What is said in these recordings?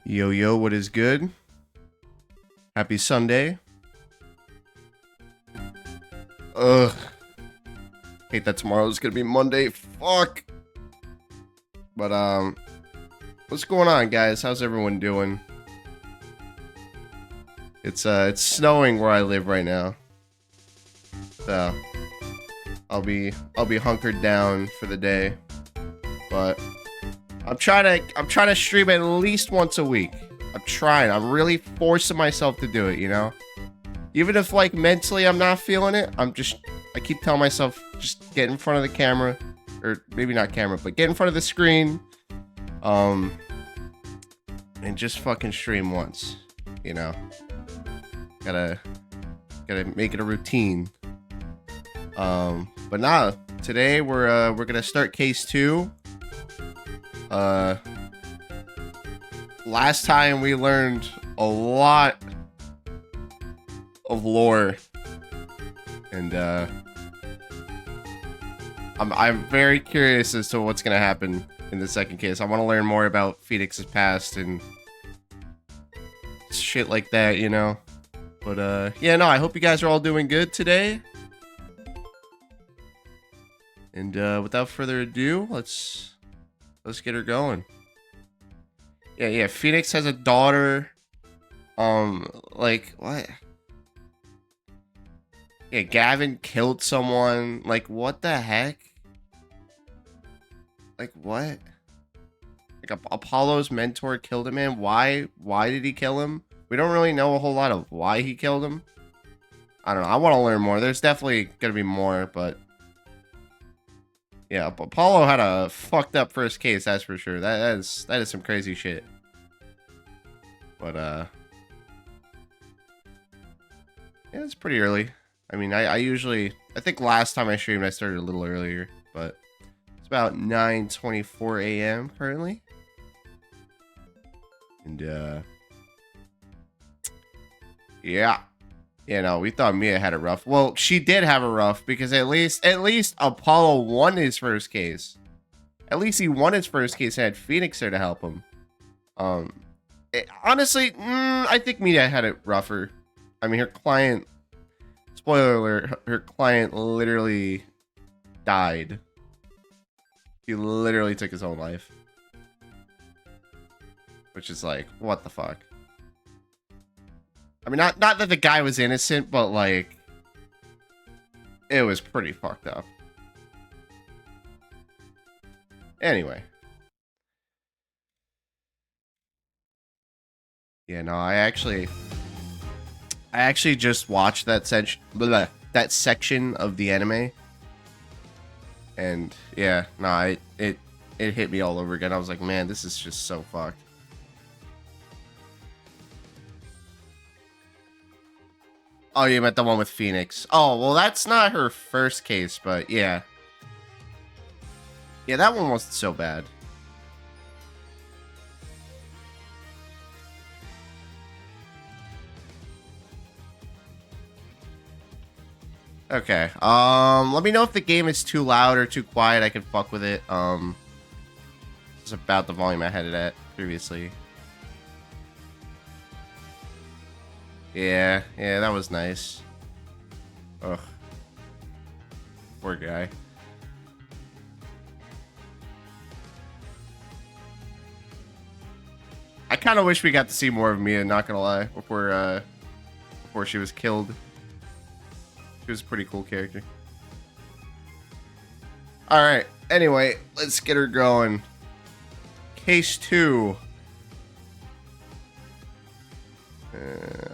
Yo, yo, what is good? Happy Sunday. Ugh. Hate that tomorrow's gonna be Monday. Fuck. But, what's going on, guys? How's everyone doing? It's snowing where I live right now. So, I'll be hunkered down for the day. But I'm trying to stream at least once a week. I'm really forcing myself to do it, you know? Even if, like, mentally I'm not feeling it, I keep telling myself, just get in front of the camera. Or maybe not camera, but get in front of the screen. And just fucking stream once, you know? Gotta make it a routine. But nah, today we're gonna start case 2. Last time we learned a lot of lore, and I'm very curious as to what's gonna happen in the second case. I want to learn more about Phoenix's past and shit like that, you know. But yeah, no, I hope you guys are all doing good today. And without further ado, let's get her going. Yeah, Phoenix has a daughter. Like, what? Yeah, Gavin killed someone. Like, what the heck? Like, what? Like, Apollo's mentor killed a man. Why did he kill him? We don't really know a whole lot of why he killed him. I don't know. I want to learn more. There's definitely gonna be more, but yeah, Apollo had a fucked up first case, that's for sure. That is some crazy shit. But yeah, it's pretty early. I mean, I think last time I streamed I started a little earlier, but it's about 9:24 a.m. currently. And yeah. You know, we thought Mia had it rough. Well, she did have it rough because at least Apollo won his first case. At least he won his first case and had Phoenix there to help him. Honestly, I think Mia had it rougher. I mean, her client, spoiler alert, her client literally died. He literally took his own life. Which is like, what the fuck? I mean, not that the guy was innocent, but like, it was pretty fucked up. Anyway. Yeah, no, I actually just watched that section of the anime. And yeah, no, it hit me all over again. I was like, man, this is just so fucked. Oh, you meant the one with Phoenix. Oh, well, that's not her first case, but yeah. Yeah, that one wasn't so bad. Okay, let me know if the game is too loud or too quiet. I can fuck with it. It's about the volume I had it at previously. Yeah, that was nice. Ugh. Poor guy. I kind of wish we got to see more of Mia, not gonna lie, before she was killed. She was a pretty cool character. Alright, anyway, let's get her going. Case 2.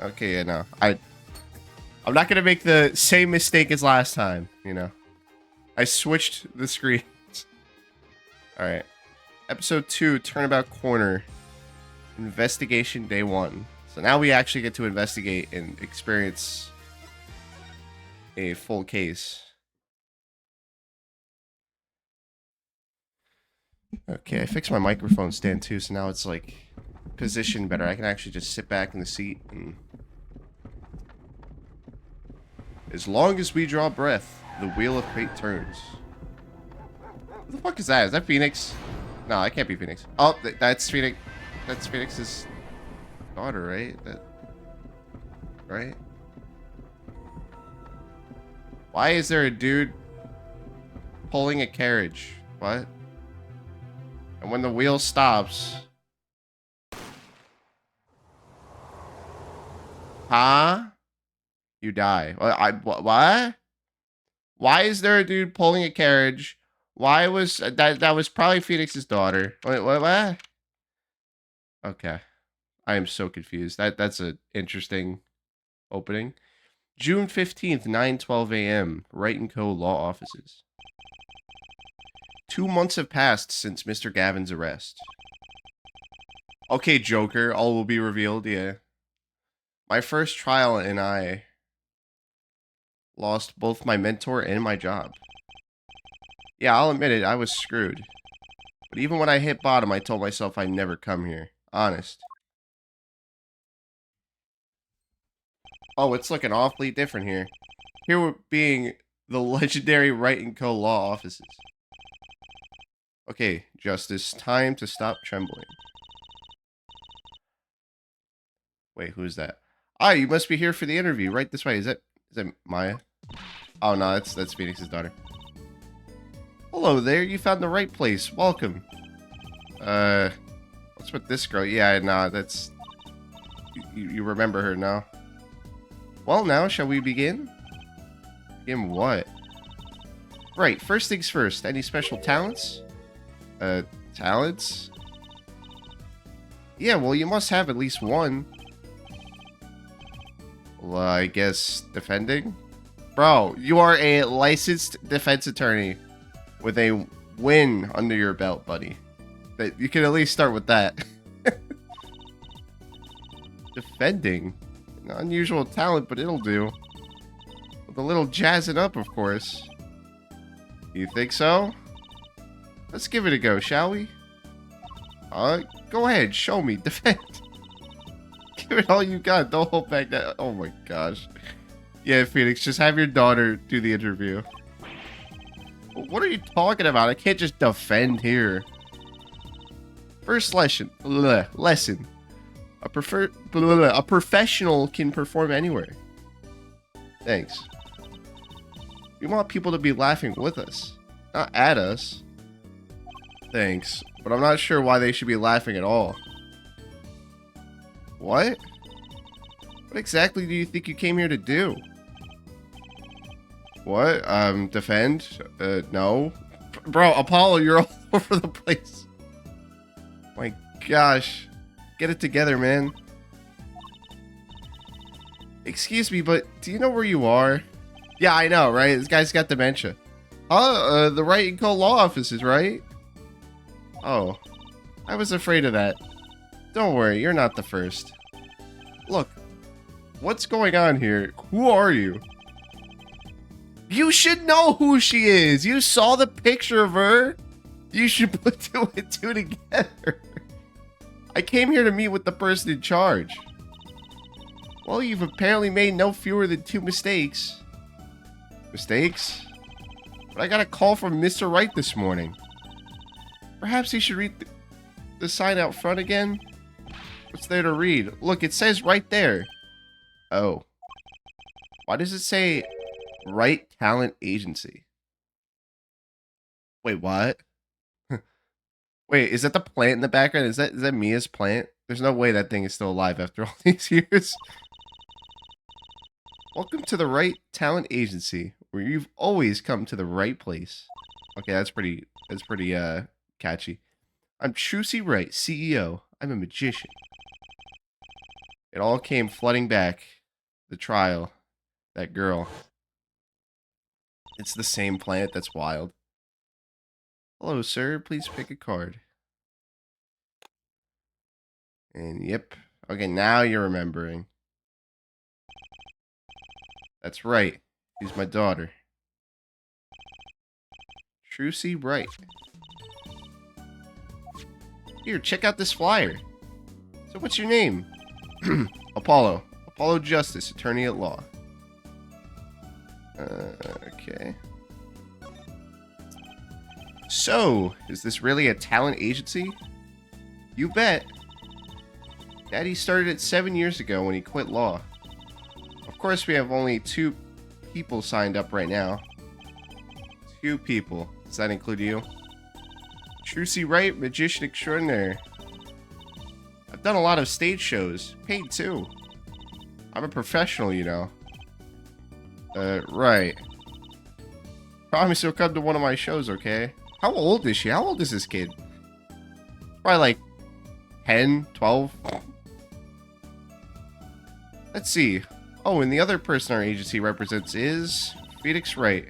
Okay, yeah, no. I'm not gonna make the same mistake as last time, you know. I switched the screens. Alright. Episode 2, Turnabout Corner. Investigation Day 1. So now we actually get to investigate and experience a full case. Okay, I fixed my microphone stand too, so now it's like positioned better. I can actually just sit back in the seat and as long as we draw breath, the wheel of fate turns. What the fuck is that? Is that Phoenix? No, that can't be Phoenix. Oh, that's Phoenix. That's Phoenix's daughter, right? Right? Why is there a dude pulling a carriage? What? And when the wheel stops... Huh? You die. What? Why is there a dude pulling a carriage? Why was... That was probably Phoenix's daughter. Wait, what? Okay. I am so confused. That's an interesting opening. June 15th, 9:12 a.m. Wright & Co. Law Offices. 2 months have passed since Mr. Gavin's arrest. Okay, Joker. All will be revealed, yeah. My first trial and I lost both my mentor and my job. Yeah, I'll admit it, I was screwed. But even when I hit bottom, I told myself I'd never come here. Honest. Oh, it's looking awfully different here. Here we're being the legendary Wright & Co. Law Offices. Okay, Justice, time to stop trembling. Wait, who's that? Ah, you must be here for the interview. Right this way. Is that Maya? Oh, no, that's Phoenix's daughter. Hello there, you found the right place. Welcome. What's with this girl? Yeah, nah, that's... You remember her now. Well, now, shall we begin? Begin what? Right, first things first. Any special talents? Talents? Yeah, well, you must have at least one. Well, I guess defending? Bro, you are a licensed defense attorney with a win under your belt, buddy. You can at least start with that. Defending? An unusual talent, but it'll do. With a little jazzing up, of course. You think so? Let's give it a go, shall we? Go ahead, show me. Defend. Give it all you got. Don't hold back that. Oh my gosh. Yeah, Phoenix, just have your daughter do the interview. What are you talking about? I can't just defend here. First lesson. Lesson. A professional can perform anywhere. Thanks. We want people to be laughing with us, not at us. Thanks. But I'm not sure why they should be laughing at all. What? What exactly do you think you came here to do? What? Defend? No. Bro, Apollo, you're all over the place. My gosh. Get it together, man. Excuse me, but do you know where you are? Yeah, I know, right? This guy's got dementia. The Wright and Co. law offices, right? Oh, I was afraid of that. Don't worry, you're not the first. Look, what's going on here? Who are you? You should know who she is. You saw the picture of her. You should put two and two together. I came here to meet with the person in charge. Well, you've apparently made no fewer than 2 mistakes. Mistakes? But I got a call from Mr. Wright this morning. Perhaps he should read the sign out front again? What's there to read? Look, it says right there. Oh. Why does it say Wright Talent Agency? Wait, what? Wait, is that the plant in the background? Is that Mia's plant? There's no way that thing is still alive after all these years. Welcome to the Wright Talent Agency, where you've always come to the right place. Okay, that's pretty catchy. I'm Trucy Wright, CEO. I'm a magician. It all came flooding back. The trial. That girl. It's the same plant. That's wild. Hello, sir. Please pick a card. And yep. Okay, now you're remembering. That's right. She's my daughter. Trucy Wright. Here, check out this flyer. So what's your name? Apollo. Apollo Justice, attorney at law. Okay. So, is this really a talent agency? You bet. Daddy started it 7 years ago when he quit law. Of course, we have only 2 people signed up right now. 2 people. Does that include you? Trucy Wright, magician extraordinaire. I've done a lot of stage shows. Paid too. I'm a professional, you know. Right. Promise you'll come to one of my shows, okay? How old is she? How old is this kid? Probably like 10, 12. Let's see. Oh, and the other person our agency represents is Phoenix Wright.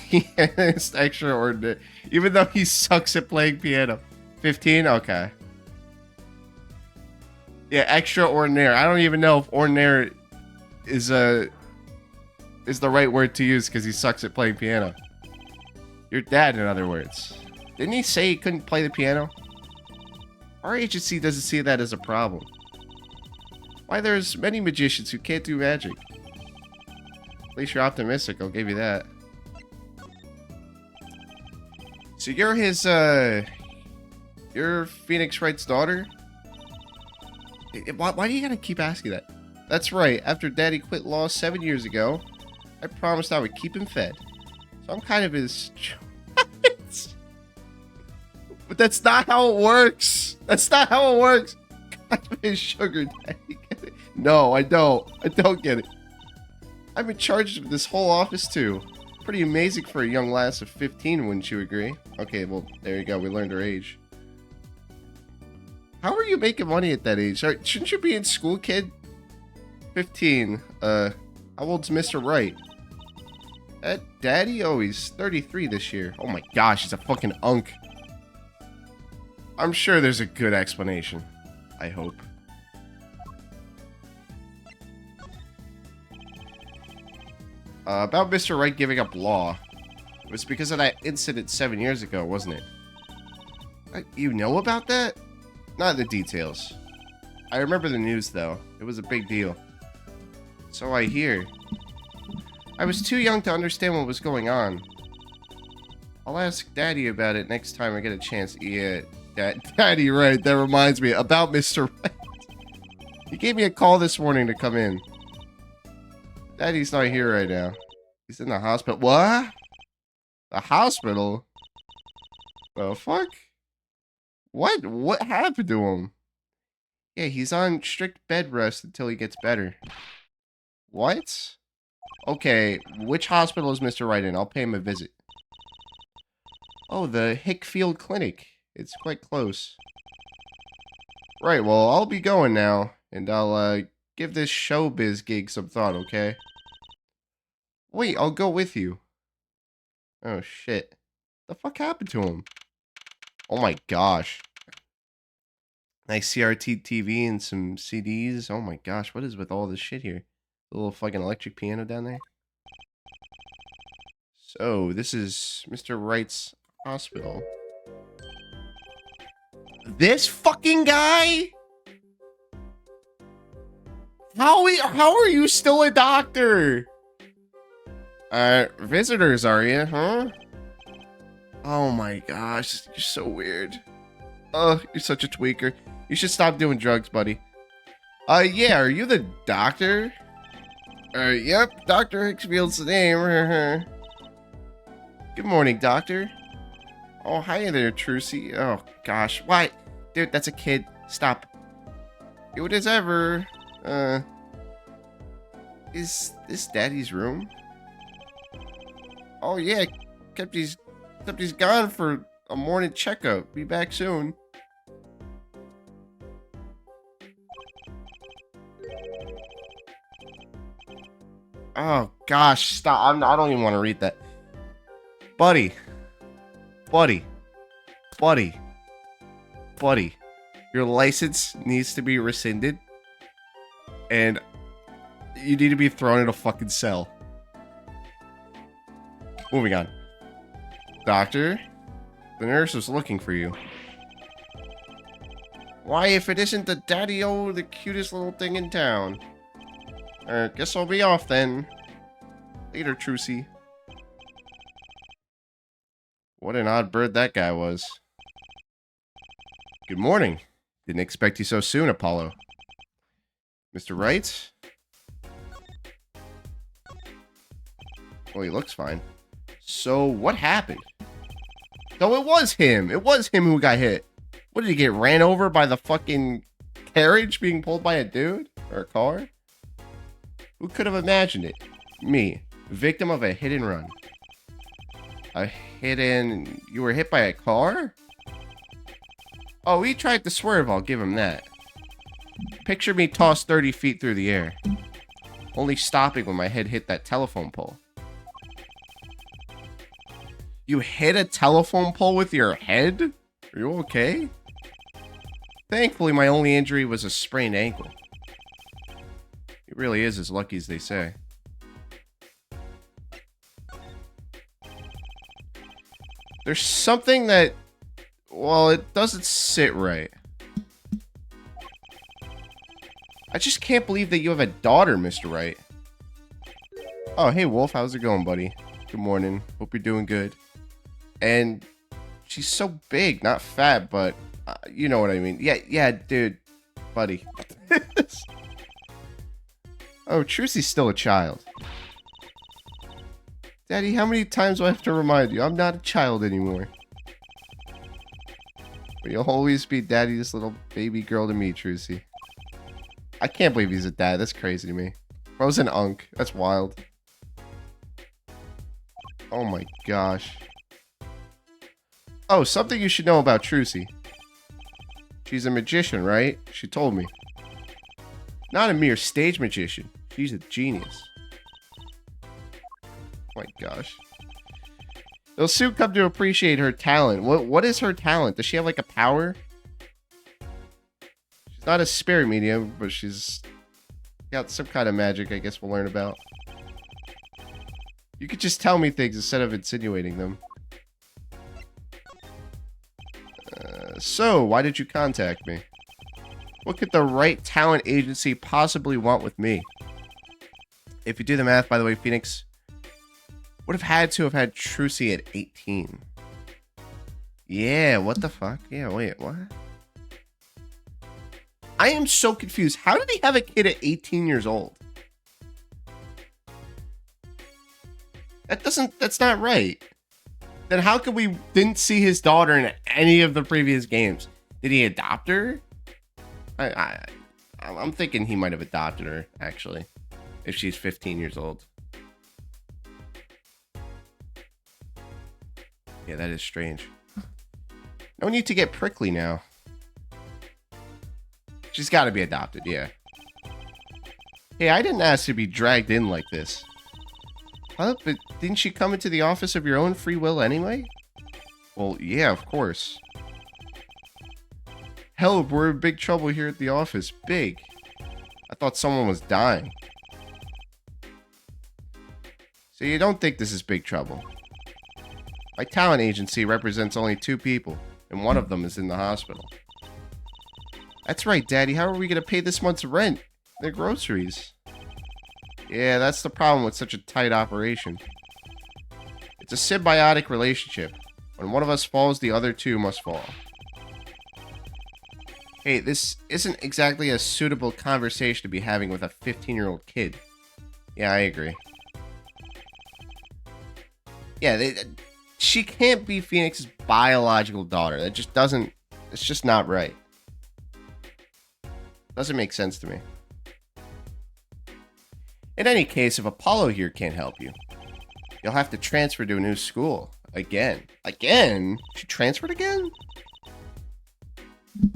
Pianist extraordinary. Even though he sucks at playing piano. 15? Okay. Yeah, extraordinary. I don't even know if ordinary is the right word to use because he sucks at playing piano. Your dad, in other words. Didn't he say he couldn't play the piano? Our agency doesn't see that as a problem. Why, there's many magicians who can't do magic. At least you're optimistic, I'll give you that. So you're his, you're Phoenix Wright's daughter? Why do you gotta keep asking that? That's right, after Daddy quit law 7 years ago, I promised I would keep him fed. So I'm kind of his... But that's not how it works! That's not how it works! Kind of his sugar daddy. No, I don't. I don't get it. I'm in charge of this whole office too. Pretty amazing for a young lass of 15, wouldn't you agree? Okay, well, there you go. We learned her age. How are you making money at that age? Shouldn't you be in school, kid? 15. How old's Mr. Wright? Daddy? Oh, he's 33 this year. Oh my gosh, he's a fucking unk. I'm sure there's a good explanation. I hope. About Mr. Wright giving up law. It was because of that incident 7 years ago, wasn't it? You know about that? Not the details. I remember the news, though. It was a big deal. So I hear. I was too young to understand what was going on. I'll ask Daddy about it next time I get a chance. Yeah, Daddy, right. That reminds me about Mr. Right. He gave me a call this morning to come in. Daddy's not here right now. He's in the hospital. What? The hospital? The fuck? What? What happened to him? Yeah, he's on strict bed rest until he gets better. What? Okay, which hospital is Mr. Wright in? I'll pay him a visit. Oh, the Hickfield Clinic. It's quite close. Right, well, I'll be going now, and I'll give this showbiz gig some thought, okay? Wait, I'll go with you. Oh, shit. The fuck happened to him? Oh my gosh. Nice CRT TV and some CDs. Oh my gosh, what is with all this shit here? The little fucking electric piano down there. So, this is Mr. Wright's hospital. This fucking guy? How are you still a doctor? Visitors, are you, huh? Oh my gosh, you're so weird. Oh, you're such a tweaker. You should stop doing drugs, buddy. Yeah, are you the doctor? Yep, Dr. Hicksfield's the name. Good morning, doctor. Oh, hi there, Trucy. Oh, gosh. Why? Dude, that's a kid. Stop. Cute as ever. Is this Daddy's room? Oh, yeah. Except he's gone for a morning checkup. Be back soon. Oh, gosh. Stop. I don't even want to read that. Buddy. Your license needs to be rescinded. And you need to be thrown in a fucking cell. Moving on. Doctor, the nurse was looking for you. Why, if it isn't the daddy-o, the cutest little thing in town. Guess I'll be off then. Later, Trucy. What an odd bird that guy was. Good morning. Didn't expect you so soon, Apollo. Mr. Wright? Well, he looks fine. So, what happened? No, it was him. It was him who got hit. What, did he get ran over by the fucking carriage being pulled by a dude? Or a car? Who could have imagined it? Me. Victim of a hit and run. You were hit by a car? Oh, he tried to swerve, I'll give him that. Picture me tossed 30 feet through the air. Only stopping when my head hit that telephone pole. You hit a telephone pole with your head? Are you okay? Thankfully, my only injury was a sprained ankle. It really is as lucky as they say. There's something that, well, it doesn't sit right. I just can't believe that you have a daughter, Mr. Wright. Oh, hey, Wolf. How's it going, buddy? Good morning. Hope you're doing good. And she's so big, not fat, but you know what I mean. Yeah, dude. Buddy. Oh, Trucy's still a child. Daddy, how many times do I have to remind you? I'm not a child anymore. But you'll always be Daddy's little baby girl to me, Trucy. I can't believe he's a dad. That's crazy to me. Frozen Unk. That's wild. Oh my gosh. Oh, something you should know about Trucy. She's a magician, right? She told me. Not a mere stage magician. She's a genius. Oh my gosh. They'll soon come to appreciate her talent. What is her talent? Does she have like a power? She's not a spirit medium, but she's got some kind of magic I guess we'll learn about. You could just tell me things instead of insinuating them. So, why did you contact me? What could the Wright Talent Agency possibly want with me? If you do the math, by the way, Phoenix would have had to have had Trucy at 18. Yeah, what the fuck? Yeah, wait, what? I am so confused. How did he have a kid at 18 years old? That's not right. Then how come we didn't see his daughter in any of the previous games? Did he adopt her? I'm thinking he might have adopted her, actually, if she's 15 years old. Yeah, that is strange. No need to get prickly now. She's got to be adopted, yeah. Hey, I didn't ask to be dragged in like this. Huh? But didn't she come into the office of your own free will anyway? Well, yeah, of course. Hell, we're in big trouble here at the office. Big. I thought someone was dying. So you don't think this is big trouble? My talent agency represents only 2 people, and one of them is in the hospital. That's right, Daddy. How are we going to pay this month's rent? Their groceries. Yeah, that's the problem with such a tight operation. It's a symbiotic relationship. When one of us falls, the other 2 must fall. Hey, this isn't exactly a suitable conversation to be having with a 15-year-old kid. Yeah, I agree. Yeah, she can't be Phoenix's biological daughter. That just doesn't... It's just not right. Doesn't make sense to me. In any case, if Apollo here can't help you, you'll have to transfer to a new school. Again. Again? She transferred again?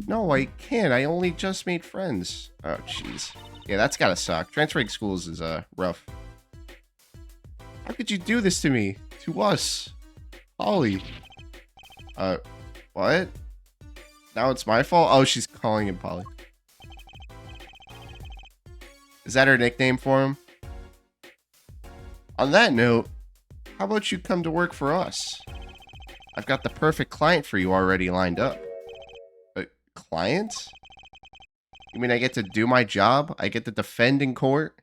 No, I can't. I only just made friends. Oh, jeez. Yeah, that's gotta suck. Transferring schools is, rough. How could you do this to me? To us? Holly. What? Now it's my fault? Oh, she's calling him Polly. Is that her nickname for him? On that note, how about you come to work for us? I've got the perfect client for you already lined up. Client? You mean I get to do my job? I get to defend in court?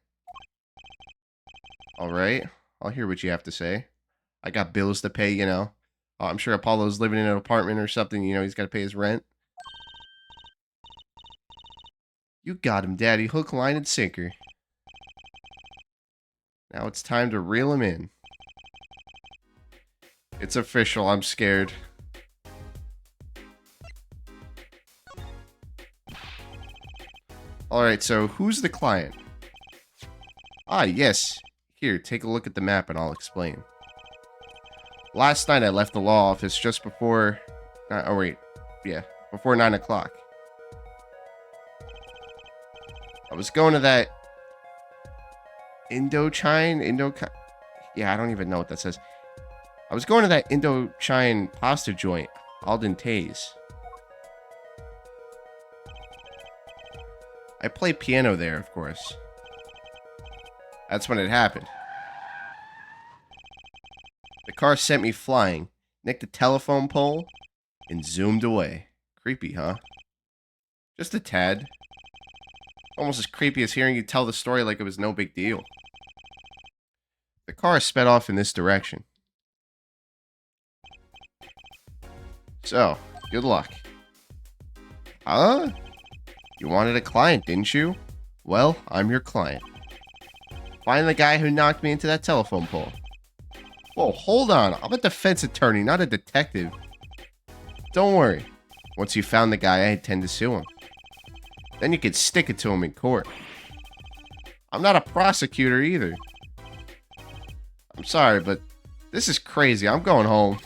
Alright, I'll hear what you have to say. I got bills to pay, you know. I'm sure Apollo's living in an apartment or something, you know, he's got to pay his rent. You got him, Daddy. Hook, line, and sinker. Now it's time to reel him in. It's official, I'm scared. Alright, so who's the client? Ah, yes. Here, take a look at the map and I'll explain. Last night I left the law office just before... oh, wait. Yeah, before 9 o'clock. I was going to that... Indochine? Yeah, I don't even know what that says. I was going to that Indochine pasta joint, Alden Tay's. I play piano there, of course. That's when it happened. The car sent me flying, nicked a telephone pole, and zoomed away. Creepy, huh? Just a tad. Almost as creepy as hearing you tell the story like it was no big deal. The car sped off in this direction. So, good luck. Huh? You wanted a client, didn't you? Well, I'm your client. Find the guy who knocked me into that telephone pole. Whoa, hold on. I'm a defense attorney, not a detective. Don't worry. Once you found the guy, I intend to sue him. Then you can stick it to him in court. I'm not a prosecutor either. I'm sorry, but this is crazy. I'm going home.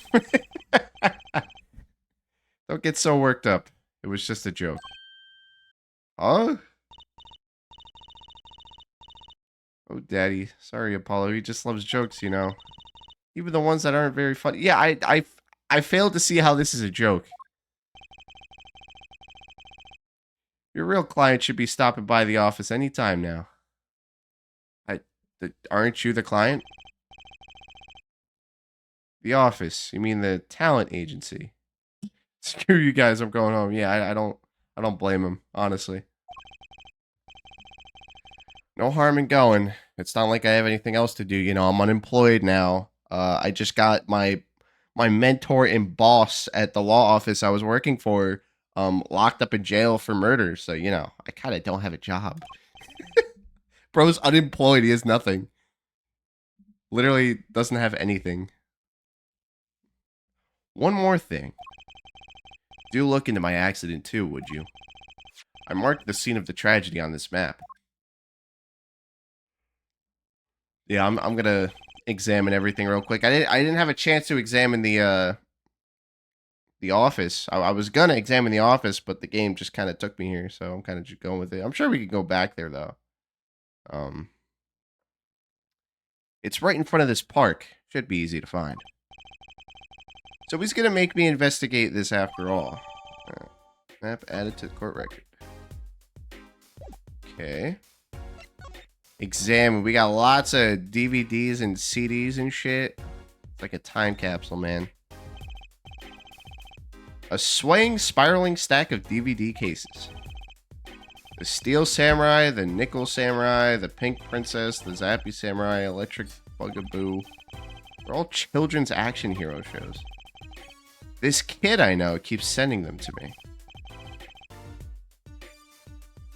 Don't get so worked up. It was just a joke. Huh? Oh, Daddy. Sorry, Apollo. He just loves jokes, you know. Even the ones that aren't very funny. Yeah, I failed to see how this is a joke. Your real client should be stopping by the office anytime now. Aren't you the client? The office. You mean the talent agency? Screw you guys. I'm going home. Yeah, I don't blame him, honestly. No harm in going. It's not like I have anything else to do. You know, I'm unemployed now. I just got my my mentor and boss at the law office I was working for locked up in jail for murder. So, you know, I kind of don't have a job. Bro's unemployed. He has nothing. Literally doesn't have anything. One more thing. Do look into my accident too, would you? I marked the scene of the tragedy on this map. Yeah, I'm gonna examine everything real quick. I didn't have a chance to examine the office. I was gonna examine the office, but the game just kind of took me here, so I'm kind of just going with it. I'm sure we could go back there though. It's right in front of this park. Should be easy to find. So he's gonna make me investigate this after all. Map added to the court record. Okay. Examine. We got lots of DVDs and CDs and shit. It's like a time capsule, man. A swaying, spiraling stack of DVD cases. The Steel Samurai, the Nickel Samurai, the Pink Princess, the Zappy Samurai, Electric Bugaboo. They're all children's action hero shows. This kid I know keeps sending them to me.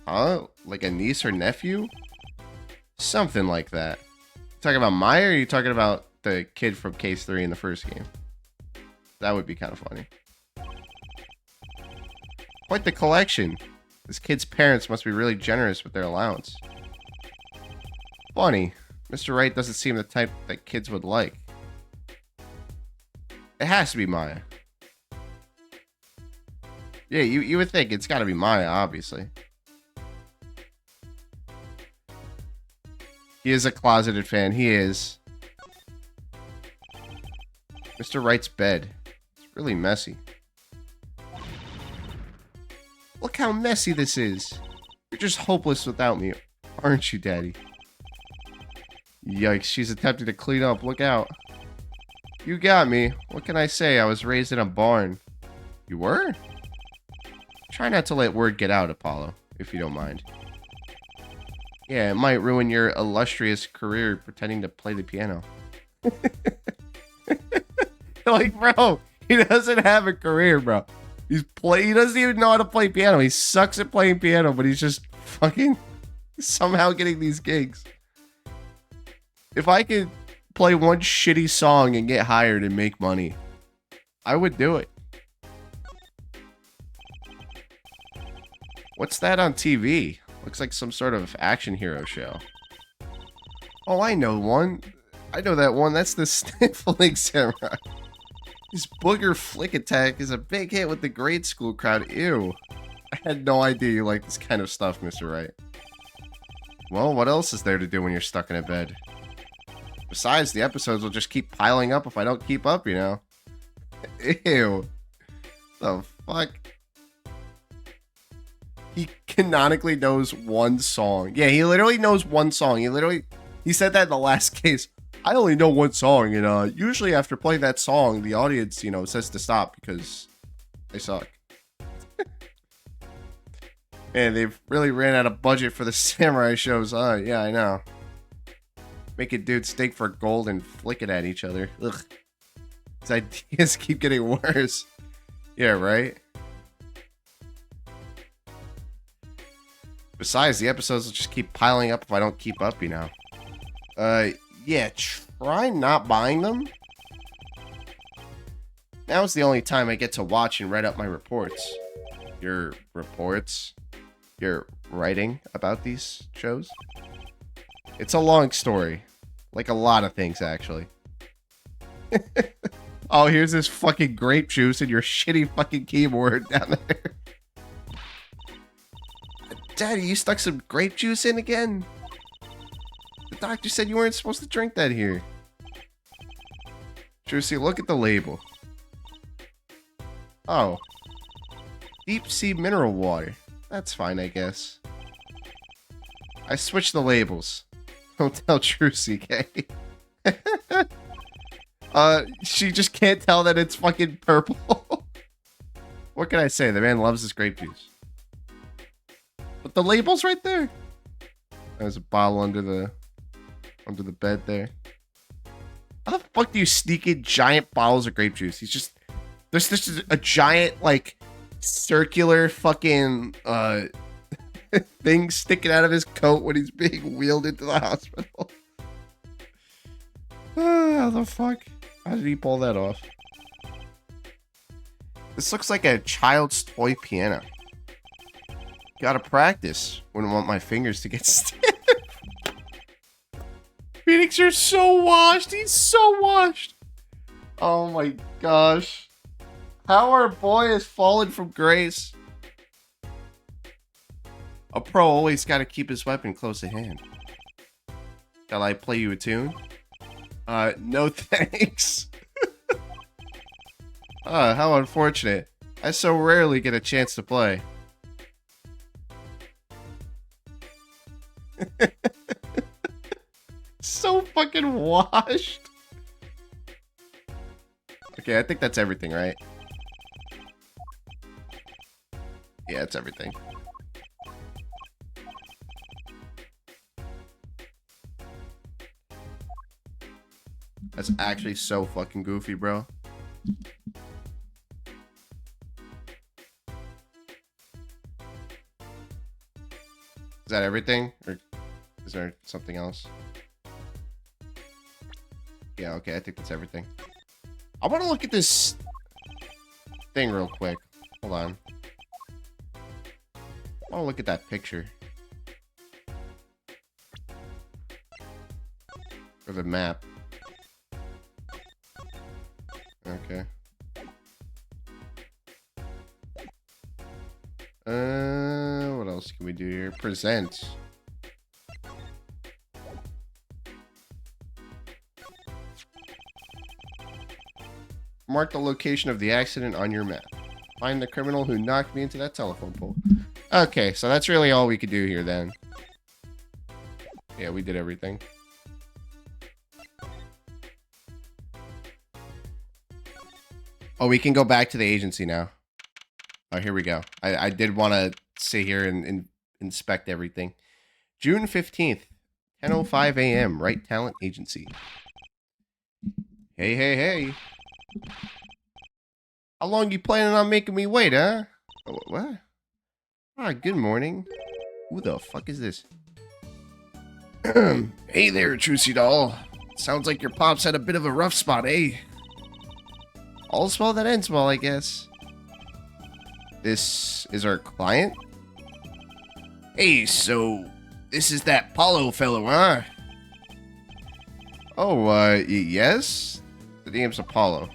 Huh? Like a niece or nephew? Something like that. You talking about Maya, or are you talking about the kid from Case 3 in the first game? That would be kind of funny. Quite the collection. This kid's parents must be really generous with their allowance. Funny. Mr. Wright doesn't seem the type that kids would like. It has to be Maya. Yeah, you would think it's got to be Maya, obviously. He is a closeted fan. He is. Mr. Wright's bed. It's really messy. Look how messy this is. You're just hopeless without me, aren't you, Daddy? Yikes, she's attempting to clean up. Look out. You got me. What can I say? I was raised in a barn. You were? Try not to let word get out, Apollo, if you don't mind. Yeah, it might ruin your illustrious career pretending to play the piano. Like, bro, he doesn't have a career, bro. He doesn't even know how to play piano. He sucks at playing piano, but he's just fucking somehow getting these gigs. If I could play one shitty song and get hired and make money, I would do it. What's that on TV? Looks like some sort of action hero show. Oh, I know one. I know that one. That's the Sniffling Samurai. His booger flick attack is a big hit with the grade school crowd. Ew. I had no idea you like this kind of stuff, Mr. Wright. Well, what else is there to do when you're stuck in a bed? Besides, the episodes will just keep piling up if I don't keep up, you know? Ew. The fuck? He canonically knows one song. Yeah, he literally knows one song. He said that in the last case. I only know one song, and usually after playing that song, the audience, says to stop because they suck. Man, they've really ran out of budget for the samurai shows. Yeah, I know. Make a dude stake for gold and flick it at each other. Ugh. These ideas keep getting worse. Yeah, right? Besides, the episodes will just keep piling up if I don't keep up, Yeah, try not buying them. Now's the only time I get to watch and write up my reports. Your reports? Your writing about these shows? It's a long story. Like a lot of things, actually. Oh, here's this fucking grape juice and your shitty fucking keyboard down there. Daddy, you stuck some grape juice in again? The doctor said you weren't supposed to drink that here. Trucy, look at the label. Oh. Deep sea mineral water. That's fine, I guess. I switched the labels. Don't tell Trucy, okay? She just can't tell that it's fucking purple. What can I say? The man loves his grape juice. But the label's right there. There's a bottle under the bed there. How the fuck do you sneak in giant bottles of grape juice? He's just there's just a giant like circular fucking thing sticking out of his coat when he's being wheeled into the hospital. How the fuck? How did he pull that off? This looks like a child's toy piano. Gotta practice. Wouldn't want my fingers to get stiff. Phoenix, you're so washed. He's so washed. Oh my gosh. How our boy has fallen from grace. A pro always gotta keep his weapon close at hand. Shall I play you a tune? No thanks. How unfortunate. I so rarely get a chance to play. So fucking washed. Okay, I think that's everything, right? Yeah, that's everything. That's actually so fucking goofy, bro. Is that everything? Or is there something else? Yeah, okay, I think that's everything. I want to look at this thing real quick. Hold on. I want to look at that picture. Or the map. Okay. What else can we do here? Present. Mark the location of the accident on your map. Find the criminal who knocked me into that telephone pole. Okay, so that's really all we could do here then. Yeah, we did everything. Oh, we can go back to the agency now. Oh, here we go. I did want to sit here and inspect everything. June 15th, 10:05 a.m. Right Talent Agency. Hey, hey, hey. How long you planning on making me wait, huh? Oh, what? Ah, good morning. Who the fuck is this? Hey there, Trucy doll. Sounds like your pops had a bit of a rough spot, eh? All's well that ends well, I guess. This is our client? Hey, so this is that Paulo fellow, huh? Oh, yes? The name's Apollo.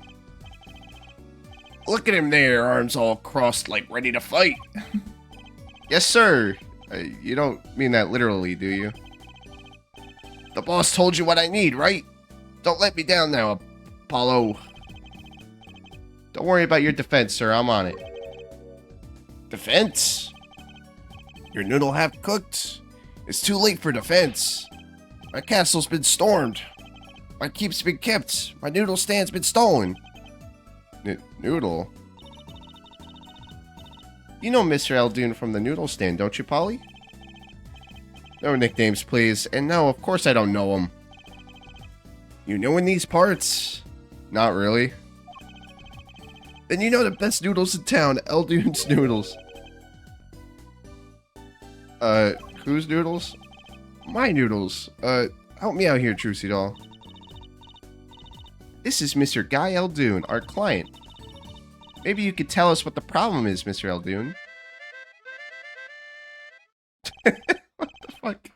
Look at him there, arms all crossed like ready to fight. Yes, sir. You don't mean that literally, do you? The boss told you what I need, right? Don't let me down now, Apollo. Don't worry about your defense, sir. I'm on it. Defense? Your noodle half cooked. It's too late for defense. My castle's been stormed. My keep's been kept. My noodle stand's been stolen. Noodle? You know Mr. Eldoon from the noodle stand, don't you, Polly? No nicknames, please. And no, of course I don't know him. You know in these parts? Not really. Then you know the best noodles in town, Eldoon's Noodles. Whose noodles? My noodles. Help me out here, Trucy doll. This is Mr. Guy Eldoon, our client. Maybe you could tell us what the problem is, Mr. Eldoon. What the fuck?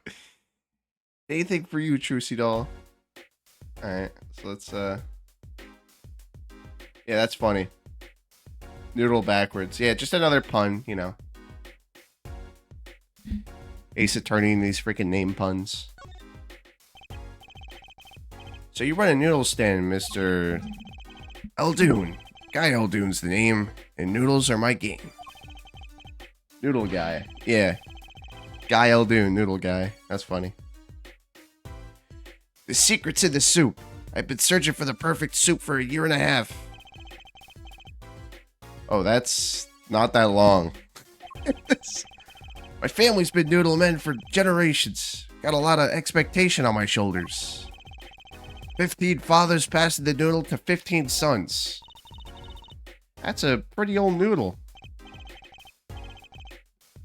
Anything for you, Trucy doll. Alright, so let's, yeah, that's funny. Noodle backwards. Yeah, just another pun, you know. Ace Attorney and these freaking name puns. So you run a noodle stand, Mr. Eldoon. Guy Eldoon's the name, and noodles are my game. Noodle guy. Yeah. Guy Eldoon, noodle guy. That's funny. The secret's in the soup. I've been searching for the perfect soup for 1.5 years. Oh, that's not that long. My family's been noodle men for generations. Got a lot of expectation on my shoulders. 15 fathers passing the noodle to 15 sons. That's a pretty old noodle.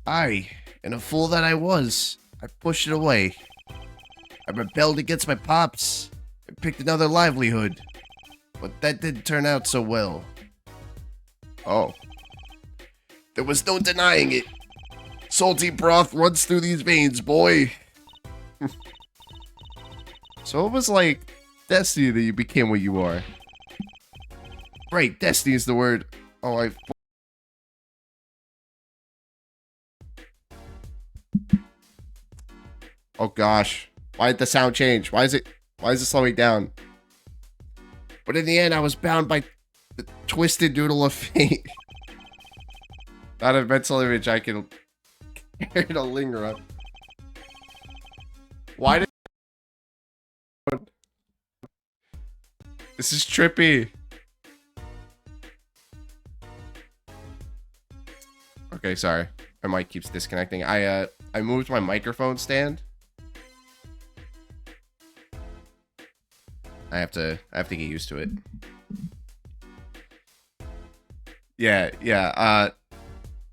Aye, and a fool that I was, I pushed it away. I rebelled against my pops and picked another livelihood. But that didn't turn out so well. Oh. There was no denying it. Salty broth runs through these veins, boy. So it was like destiny that you became what you are. Right, destiny is the word. Oh, Oh gosh. Why did the sound change? Why is it slowing down? But in the end, I was bound by the twisted noodle of fate. Not a mental image I can care to linger on. Why did... This is trippy. Okay, sorry. My mic keeps disconnecting. I moved my microphone stand. I have to get used to it. Yeah.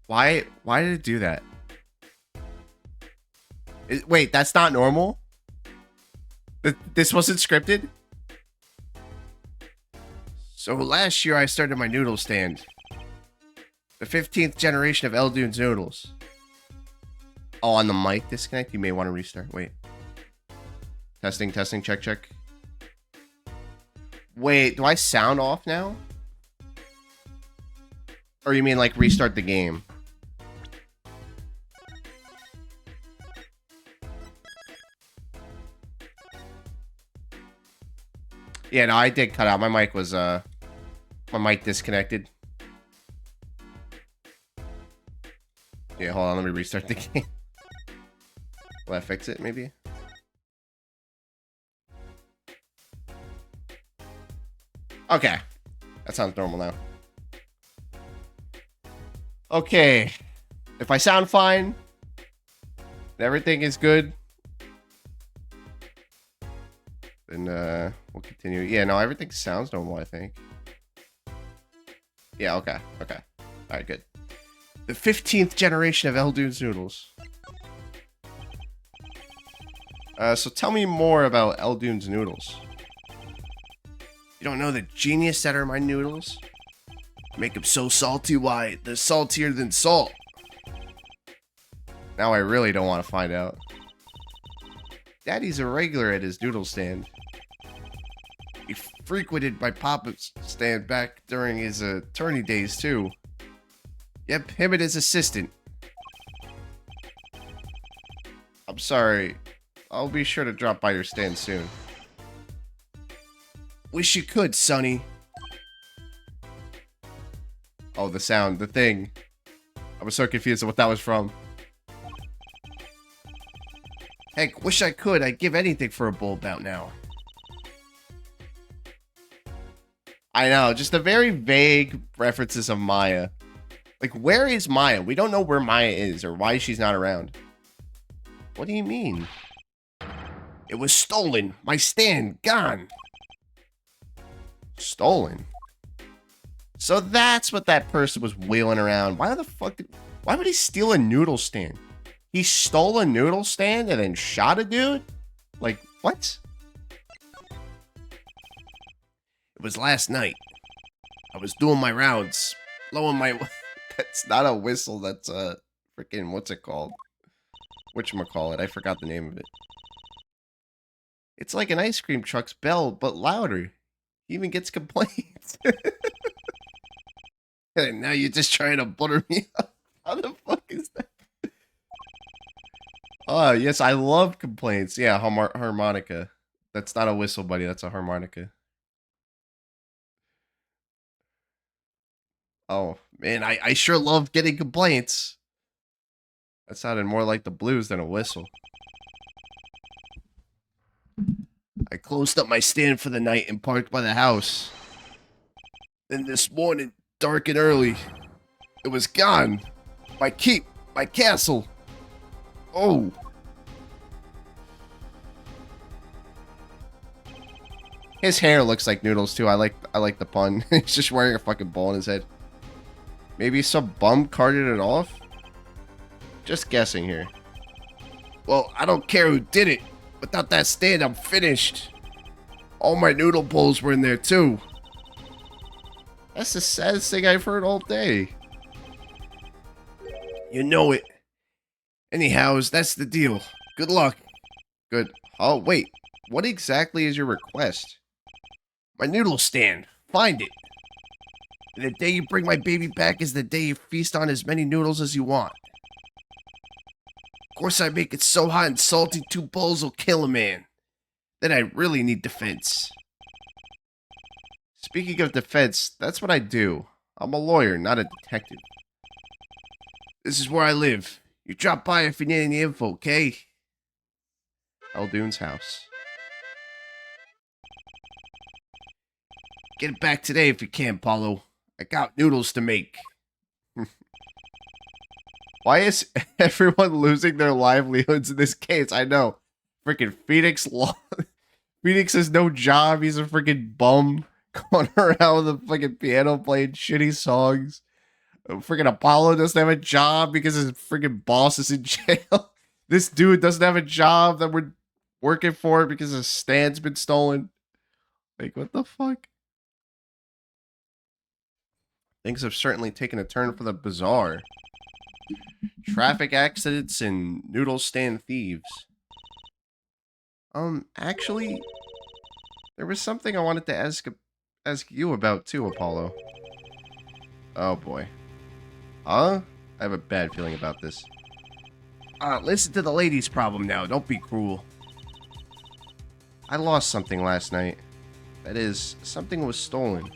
Why did it do that? Wait, that's not normal? This wasn't scripted? So last year I started my noodle stand. The 15th generation of Eldoon's noodles. Oh, on the mic disconnect? You may want to restart. Wait. Testing, check. Wait, do I sound off now? Or you mean like restart the game? Yeah, no, I did cut out. My mic was, my mic disconnected. Yeah, hold on, let me restart the game. Will I fix it, maybe? Okay. That sounds normal now. Okay. If I sound fine, everything is good, then we'll continue. Yeah, no, everything sounds normal, I think. Yeah, okay. Alright, good. The 15th generation of Eldoon's noodles. So tell me more about Eldoon's noodles. You don't know the genius that are my noodles? Make them so salty, why, they're saltier than salt. Now I really don't want to find out. Daddy's a regular at his noodle stand. He frequented my papa's stand back during his attorney days, too. Yep, him and his assistant. I'm sorry. I'll be sure to drop by your stand soon. Wish you could, Sonny. Oh, the sound, the thing. I was so confused on what that was from. Heck, wish I could. I'd give anything for a bowl bout now. I know, just the very vague references of Maya. Like, where is Maya? We don't know where Maya is or why she's not around. What do you mean? It was stolen. My stand, gone. Stolen? So that's what that person was wheeling around. Why the fuck why would he steal a noodle stand? He stole a noodle stand and then shot a dude? Like, what? It was last night. I was doing my rounds, blowing my... That's not a whistle, that's a freaking, what's it called? Whatchamacallit, I forgot the name of it. It's like an ice cream truck's bell, but louder. He even gets complaints. And now you're just trying to butter me up. How the fuck is that? Oh, yes, I love complaints. Yeah, harmonica. That's not a whistle, buddy. That's a harmonica. Oh, man, I sure love getting complaints. That sounded more like the blues than a whistle. I closed up my stand for the night and parked by the house. Then this morning, dark and early, it was gone. My keep, my castle. Oh. His hair looks like Noodles too. I like the pun. He's just wearing a fucking ball on his head. Maybe some bum carted it off? Just guessing here. Well, I don't care who did it. Without that stand, I'm finished. All my noodle bowls were in there too. That's the saddest thing I've heard all day. You know it. Anyhows, that's the deal. Good luck. Good. Oh, wait. What exactly is your request? My noodle stand. Find it. And the day you bring my baby back is the day you feast on as many noodles as you want. Of course, I make it so hot and salty 2 bowls will kill a man. Then I really need defense. Speaking of defense, that's what I do. I'm a lawyer, not a detective. This is where I live. You drop by if you need any info, okay? Eldoon's house. Get it back today if you can, Paulo. I got noodles to make. Why is everyone losing their livelihoods in this case? I know. Freaking Phoenix Phoenix has no job. He's a freaking bum going around with a fucking piano playing shitty songs. Freaking Apollo doesn't have a job because his freaking boss is in jail. This dude doesn't have a job that we're working for because his stand's been stolen. Like, what the fuck? Things have certainly taken a turn for the bizarre. Traffic accidents and noodle stand thieves. Actually, there was something I wanted to ask you about too, Apollo. Oh boy. Huh? I have a bad feeling about this. Listen to the lady's problem now. Don't be cruel. I lost something last night. That is, something was stolen.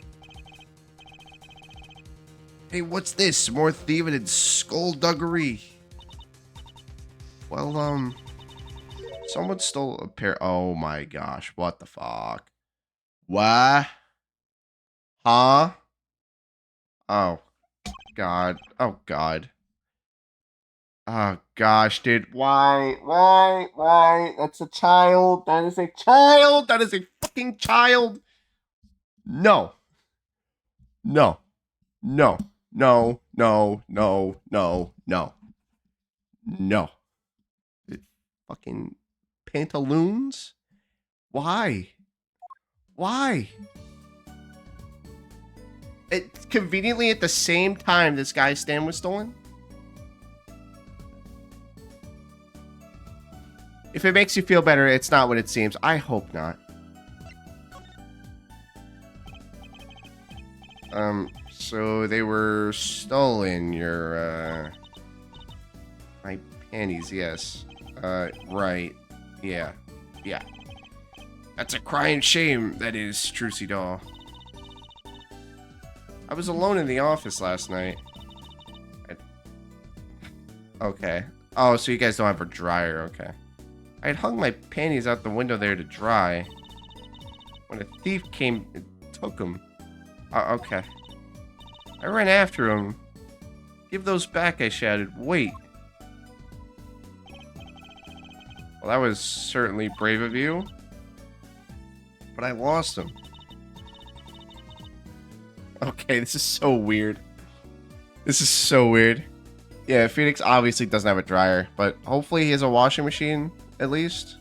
Hey, what's this? More thieving and skullduggery. Well, someone stole a pair. Oh my gosh, what the fuck? What? Huh? Oh, God. Oh, God. Oh, gosh, dude. Why? That's a child. That is a child. That is a fucking child. No. No. No. No. No. No. No. No. No. Fucking pantaloons? Why? Why? It's conveniently at the same time this guy's stand was stolen? If it makes you feel better, it's not what it seems. I hope not. So they were stolen. Your, my panties, yes. Right. Yeah. Yeah. That's a crying shame, that is, Trucy Doll. I was alone in the office last night. Okay. Oh, so you guys don't have a dryer, okay. I had hung my panties out the window there to dry. When a thief came and took them. Okay. I ran after him. Give those back, I shouted. Wait. Well, that was certainly brave of you. But I lost them. Okay, this is so weird. This is so weird. Yeah, Phoenix obviously doesn't have a dryer, but hopefully he has a washing machine, at least.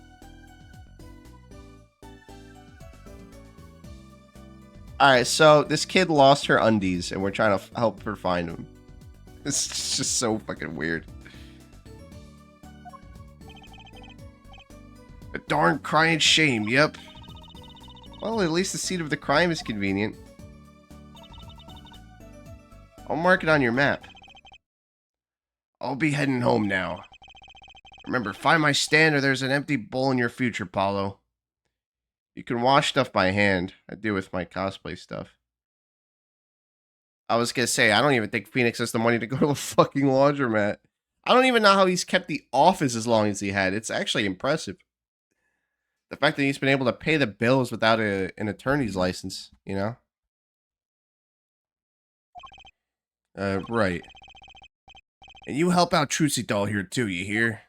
Alright, so this kid lost her undies, and we're trying to help her find them. This is just so fucking weird. A darn crying shame, yep. Well, at least the scene of the crime is convenient. I'll mark it on your map. I'll be heading home now. Remember, find my stand or there's an empty bowl in your future, Paulo. You can wash stuff by hand. I do with my cosplay stuff. I was gonna say, I don't even think Phoenix has the money to go to a fucking laundromat. I don't even know how he's kept the office as long as he had. It's actually impressive. The fact that he's been able to pay the bills without an attorney's license, you know? Right. And you help out Trucy Doll here too, you hear?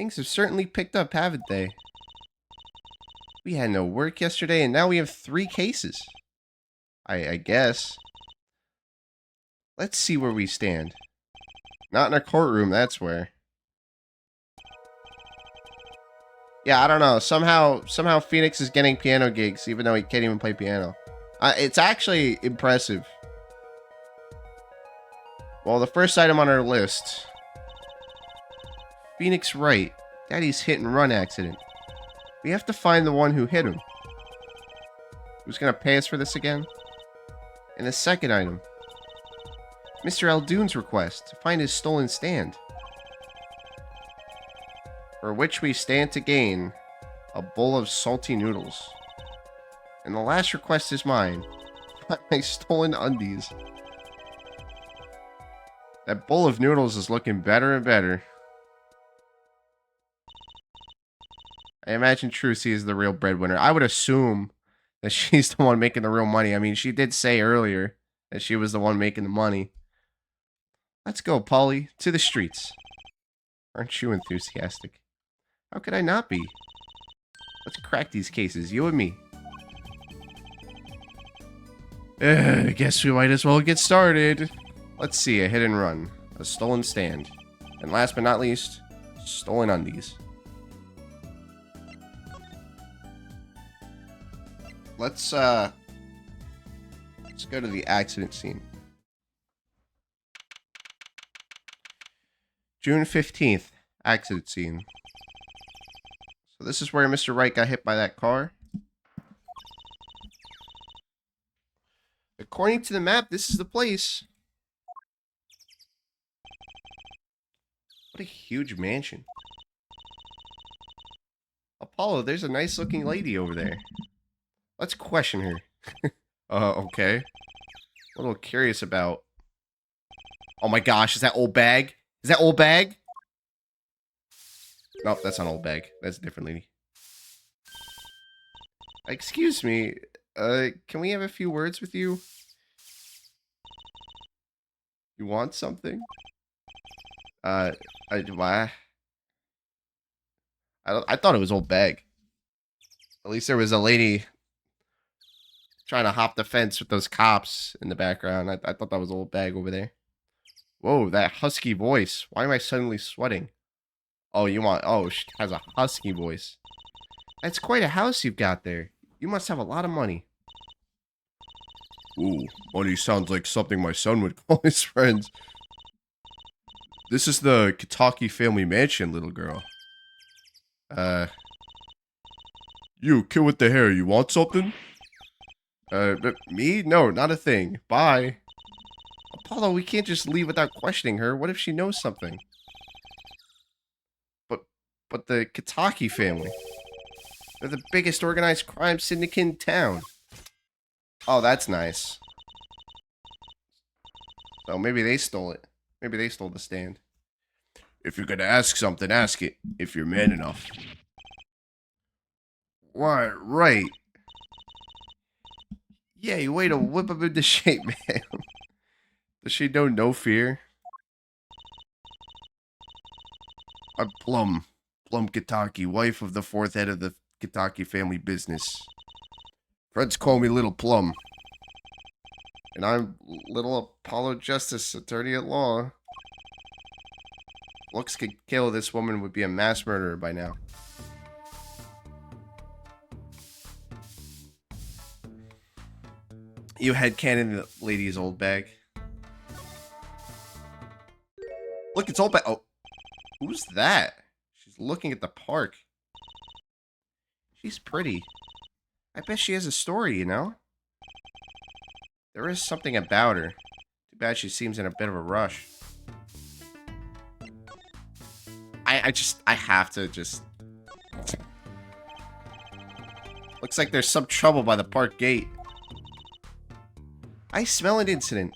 Things have certainly picked up, haven't they? We had no work yesterday, and now we have 3 cases. I guess. Let's see where we stand. Not in a courtroom, that's where. Yeah, I don't know. Somehow Phoenix is getting piano gigs, even though he can't even play piano. It's actually impressive. Well, the first item on our list. Phoenix Wright. Daddy's hit and run accident. We have to find the one who hit him. Who's gonna pay us for this again? And the second item. Mr. Aldoon's request to find his stolen stand. For which we stand to gain a bowl of salty noodles. And the last request is mine. My stolen undies. That bowl of noodles is looking better and better. I imagine Trucy is the real breadwinner. I would assume that she's the one making the real money. I mean, she did say earlier that she was the one making the money. Let's go, Polly, to the streets. Aren't you enthusiastic? How could I not be? Let's crack these cases, you and me. I guess we might as well get started. Let's see, a hit and run, a stolen stand, and last but not least, stolen undies. Let's go to the accident scene. June 15th, accident scene. So this is where Mr. Wright got hit by that car. According to the map, this is the place. What a huge mansion. Apollo, there's a nice looking lady over there. Let's question her. Okay. A little curious about... Oh my gosh, is that old bag? Is that old bag? Nope, that's not old bag. That's a different lady. Excuse me. Can we have a few words with you? You want something? Why? I thought it was old bag. At least there was a lady trying to hop the fence with those cops in the background. I thought that was old bag over there. Whoa, that husky voice. Why am I suddenly sweating? Oh, she has a husky voice. That's quite a house you've got there. You must have a lot of money. Ooh, money sounds like something my son would call his friends. This is the Kitaki family mansion, little girl. You, kid with the hair, you want something? Me? No, not a thing. Bye. Apollo, we can't just leave without questioning her. What if she knows something? But the Kitaki family. They're the biggest organized crime syndicate in town. Oh, that's nice. So maybe they stole it. Maybe they stole the stand. If you're gonna ask something, ask it. If you're man enough. Right. Yeah, you way to whip him into shape, man. Does she know no fear? I'm Plum Kitaki, wife of the 4th head of the Kitaki family business. Friends call me Little Plum. And I'm Little Apollo Justice, attorney at law. Looks could kill this woman would be a mass murderer by now. You headcanon the lady's old bag. Look, it's old bag. Oh, who's that? She's looking at the park. She's pretty. I bet she has a story, you know? There is something about her. Too bad she seems in a bit of a rush. I have to just... Looks like there's some trouble by the park gate. I smell an incident.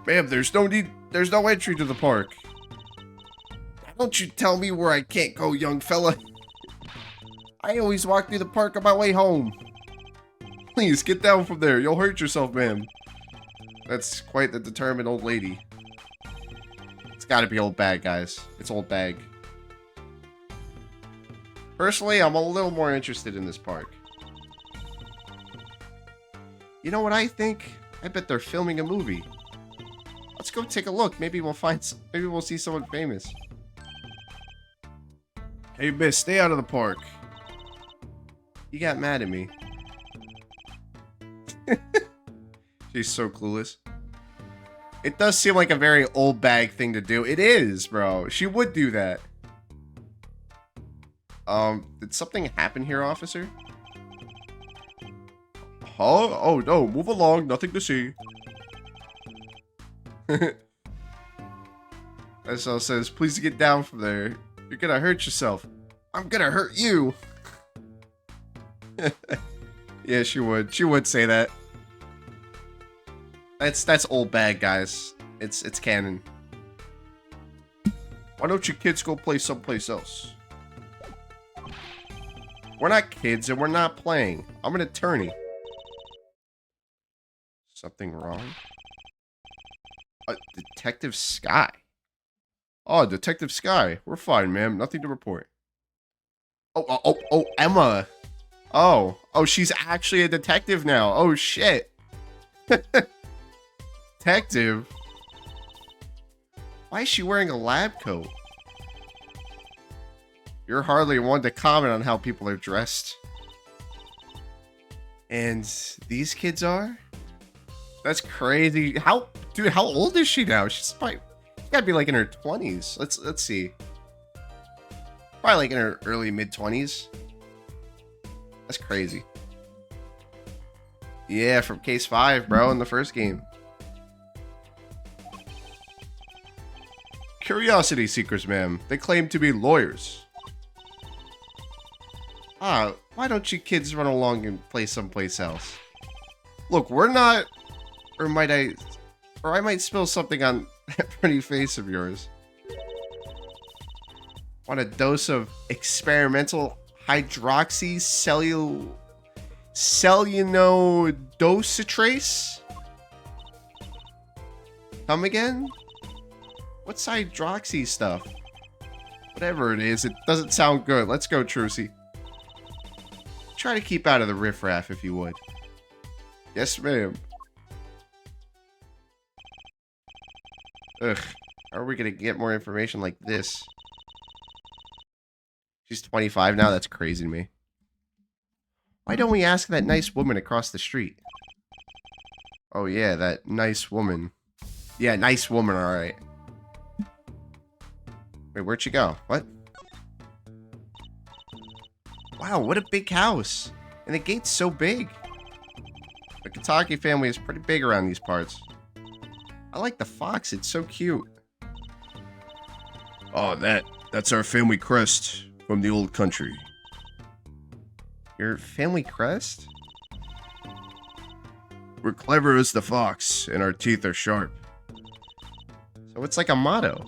Ma'am, there's no entry to the park. Don't you tell me where I can't go, young fella. I always walk through the park on my way home. Please, get down from there. You'll hurt yourself, ma'am. That's quite the determined old lady. It's gotta be old bag, guys. It's old bag. Personally, I'm a little more interested in this park. You know what I think? I bet they're filming a movie. Let's go take a look. Maybe we'll maybe we'll see someone famous. Hey, miss, stay out of the park. You got mad at me. She's so clueless. It does seem like a very old bag thing to do. It is, bro. She would do that. Did something happen here, officer? Huh? Oh, no. Move along. Nothing to see. SL says, please get down from there. You're gonna hurt yourself. I'm gonna hurt you. Yeah, she would. She would say that. That's old bag, guys. It's canon. Why don't you kids go play someplace else? We're not kids and we're not playing. I'm an attorney. Something wrong? Detective Sky. Oh, Detective Sky. We're fine, ma'am. Nothing to report. Oh, Emma. Oh, she's actually a detective now. Oh, shit. Detective? Why is she wearing a lab coat? You're hardly one to comment on how people are dressed. And these kids are? That's crazy. Dude, how old is she now? She's gotta be like in her 20s. Let's see. Probably like in her early mid-20s. That's crazy. Yeah, from Case 5, bro, in the first game. Curiosity seekers, ma'am. They claim to be lawyers. Why don't you kids run along and play someplace else? Look, we're not... Or I might spill something on that pretty face of yours. Want a dose of experimental hydroxycellulodosatrace? Come again? What's hydroxy stuff? Whatever it is, it doesn't sound good. Let's go, Trucy. Try to keep out of the riffraff if you would. Yes, ma'am. Ugh. How are we gonna get more information like this? She's 25 now? That's crazy to me. Why don't we ask that nice woman across the street? Oh yeah, that nice woman. Yeah, nice woman, alright. Wait, where'd she go? What? Wow, what a big house. And the gate's so big. The Kataki family is pretty big around these parts. I like the fox, it's so cute. Oh, that's our family crest from the old country. Your family crest? We're clever as the fox, and our teeth are sharp. So it's like a motto.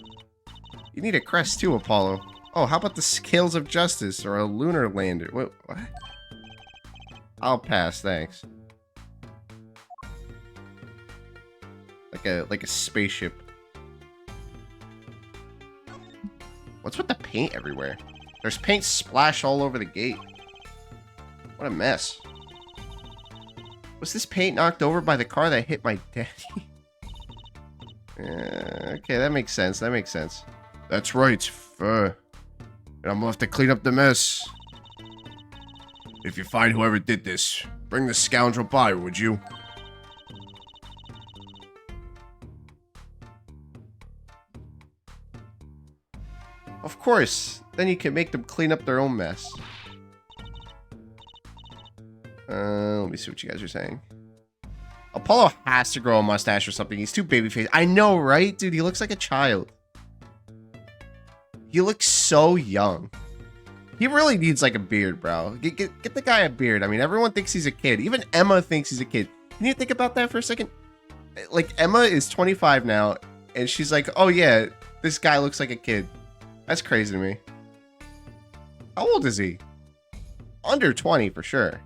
You need a crest too, Apollo. Oh, how about the Scales of Justice or a lunar lander? What? I'll pass, thanks. Like a spaceship. What's with the paint everywhere? There's paint splash all over the gate. What a mess. Was this paint knocked over by the car that hit my daddy? Okay, that makes sense. That makes sense. That's right. And I'm gonna have to clean up the mess. If you find whoever did this, bring the scoundrel by, would you? Of course. Then you can make them clean up their own mess. Let me see what you guys are saying. Apollo has to grow a mustache or something. He's too babyface. I know, right? Dude, he looks like a child. He looks so young. He really needs like a beard, bro. Get the guy a beard. I mean, everyone thinks he's a kid. Even Emma thinks he's a kid. Can you think about that for a second? Like, Emma is 25 now, and she's like, oh yeah, this guy looks like a kid. That's crazy to me. How old is he? Under 20 for sure.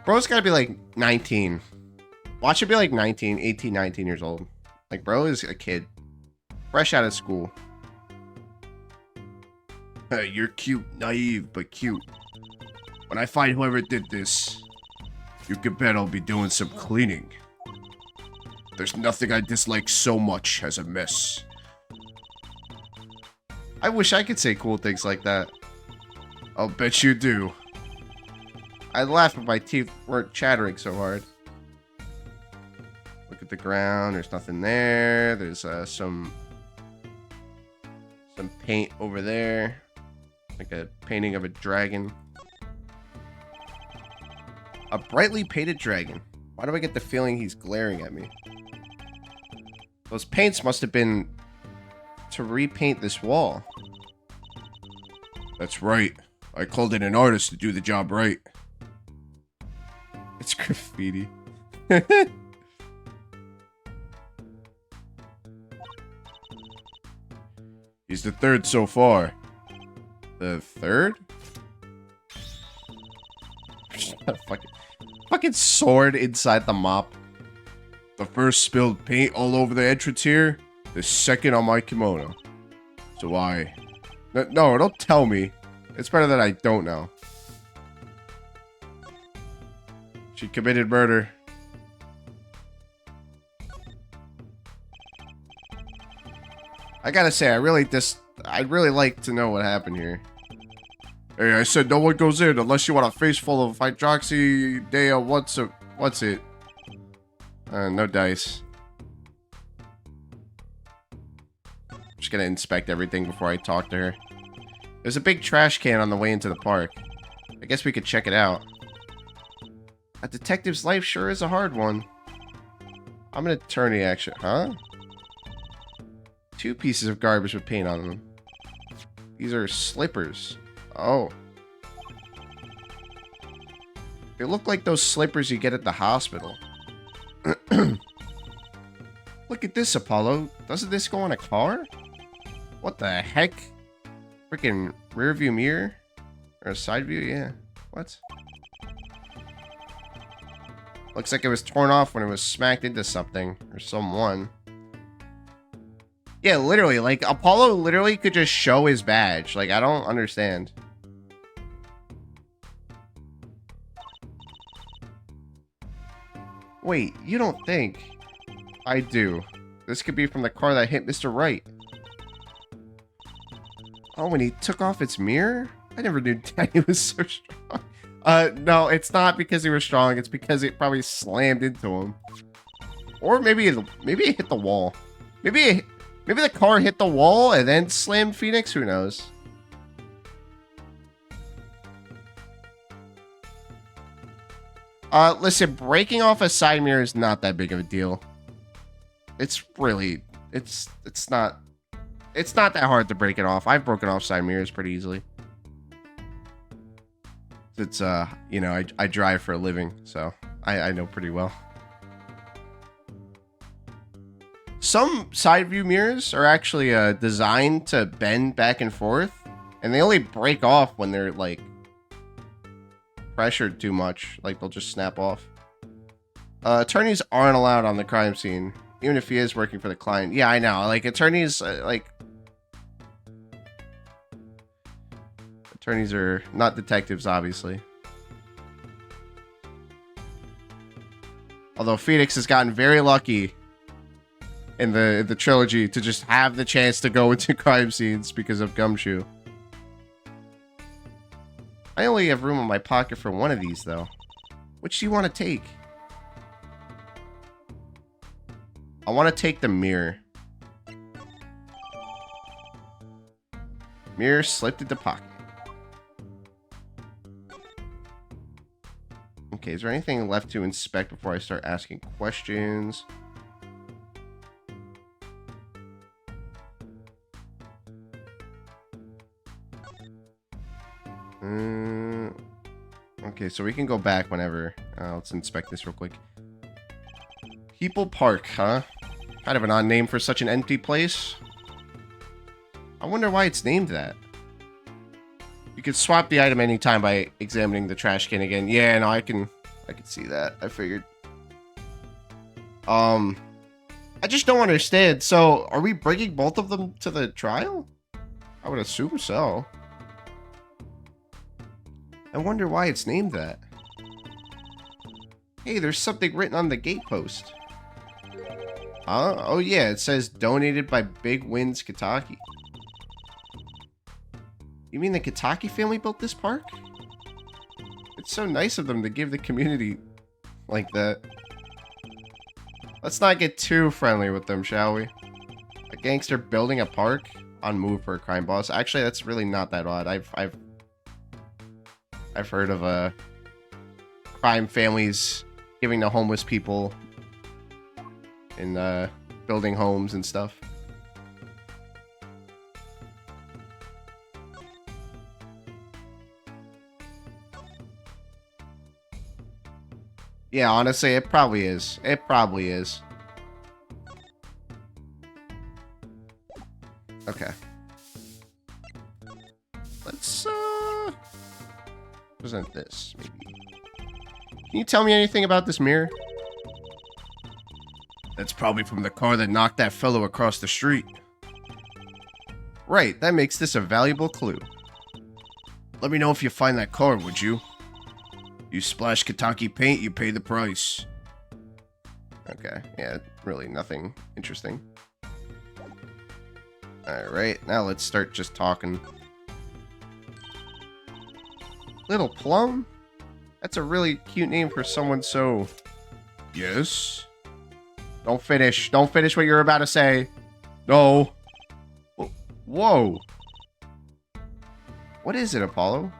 Bro's gotta be like 19. Watch it be like 19, 18, 19 years old. Like, bro is a kid. Fresh out of school. You're cute, naive, but cute. When I find whoever did this, you can bet I'll be doing some cleaning. There's nothing I dislike so much as a mess. I wish I could say cool things like that. I'll bet you do. I'd laugh if my teeth weren't chattering so hard. Look at the ground. There's nothing there. There's some paint over there. Like a painting of a dragon. A brightly painted dragon. Why do I get the feeling he's glaring at me? Those paints must have been to repaint this wall. That's right. I called in an artist to do the job right. It's graffiti. He's the third so far. The third? Fucking sword inside the mop. The first spilled paint all over the entrance here. The second on my kimono. So no, don't tell me. It's better that I don't know. She committed murder. I gotta say, I'd really like to know what happened here. Hey, I said no one goes in unless you want a face full of hydroxy what's it? No dice. Just gonna inspect everything before I talk to her. There's a big trash can on the way into the park. I guess we could check it out. A detective's life sure is a hard one. I'm an attorney, actually. Huh? 2 pieces of garbage with paint on them. These are slippers. Oh. They look like those slippers you get at the hospital. Look at this, Apollo. Doesn't this go in a car? What the heck? Freaking rear view mirror? Or a side view? Yeah. What? Looks like it was torn off when it was smacked into something. Or someone. Yeah, literally. Like, Apollo literally could just show his badge. Like, I don't understand. Wait, you don't think? I do. This could be from the car that hit Mr. Wright. Oh, when he took off its mirror? I never knew Daddy was so strong. No, it's not because he was strong. It's because it probably slammed into him. Or maybe it hit the wall. Maybe the car hit the wall and then slammed Phoenix. Who knows? Listen, breaking off a side mirror is not that big of a deal. It's not that hard to break it off. I've broken off side mirrors pretty easily. It's, you know, I drive for a living, so I know pretty well. Some side view mirrors are actually designed to bend back and forth, and they only break off when they're, like, pressured too much. Like, they'll just snap off. Attorneys aren't allowed on the crime scene, even if he is working for the client. Yeah, I know. Like, attorneys, attorneys are not detectives, obviously. Although Phoenix has gotten very lucky in the trilogy to just have the chance to go into crime scenes because of Gumshoe. I only have room in my pocket for one of these, though. Which do you want to take? I want to take the mirror. Mirror slipped into pocket. Okay, is there anything left to inspect before I start asking questions? Okay, so we can go back whenever. Let's inspect this real quick. People Park, huh? Kind of an odd name for such an empty place. I wonder why it's named that. You can swap the item anytime by examining the trash can again. Yeah, no, I can see that. I figured. I just don't understand. So, are we bringing both of them to the trial? I would assume so. I wonder why it's named that. Hey, there's something written on the gate post. Oh yeah, it says donated by Big Winds Kitaki. You mean the Kitaki family built this park? It's so nice of them to give the community like that. Let's not get too friendly with them, shall we? A gangster building a park on move for a crime boss. Actually, that's really not that odd. I've heard of crime families giving to homeless people and building homes and stuff. Yeah, honestly, it probably is. It probably is. Okay. Let's present this, maybe. Can you tell me anything about this mirror? That's probably from the car that knocked that fellow across the street. Right, that makes this a valuable clue. Let me know if you find that car, would you? You splash Kitaki paint, you pay the price. Okay, yeah, really nothing interesting. Alright, now let's start just talking. Little Plum? That's a really cute name for someone so... Yes? Don't finish. Don't finish what you're about to say. No. Whoa. What is it, Apollo?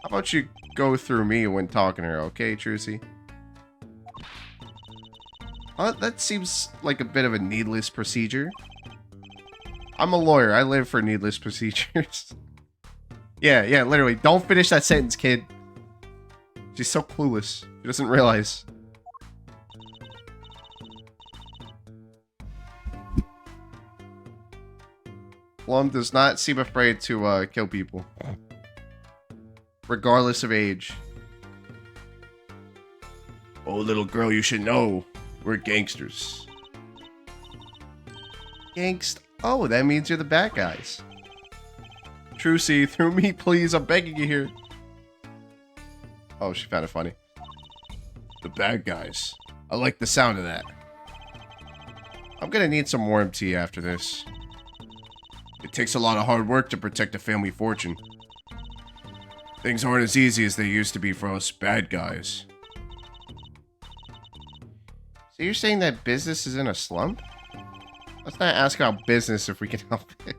How about you go through me when talking to her, okay, Trucy? That seems like a bit of a needless procedure. I'm a lawyer. I live for needless procedures. Yeah, literally. Don't finish that sentence, kid. She's so clueless. She doesn't realize. Plum does not seem afraid to kill people. Regardless of age. Oh, little girl, you should know. We're gangsters. Gangst? Oh, that means you're the bad guys. Trucy, through me, please. I'm begging you here. Oh, she found it funny. The bad guys. I like the sound of that. I'm gonna need some warm tea after this. It takes a lot of hard work to protect a family fortune. Things aren't as easy as they used to be for us bad guys. So you're saying that business is in a slump? Let's not ask about business if we can help it.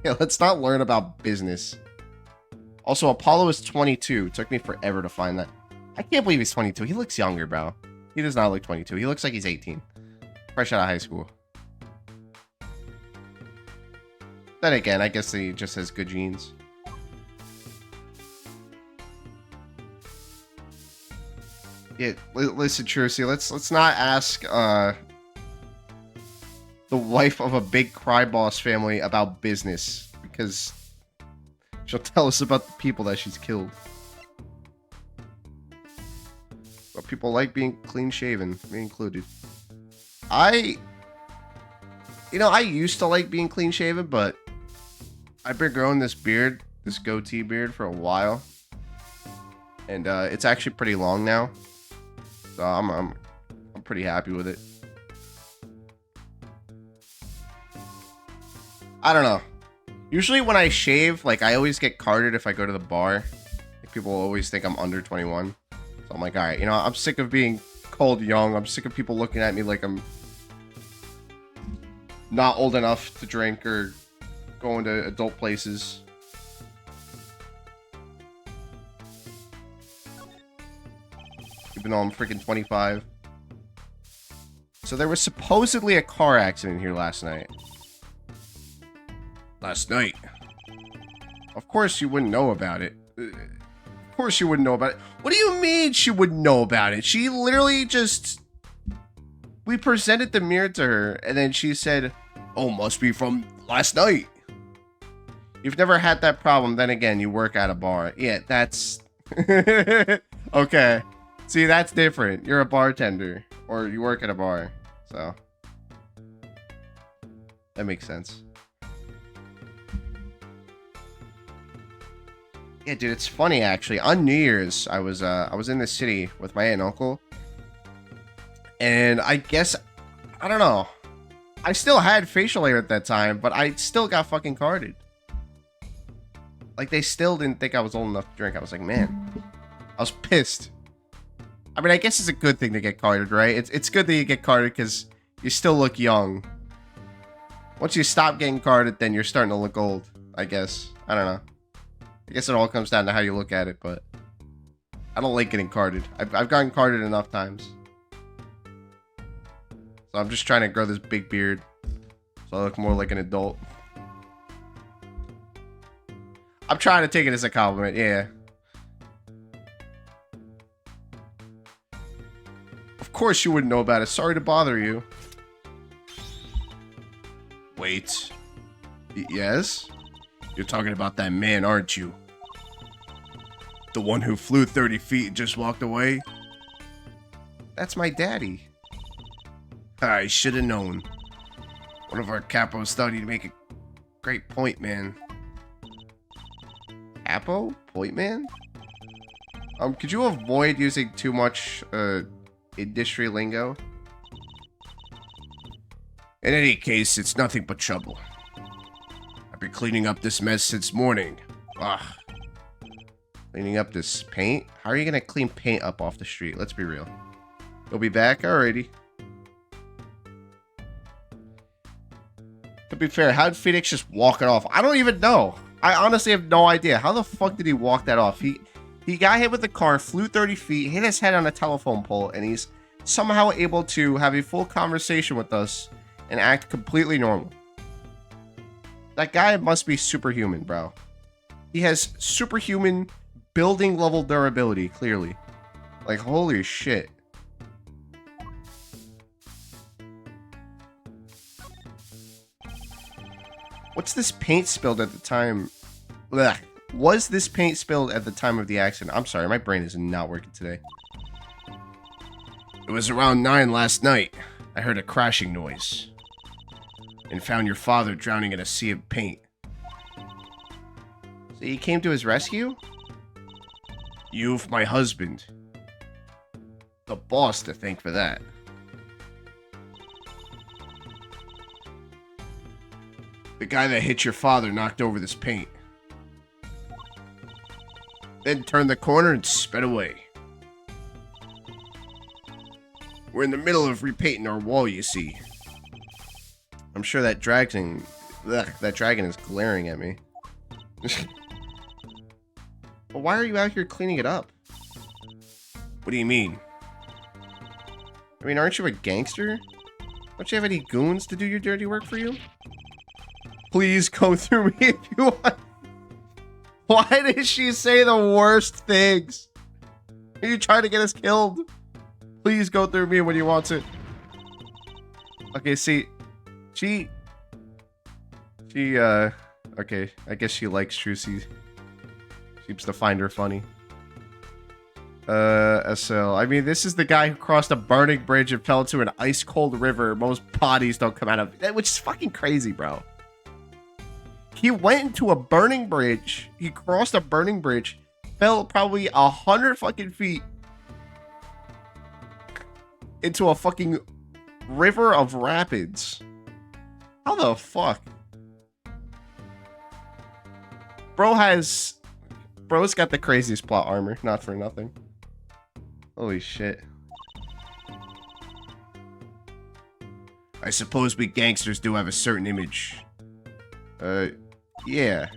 Yeah, let's not learn about business. Also, Apollo is 22. It took me forever to find that. I can't believe he's 22. He looks younger, bro. He does not look 22. He looks like he's 18. Fresh out of high school. Then again, I guess he just has good genes. Yeah, listen, Trucy, let's not ask the wife of a big cry boss family about business, because she'll tell us about the people that she's killed. But people like being clean shaven, me included. I used to like being clean shaven, but I've been growing this beard, this goatee beard, for a while, and it's actually pretty long now. So I'm pretty happy with it. I don't know. Usually when I shave, like, I always get carded if I go to the bar. Like, people always think I'm under 21. So I'm like, alright, I'm sick of being called young. I'm sick of people looking at me like I'm not old enough to drink or go into adult places. Even though I'm freaking 25. So there was supposedly a car accident here last night. Last night? Of course you wouldn't know about it. Of course you wouldn't know about it. What do you mean she wouldn't know about it? She literally just... We presented the mirror to her, and then she said, oh, must be from last night. You've never had that problem. Then again, you work at a bar. Yeah, that's... Okay. See, that's different. You're a bartender, or you work at a bar, so that makes sense. Yeah, dude, it's funny actually. On New Year's, I was in the city with my aunt and uncle, and I guess I don't know. I still had facial hair at that time, but I still got fucking carded. Like, they still didn't think I was old enough to drink. I was like, man, I was pissed. I mean, I guess it's a good thing to get carded, right? It's good that you get carded because you still look young. Once you stop getting carded, then you're starting to look old, I guess. I don't know. I guess it all comes down to how you look at it, but I don't like getting carded. I've gotten carded enough times. So I'm just trying to grow this big beard so I look more like an adult. I'm trying to take it as a compliment, yeah. Of course you wouldn't know about it. Sorry to bother you. Wait. Yes? You're talking about that man, aren't you? The one who flew 30 feet and just walked away? That's my daddy. I should have known. One of our capos thought he'd make a great point man. Capo? Point man? Could you avoid using too much, industry lingo? In any case, it's nothing but trouble. I've been cleaning up this mess since morning. Ugh. Cleaning up this paint? How are you gonna clean paint up off the street? Let's be real. You'll be back? Alrighty. To be fair, how'd Phoenix just walk it off? I don't even know. I honestly have no idea. How the fuck did he walk that off? He got hit with the car, flew 30 feet, hit his head on a telephone pole, and he's somehow able to have a full conversation with us and act completely normal. That guy must be superhuman, bro. He has superhuman building level durability, clearly. Like, holy shit. What's this paint spilled at the time? Blech. Was this paint spilled at the time of the accident? I'm sorry, my brain is not working today. It was around 9 last night. I heard a crashing noise. And found your father drowning in a sea of paint. So he came to his rescue? You've my husband. The boss to thank for that. The guy that hit your father knocked over this paint. Then turned the corner and sped away. We're in the middle of repainting our wall, you see. I'm sure that dragon is glaring at me. Well, why are you out here cleaning it up? What do you mean? I mean, aren't you a gangster? Don't you have any goons to do your dirty work for you? Please go through me if you want. Why did she say the worst things? Are you trying to get us killed? Please go through me when you want to. Okay, see. She, okay, I guess she likes Trucy. Seems to find her funny. SL. I mean, this is the guy who crossed a burning bridge and fell into an ice-cold river most bodies don't come out of. Which is fucking crazy, bro. He went into a burning bridge. He crossed a burning bridge, fell probably 100 fucking feet into a fucking river of rapids. How the fuck? Bro's got the craziest plot armor, not for nothing. Holy shit. I suppose we gangsters do have a certain image. Yeah.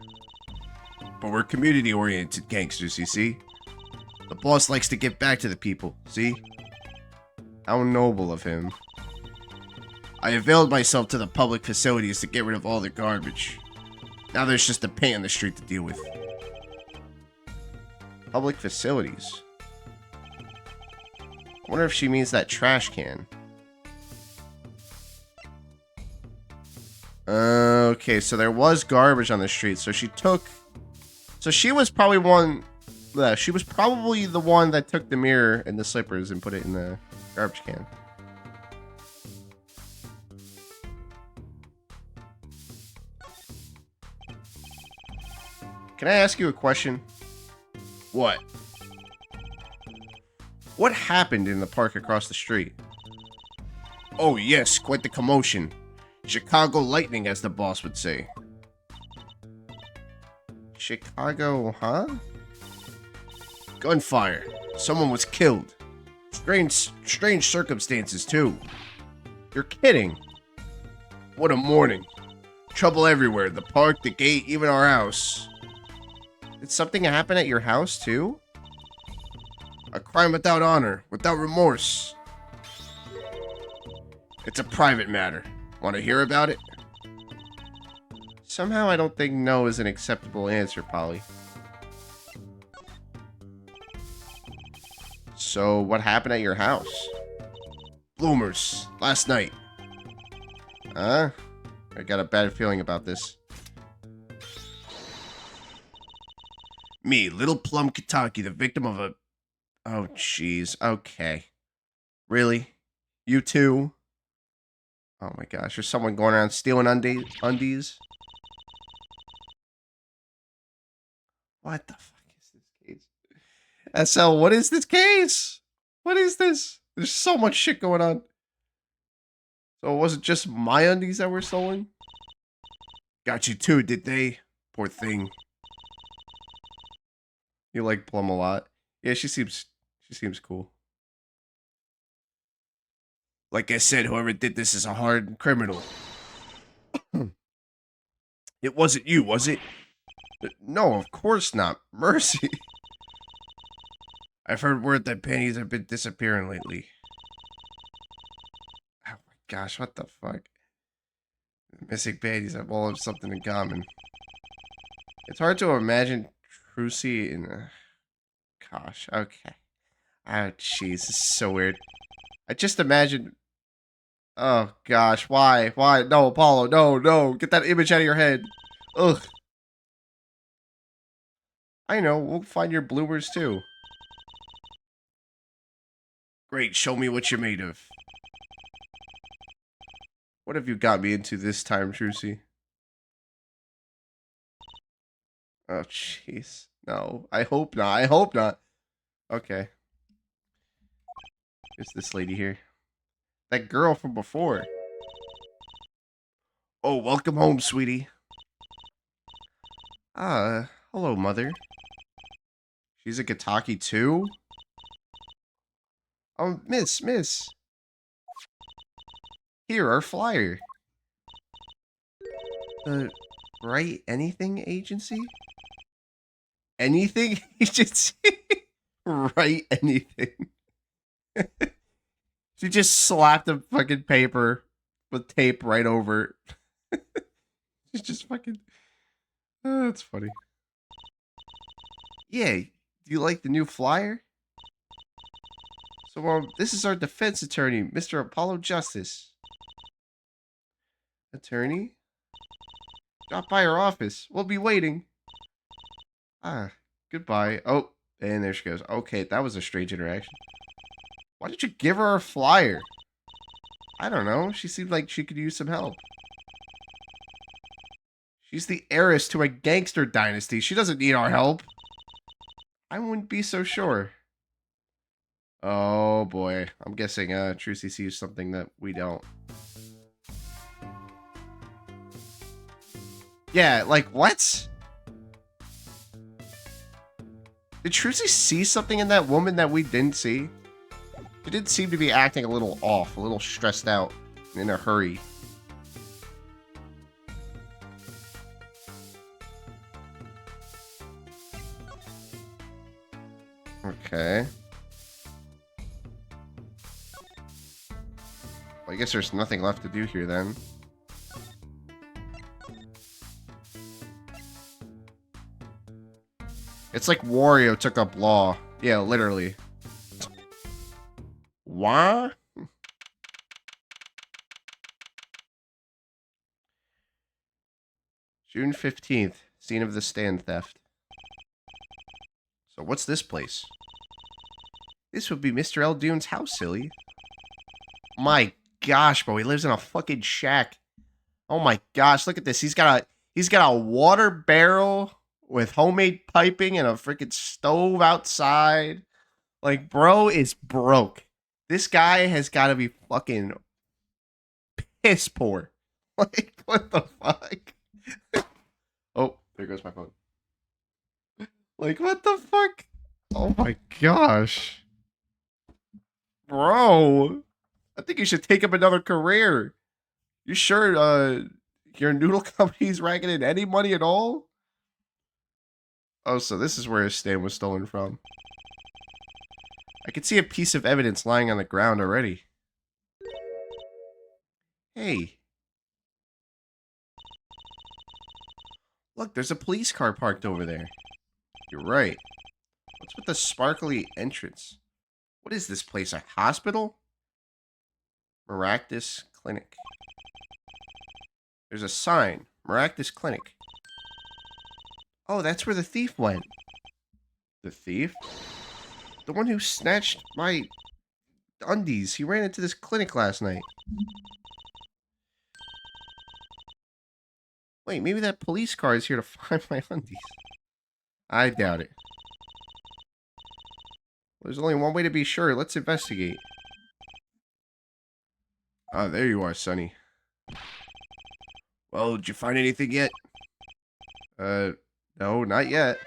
But we're community-oriented gangsters, you see? The boss likes to give back to the people, see? How noble of him. I availed myself to the public facilities to get rid of all the garbage. Now there's just the paint on the street to deal with. Public facilities? I wonder if she means that trash can. Okay, so there was garbage on the street, so she was probably one Yeah, she was probably the one that took the mirror and the slippers and put it in the garbage can. Can I ask you a question? What? What happened in the park across the street? Oh yes, quite the commotion. Chicago lightning, as the boss would say. Chicago, huh? Gunfire. Someone was killed. Strange circumstances, too. You're kidding. What a morning. Trouble everywhere. The park, the gate, even our house. Did something happen at your house, too? A crime without honor, without remorse. It's a private matter. Want to hear about it? Somehow I don't think no is an acceptable answer, Polly. So, what happened at your house? Bloomers, last night. Huh? I got a bad feeling about this. Me, Little Plum Kitaki, the victim of a... Oh, jeez. Okay. Really? You too? Oh my gosh, there's someone going around stealing undies? What the fuck is this case? SL, what is this case? What is this? There's so much shit going on. So it wasn't just my undies that were stolen? Got you too, did they? Poor thing. You like Plum a lot. Yeah, she seems cool. Like I said, whoever did this is a hardened criminal. It wasn't you, was it? No, of course not. Mercy. I've heard word that pennies have been disappearing lately. Oh my gosh, what the fuck? Missing panties have all have something in common. It's hard to imagine Trucy in a... Gosh, okay. Oh, jeez, this is so weird. I just imagine... Oh, gosh, why? Why? No, Apollo, no. Get that image out of your head. Ugh. I know, we'll find your bloomers, too. Great, show me what you're made of. What have you got me into this time, Trucy? Oh, jeez. No, I hope not. I hope not. Okay. Who's this lady here? That girl from before. Oh, welcome home, sweetie. Hello, mother. She's a Gataki too? Oh, miss. Here, our flyer. The Write Anything Agency? Anything Agency? Write Anything. She just slapped a fucking paper with tape right over it. She's just fucking... Oh, that's funny. Yeah, do you like the new flyer? So, this is our defense attorney, Mr. Apollo Justice. Attorney? Drop by our office. We'll be waiting. Ah, goodbye. Oh, and there she goes. Okay, that was a strange interaction. Why did you give her a flyer? I don't know. She seemed like she could use some help. She's the heiress to a gangster dynasty. She doesn't need our help. I wouldn't be so sure. Oh boy. I'm guessing Trucy sees something that we don't. Yeah, like what? Did Trucy see something in that woman that we didn't see? She did seem to be acting a little off, a little stressed out, in a hurry. Okay. Well, I guess there's nothing left to do here then. It's like Wario took up law. Yeah, literally. What? June 15th. Scene of the stand theft. So what's this place? This would be Mr. Eldune's house, silly. My gosh, bro, he lives in a fucking shack. Oh my gosh, look at this. He's got a water barrel with homemade piping and a freaking stove outside. Like, bro is broke. This guy has got to be fucking piss poor. Like, what the fuck? Oh, there goes my phone. Like, what the fuck? Oh my gosh. Bro, I think you should take up another career. You sure your noodle company's raking in any money at all? Oh, so this is where his stand was stolen from. I can see a piece of evidence lying on the ground already. Hey. Look, there's a police car parked over there. You're right. What's with the sparkly entrance? What is this place, a hospital? Maractus Clinic. There's a sign. Maractus Clinic. Oh, that's where the thief went. The thief? The one who snatched my undies. He ran into this clinic last night. Wait, maybe that police car is here to find my undies. I doubt it. There's only one way to be sure. Let's investigate. Ah, there you are, Sonny. Well, did you find anything yet? No, not yet.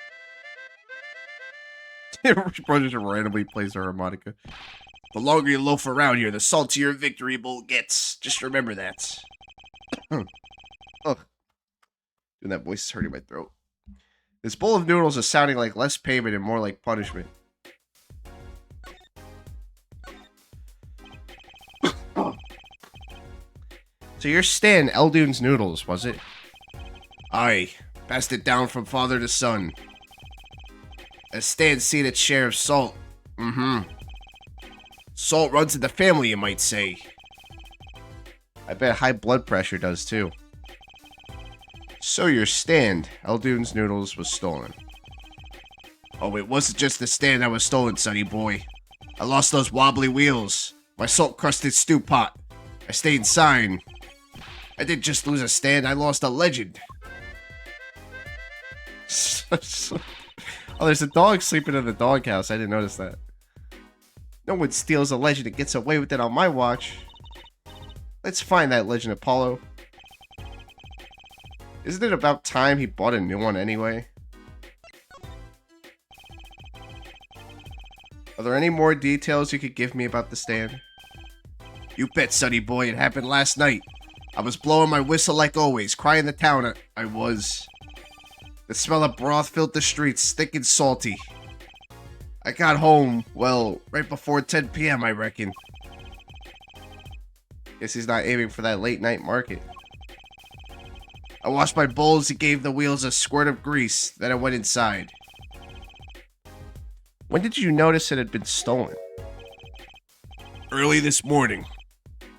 Brother just randomly plays a harmonica. The longer you loaf around here, the saltier victory bowl gets. Just remember that. Ugh. Doing that voice is hurting my throat. This bowl of noodles is sounding like less payment and more like punishment. So you're Stan Eldune's Noodles, was it? Aye. Passed it down from father to son. As Stan's seen its share of salt. Mm-hmm. Salt runs in the family, you might say. I bet high blood pressure does too. So your stand, Eldune's Noodles, was stolen. Oh, it wasn't just the stand that was stolen, sonny boy. I lost those wobbly wheels. My salt-crusted stew pot. I stayed sign. I didn't just lose a stand, I lost a legend. Oh, there's a dog sleeping in the doghouse. I didn't notice that. No one steals a legend and gets away with it on my watch. Let's find that legend, Apollo. Isn't it about time he bought a new one anyway? Are there any more details you could give me about the stand? You bet, sonny boy. It happened last night. I was blowing my whistle like always, crying the town. I was. The smell of broth filled the streets, thick and salty. I got home, well, right before 10 p.m., I reckon. Guess he's not aiming for that late night market. I washed my bowls and gave the wheels a squirt of grease, then I went inside. When did you notice it had been stolen? Early this morning.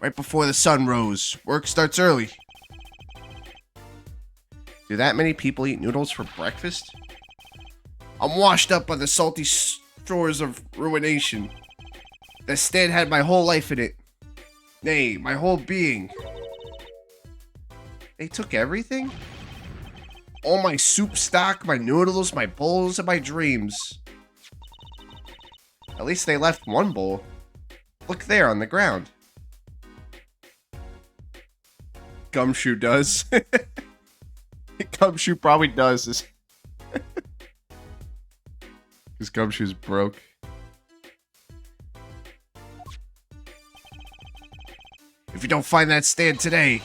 Right before the sun rose. Work starts early. Do that many people eat noodles for breakfast? I'm washed up on the salty shores of ruination. The stand had my whole life in it. Nay, my whole being. They took everything? All my soup stock, my noodles, my bowls, and my dreams. At least they left one bowl. Look there on the ground. Gumshoe does. Gumshoe probably does. Because Gumshoe's broke. If you don't find that stand today,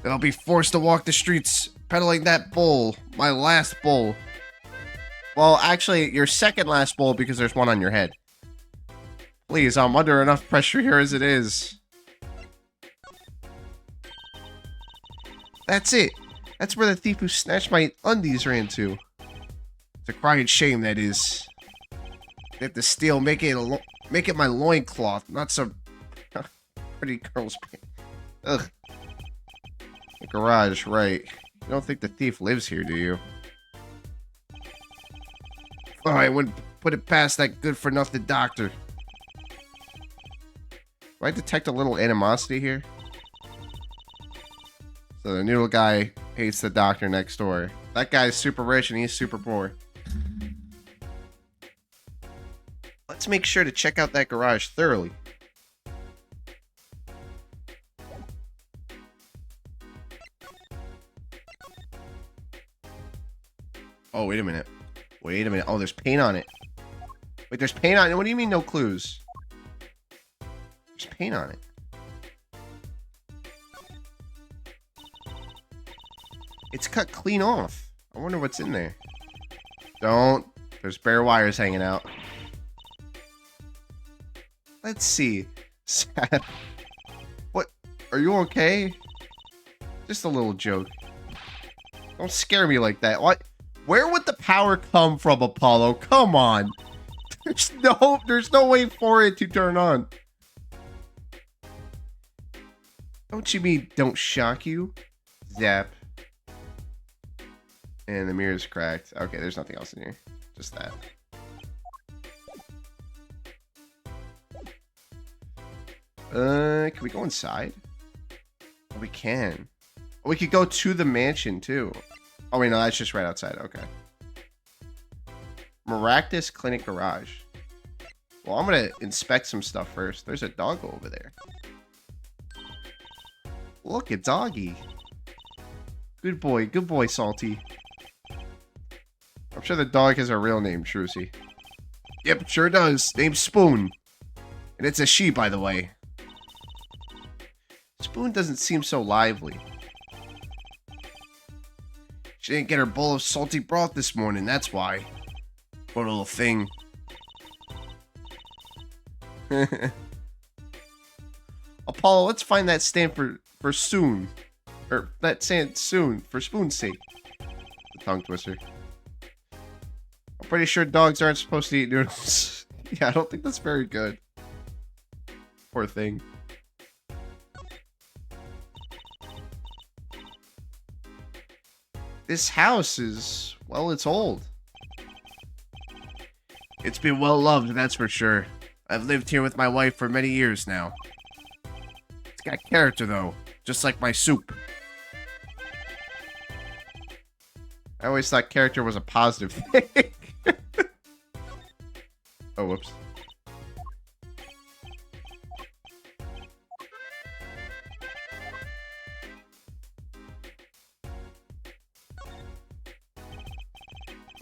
then I'll be forced to walk the streets peddling that bowl, my last bowl. Well, actually, your second last bowl because there's one on your head. Please, I'm under enough pressure here as it is. That's it. That's where the thief who snatched my undies ran to. It's a crying shame, that is. They have to steal, make it my loincloth, not some pretty girl's pants. Ugh. The garage, right. You don't think the thief lives here, do you? Oh, I wouldn't put it past that good-for-nothing doctor. Do I detect a little animosity here? So the noodle guy hates the doctor next door. That guy's super rich and he's super poor. Let's make sure to check out that garage thoroughly. Oh, wait a minute. Wait a minute. Oh, there's paint on it. Wait, there's paint on it? What do you mean no clues? There's paint on it. It's cut clean off. I wonder what's in there. Don't. There's bare wires hanging out. Let's see. What? Are you okay? Just a little joke. Don't scare me like that. What? Where would the power come from, Apollo? Come on. There's no way for it to turn on. Don't you mean don't shock you? Zap. And the mirror's cracked. Okay, there's nothing else in here. Just that. Can we go inside? Oh, we can. Oh, we could go to the mansion, too. Oh, wait, no, that's just right outside. Okay. Maractus Clinic Garage. Well, I'm going to inspect some stuff first. There's a doggo over there. Look, a doggy. Good boy, Salty. I'm sure the dog has a real name, Trucy. Yep, sure does. Name's Spoon. And it's a she, by the way. Spoon doesn't seem so lively. She didn't get her bowl of salty broth this morning, that's why. Poor little thing. Apollo, let's find that stand for soon. Or that stand soon, for Spoon's sake. The tongue twister. I'm pretty sure dogs aren't supposed to eat noodles. Yeah, I don't think that's very good. Poor thing. This house is, well, it's old. It's been well loved, that's for sure. I've lived here with my wife for many years now. It's got character, though, just like my soup. I always thought character was a positive thing. Oh, whoops.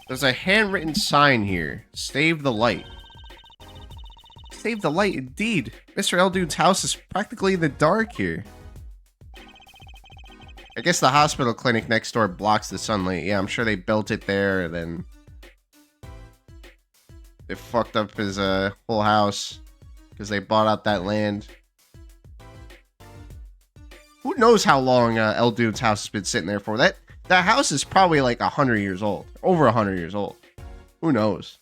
There's a handwritten sign here. Save the light. Save the light, indeed. Mr. Eldude's house is practically in the dark here. I guess the hospital clinic next door blocks the sunlight. Yeah, I'm sure they built it there, and then they fucked up his whole house because they bought out that land. Who knows how long Eldude's house has been sitting there for? That house is probably like 100 years old. Over 100 years old. Who knows?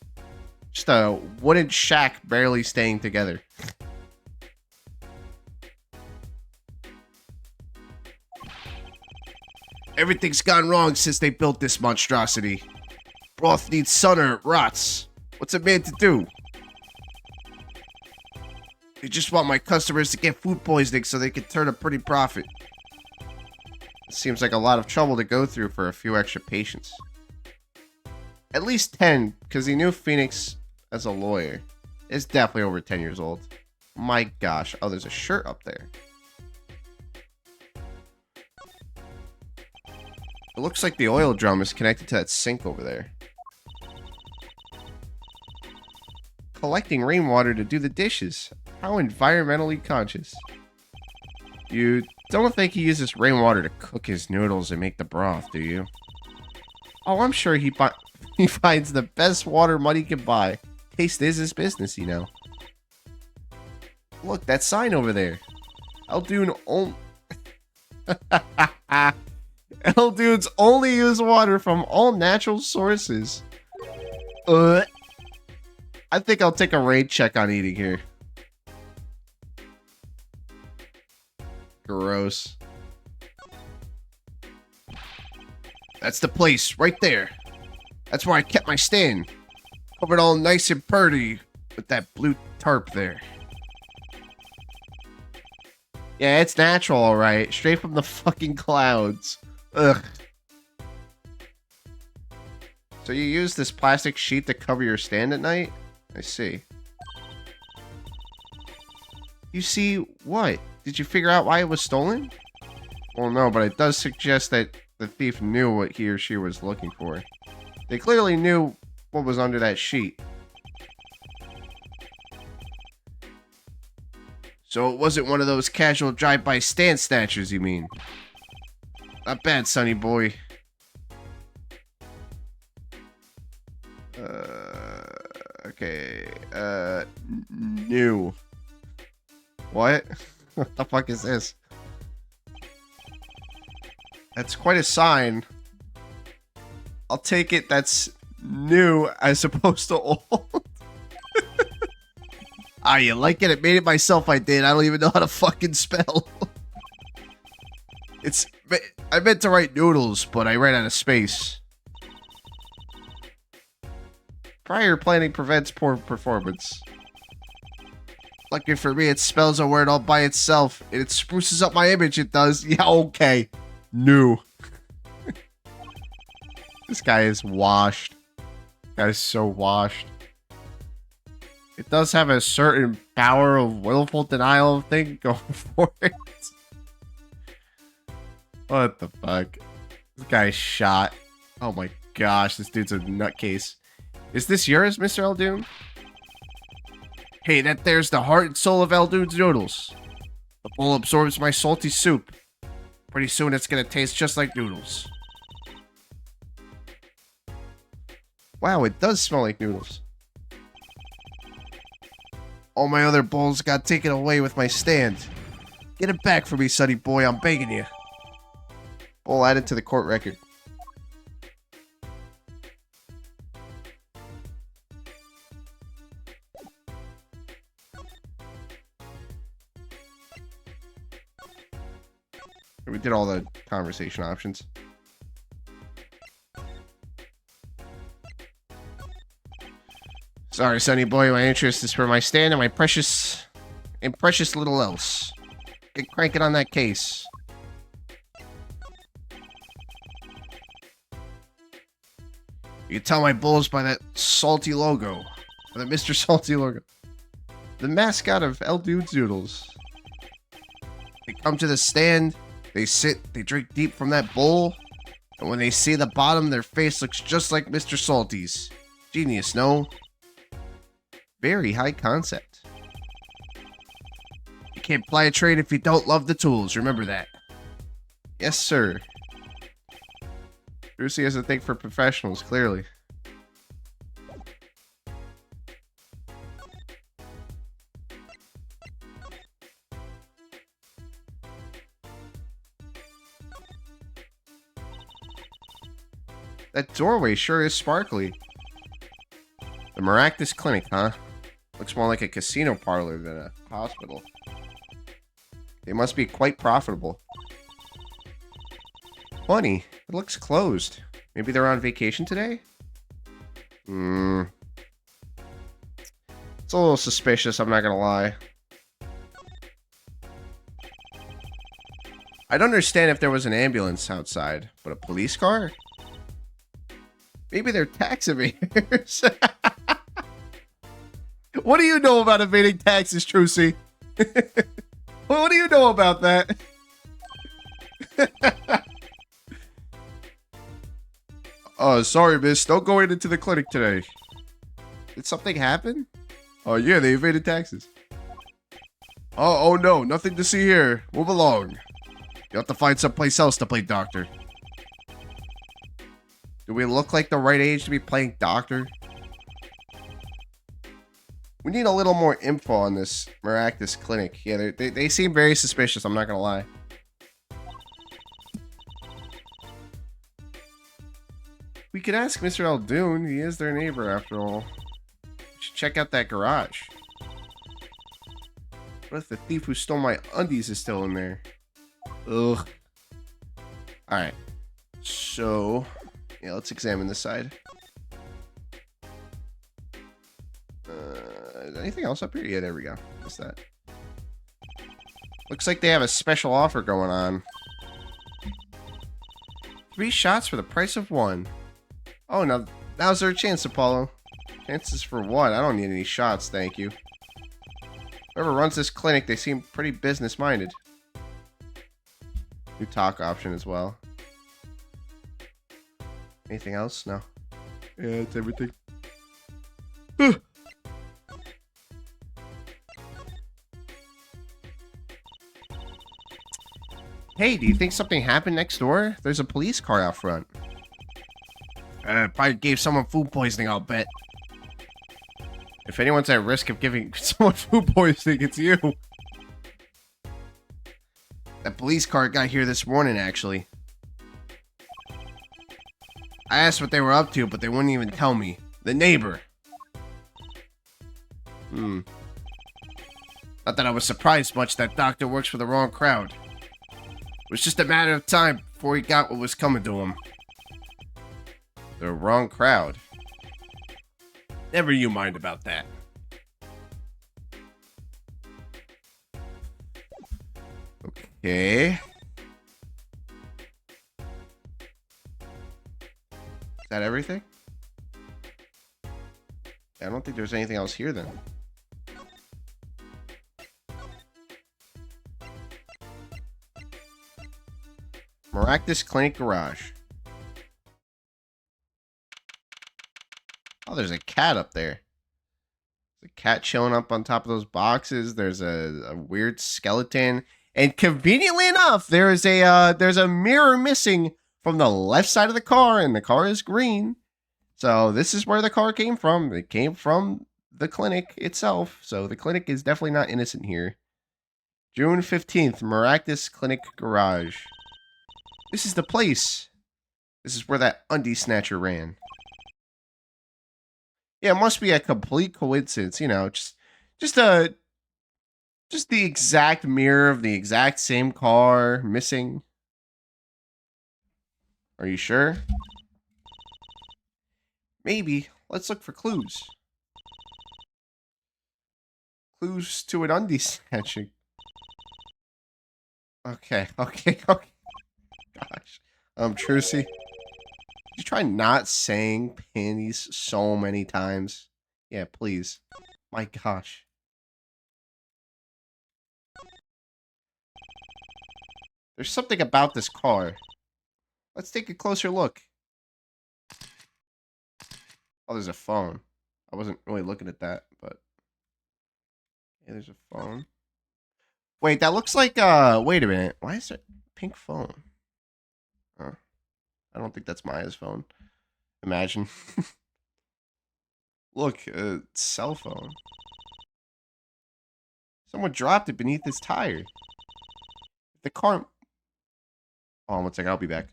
Just a wooden shack barely staying together. Everything's gone wrong since they built this monstrosity. Broth needs sun or it rots. What's a man to do? They just want my customers to get food poisoning so they can turn a pretty profit. It seems like a lot of trouble to go through for a few extra patients. At least 10, because he knew Phoenix as a lawyer. It's definitely over 10 years old. My gosh. Oh, there's a shirt up there. It looks like the oil drum is connected to that sink over there. Collecting rainwater to do the dishes. How environmentally conscious. You don't think he uses rainwater to cook his noodles and make the broth, do you? Oh, I'm sure he finds the best water money can buy. Taste is his business, you know. Look, that sign over there. Eldude Eldudes only use water from all natural sources. I think I'll take a raid check on eating here. Gross. That's the place, right there. That's where I kept my stand. Covered all nice and purty with that blue tarp there. Yeah, it's natural, alright. Straight from the fucking clouds. Ugh. So you use this plastic sheet to cover your stand at night? I see. You see what? Did you figure out why it was stolen? Well, no, but it does suggest that the thief knew what he or she was looking for. They clearly knew what was under that sheet. So it wasn't one of those casual drive-by stand snatchers, you mean? Not bad, sonny boy. Okay. New. What? What the fuck is this? That's quite a sign. I'll take it that's new as opposed to old. Ah, you like it? I made it myself, I did. I don't even know how to fucking spell. I meant to write noodles, but I ran out of space. Prior planning prevents poor performance. Lucky for me, it spells a word all by itself. And it spruces up my image, it does. Yeah, okay. New. This guy is washed. This guy is so washed. It does have a certain power of willful denial thing going for it. What the fuck? This guy's shot. Oh my gosh, this dude's a nutcase. Is this yours, Mr. Eldoon? Hey, that there's the heart and soul of Eldoon's noodles. The bowl absorbs my salty soup. Pretty soon it's gonna taste just like noodles. Wow, it does smell like noodles. All my other bowls got taken away with my stand. Get it back for me, sonny boy, I'm begging you. Bowl added to the court record. We did all the conversation options. Sorry, sonny boy, my interest is for my stand and my precious little else. Get cranking on that case. You can tell my bulls by that salty logo. By the Mr. Salty logo. The mascot of Eldoon's Noodles. They come to the stand, they sit, they drink deep from that bowl, and when they see the bottom, their face looks just like Mr. Salty's. Genius, no? Very high concept. You can't ply a trade if you don't love the tools, remember that. Yes, sir. Brucey has a thing for professionals, clearly. That doorway sure is sparkly. The Maractus Clinic, huh? Looks more like a casino parlor than a hospital. They must be quite profitable. Funny, it looks closed. Maybe they're on vacation today? It's a little suspicious, I'm not gonna lie. I'd understand if there was an ambulance outside, but a police car? Maybe they're tax evaders. What do you know about evading taxes, Trucy? What do you know about that? Sorry, miss. Don't go into the clinic today. Did something happen? Oh, yeah, they evaded taxes. Oh, no. Nothing to see here. Move along. You have to find someplace else to play doctor. Do we look like the right age to be playing doctor? We need a little more info on this Maractus Clinic. Yeah, they seem very suspicious, I'm not gonna lie. We could ask Mr. Eldoon. He is their neighbor, after all. We should check out that garage. What if the thief who stole my undies is still in there? Ugh. Alright. So... yeah, let's examine this side. anything else up here? Yeah, there we go. What's that? Looks like they have a special offer going on. 3 shots for the price of 1. Oh, now's their chance, Apollo. Chances for what? I don't need any shots, thank you. Whoever runs this clinic, they seem pretty business-minded. New talk option as well. Anything else? No. Yeah, it's everything. Hey, do you think something happened next door? There's a police car out front. Probably gave someone food poisoning, I'll bet. If anyone's at risk of giving someone food poisoning, it's you. That police car got here this morning, actually. I asked what they were up to, but they wouldn't even tell me. The neighbor. Not that I was surprised much that doctor works for the wrong crowd. It was just a matter of time before he got what was coming to him. The wrong crowd. Never you mind about that. Okay. Is that everything? I don't think there's anything else here then. Maractus Clinic Garage. Oh, there's a cat up there. There's a cat chilling up on top of those boxes. There's a weird skeleton. And conveniently enough, there's a mirror missing from the left side of the car, and the car is green. So this is where the car came from. It came from the clinic itself. So the clinic is definitely not innocent here. June 15th, Maractus Clinic Garage. This is the place. This is where that undie snatcher ran. Yeah, it must be a complete coincidence, you know, just the exact mirror of the exact same car missing. Are you sure? Maybe. Let's look for clues. Clues to an undie snatching. Okay. Gosh. Trucy. You try not saying panties so many times. Yeah, please. My gosh. There's something about this car. Let's take a closer look. Oh, there's a phone. I wasn't really looking at that, but... yeah, there's a phone. Wait, that looks like, wait a minute. Why is it pink phone? Huh. I don't think that's Maya's phone. Imagine. Look, cell phone. Someone dropped it beneath this tire. The car... hold on one second, I'll be back.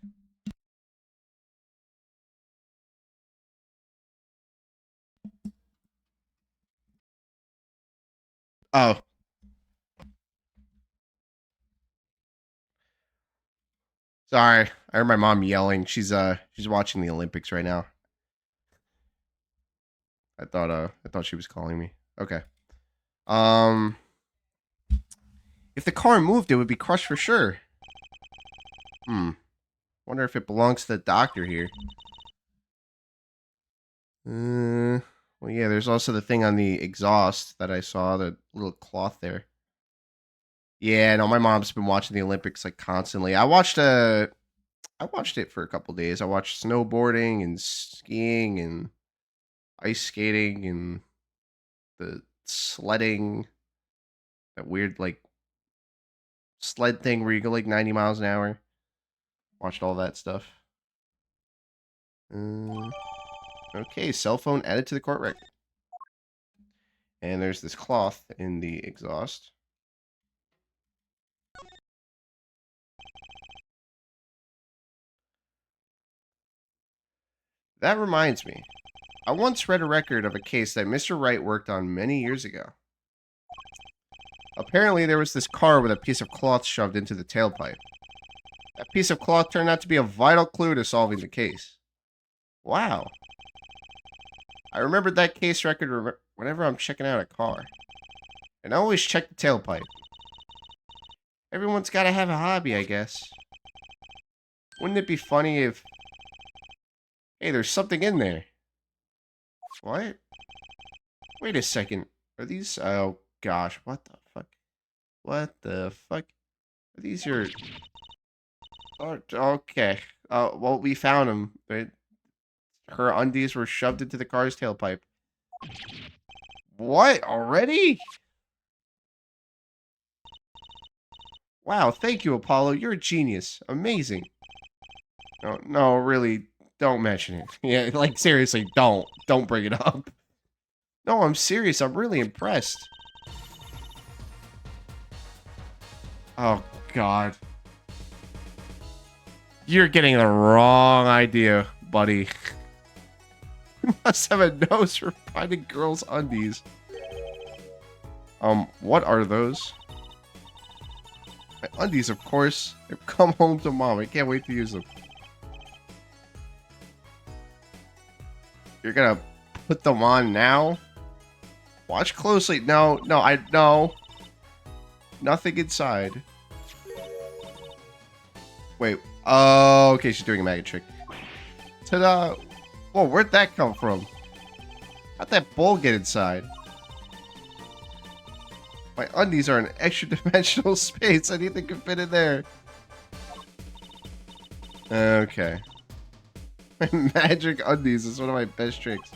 Oh. Sorry, I heard my mom yelling. She's watching the Olympics right now. I thought she was calling me. Okay. If the car moved, it would be crushed for sure. Wonder if it belongs to the doctor here. Well, yeah, there's also the thing on the exhaust that I saw, the little cloth there. Yeah, no, my mom's been watching the Olympics like constantly. I watched it for a couple days. I watched snowboarding and skiing and ice skating and the sledding, that weird like sled thing where you go like 90 miles an hour. Watched all that stuff. Okay, cell phone added to the court record. And there's this cloth in the exhaust. That reminds me. I once read a record of a case that Mr. Wright worked on many years ago. Apparently, there was this car with a piece of cloth shoved into the tailpipe. That piece of cloth turned out to be a vital clue to solving the case. Wow. I remembered that case record whenever I'm checking out a car. And I always check the tailpipe. Everyone's gotta have a hobby, I guess. Wouldn't it be funny if... Hey, there's something in there. What? Wait a second. Are these... Oh, gosh. What the fuck? What the fuck? Are these your... Oh, okay. Well, we found them. Right? Her undies were shoved into the car's tailpipe. What? Already? Wow, thank you, Apollo. You're a genius. Amazing. No, no, really, don't mention it. Yeah, like, seriously, don't. Don't bring it up. No, I'm serious. I'm really impressed. Oh, God. You're getting the wrong idea, buddy. You must have a nose for finding girls' undies. What are those? My undies, of course. They've come home to mom. I can't wait to use them. You're gonna put them on now? Watch closely. No. Nothing inside. Wait. Oh, okay, she's doing a magic trick. Ta-da! Whoa, where'd that come from? How'd that bowl get inside? My undies are an extra dimensional space. Anything can fit in there. Okay. My magic undies is one of my best tricks.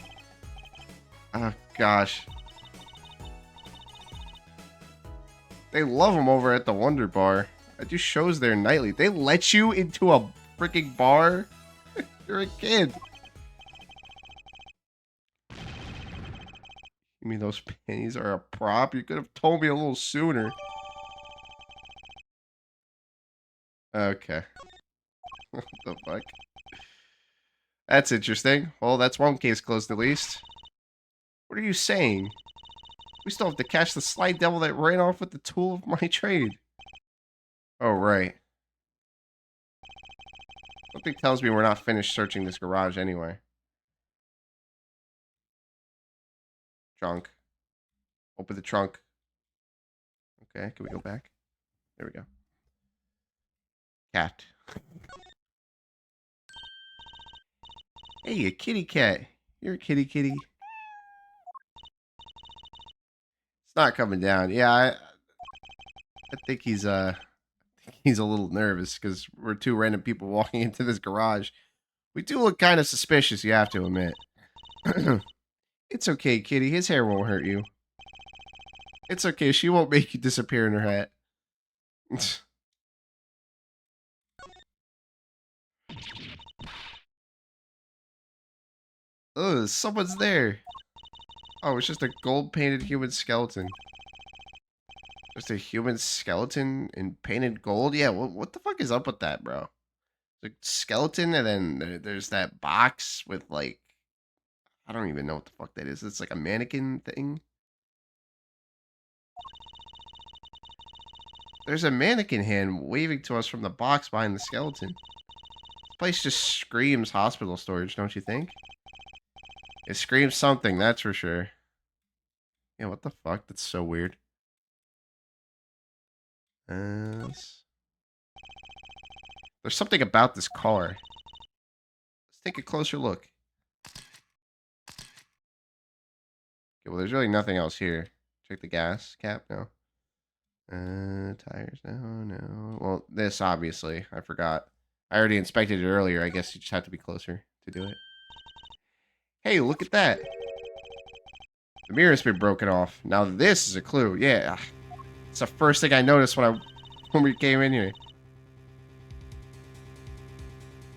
Oh, gosh. They love them over at the Wonder Bar. I do shows there nightly. They let you into a freaking bar? You're a kid. You mean those pennies are a prop? You could have told me a little sooner. Okay. What the fuck? That's interesting. Well, that's one case closed at least. What are you saying? We still have to catch the sly devil that ran off with the tool of my trade. Oh, right. Something tells me we're not finished searching this garage anyway. Trunk. Open the trunk. Okay, can we go back? There we go. Cat. Hey, a kitty cat. You're a kitty kitty. It's not coming down. Yeah, I think he's a little nervous because we're two random people walking into this garage. We do look kind of suspicious, you have to admit. It's okay, kitty. His hair won't hurt you. It's okay. She won't make you disappear in her hat. Ugh, someone's there. Oh, it's just a gold-painted human skeleton. Just a human skeleton in painted gold? Yeah, what the fuck is up with that, bro? The skeleton, and then there's that box with, like... I don't even know what the fuck that is. It's like a mannequin thing. There's a mannequin hand waving to us from the box behind the skeleton. This place just screams hospital storage, don't you think? It screams something, that's for sure. Yeah, what the fuck? That's so weird. There's something about this car. Let's take a closer look. Okay, well, there's really nothing else here. Check the gas cap. No. Tires. No. Well, this, obviously. I forgot. I already inspected it earlier. I guess you just have to be closer to do it. Hey, look at that. The mirror's been broken off. Now this is a clue. Yeah. It's the first thing I noticed when we came in here.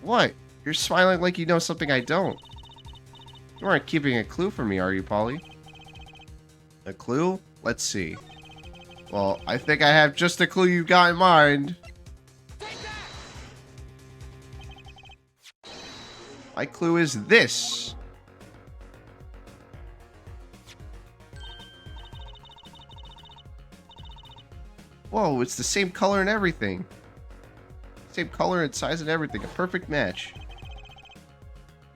What? You're smiling like you know something I don't. You aren't keeping a clue from me, are you, Polly? A clue? Let's see. Well, I think I have just the clue you've got in mind. My clue is this. Whoa, it's the same color and everything. Same color and size and everything. A perfect match.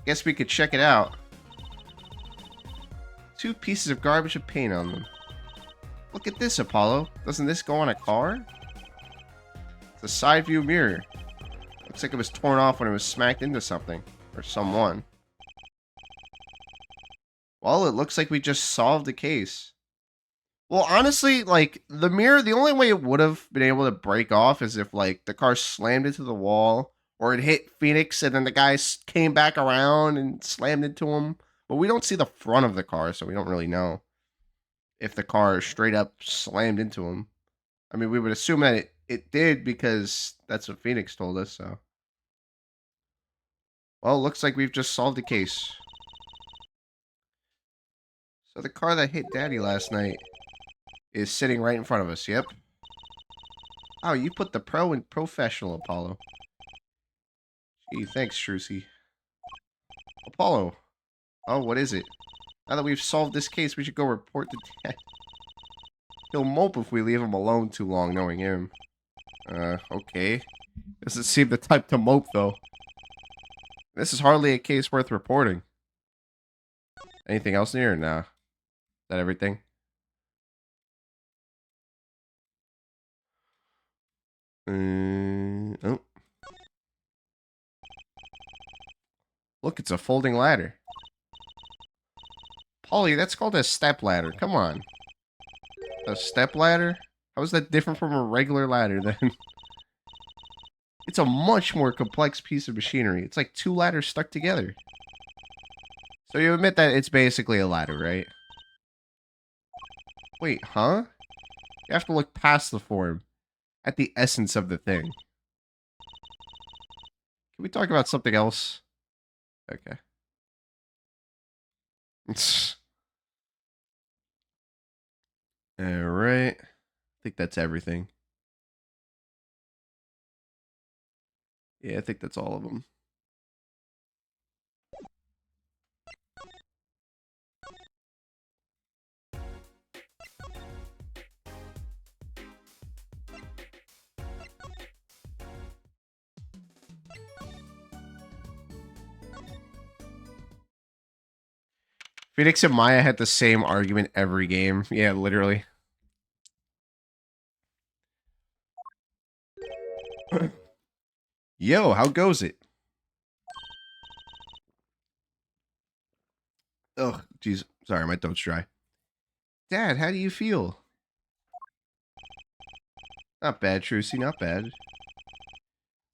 Guess we could check it out. 2 pieces of garbage with paint on them. Look at this, Apollo. Doesn't this go on a car? It's a side view mirror. Looks like it was torn off when it was smacked into something. Or someone. Well, it looks like we just solved the case. Well, honestly, like, the mirror, the only way it would have been able to break off is if, like, the car slammed into the wall, or it hit Phoenix, and then the guy came back around and slammed into him. But we don't see the front of the car, so we don't really know if the car straight up slammed into him. I mean, we would assume that it did because that's what Phoenix told us, so. Well, it looks like we've just solved the case. So the car that hit Daddy last night is sitting right in front of us, yep. Oh, you put the pro in professional, Apollo. Gee, thanks, Strucy. Apollo. Oh, what is it? Now that we've solved this case, we should go report to Dad. He'll mope if we leave him alone too long, knowing him. Okay. Doesn't seem the type to mope, though. This is hardly a case worth reporting. Anything else in here? Nah. Is that everything? Oh. Look, it's a folding ladder. Polly, that's called a step ladder. Come on. A step ladder? How is that different from a regular ladder, then? It's a much more complex piece of machinery. It's like 2 ladders stuck together. So you admit that it's basically a ladder, right? Wait, huh? You have to look past the form. At the essence of the thing. Can we talk about something else? Okay. Alright. I think that's everything. Yeah, I think that's all of them. Phoenix and Maya had the same argument every game. Yeah, literally. Yo, how goes it? Ugh, jeez. Sorry, my throat's dry. Dad, how do you feel? Not bad, Trucy, not bad.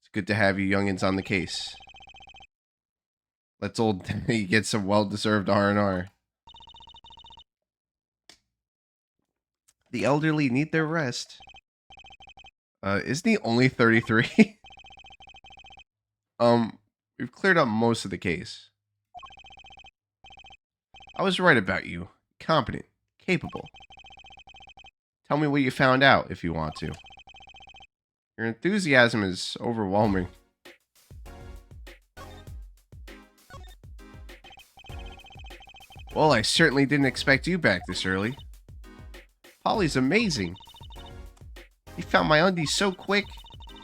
It's good to have you youngins on the case. Let's old Daddy get some well-deserved R&R. The elderly need their rest. Isn't he only 33? We've cleared up most of the case. I was right about you. Competent. Capable. Tell me what you found out, if you want to. Your enthusiasm is overwhelming. Well, I certainly didn't expect you back this early. Polly's amazing. He found my undies so quick,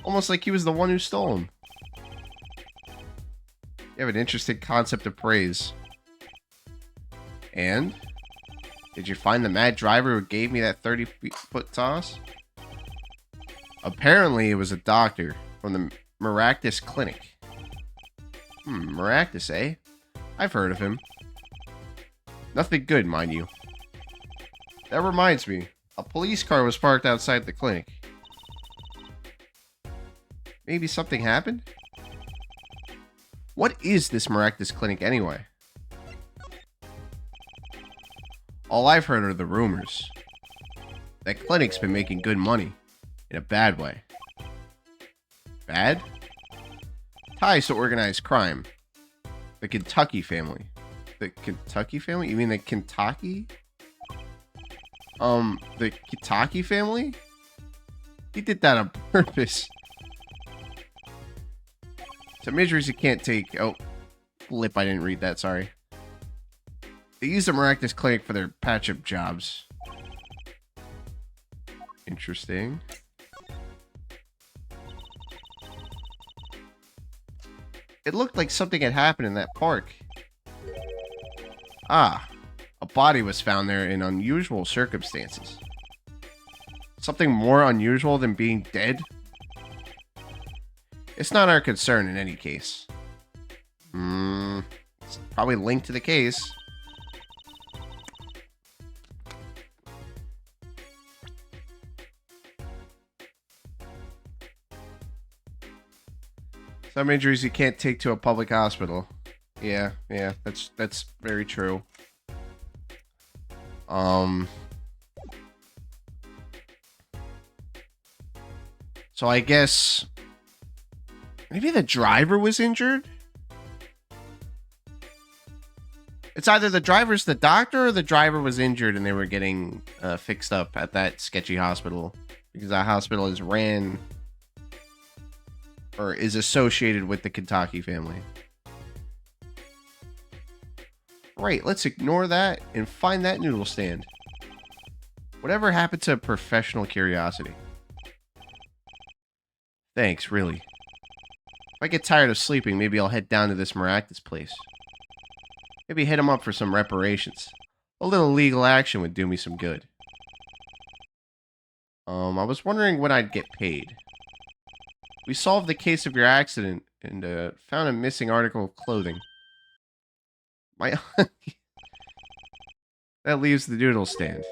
almost like he was the one who stole them. You have an interesting concept of praise. And? Did you find the mad driver who gave me that 30-foot toss? Apparently, it was a doctor from the Maractus Clinic. Maractus, eh? I've heard of him. Nothing good, mind you. That reminds me, a police car was parked outside the clinic. Maybe something happened? What is this Maractus Clinic anyway? All I've heard are the rumors. That clinic's been making good money. In a bad way. Bad? Ties to organized crime. The Kentucky family. The Kentucky family? You mean the Kentucky? The Kentucky family? He did that on purpose. Some injuries you can't take. Oh, flip, I didn't read that, sorry. They use the Maractus Clinic for their patch-up jobs. Interesting. It looked like something had happened in that park. Ah, a body was found there in unusual circumstances. Something more unusual than being dead? It's not our concern in any case. It's probably linked to the case. Some injuries you can't take to a public hospital. Yeah, that's very true. So I guess maybe the driver was injured? It's either the driver's the doctor or the driver was injured and they were getting fixed up at that sketchy hospital. Because that hospital is ran or is associated with the Kitaki family. Right, let's ignore that and find that noodle stand. Whatever happened to professional curiosity? Thanks, really. If I get tired of sleeping, maybe I'll head down to this Maractus place. Maybe hit him up for some reparations. A little legal action would do me some good. I was wondering when I'd get paid. We solved the case of your accident and found a missing article of clothing. My that leaves the noodle stand.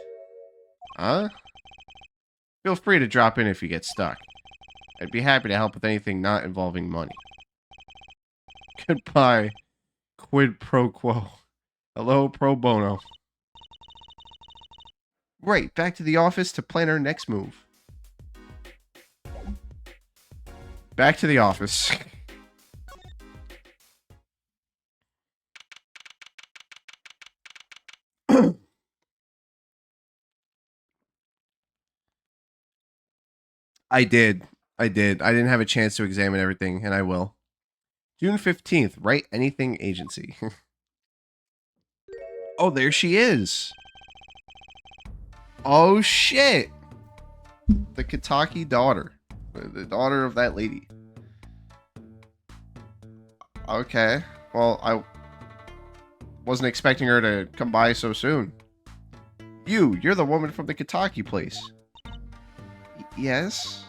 Huh? Feel free to drop in if you get stuck. I'd be happy to help with anything not involving money. Goodbye. Quid pro quo. Hello, pro bono. Right, back to the office to plan our next move. Back to the office. I did. I didn't have a chance to examine everything, and I will. June 15th, Write Anything Agency. Oh, there she is. Oh, shit. The Kitaki daughter. The daughter of that lady. Okay. Well, I wasn't expecting her to come by so soon. You're the woman from the Kitaki place. Yes?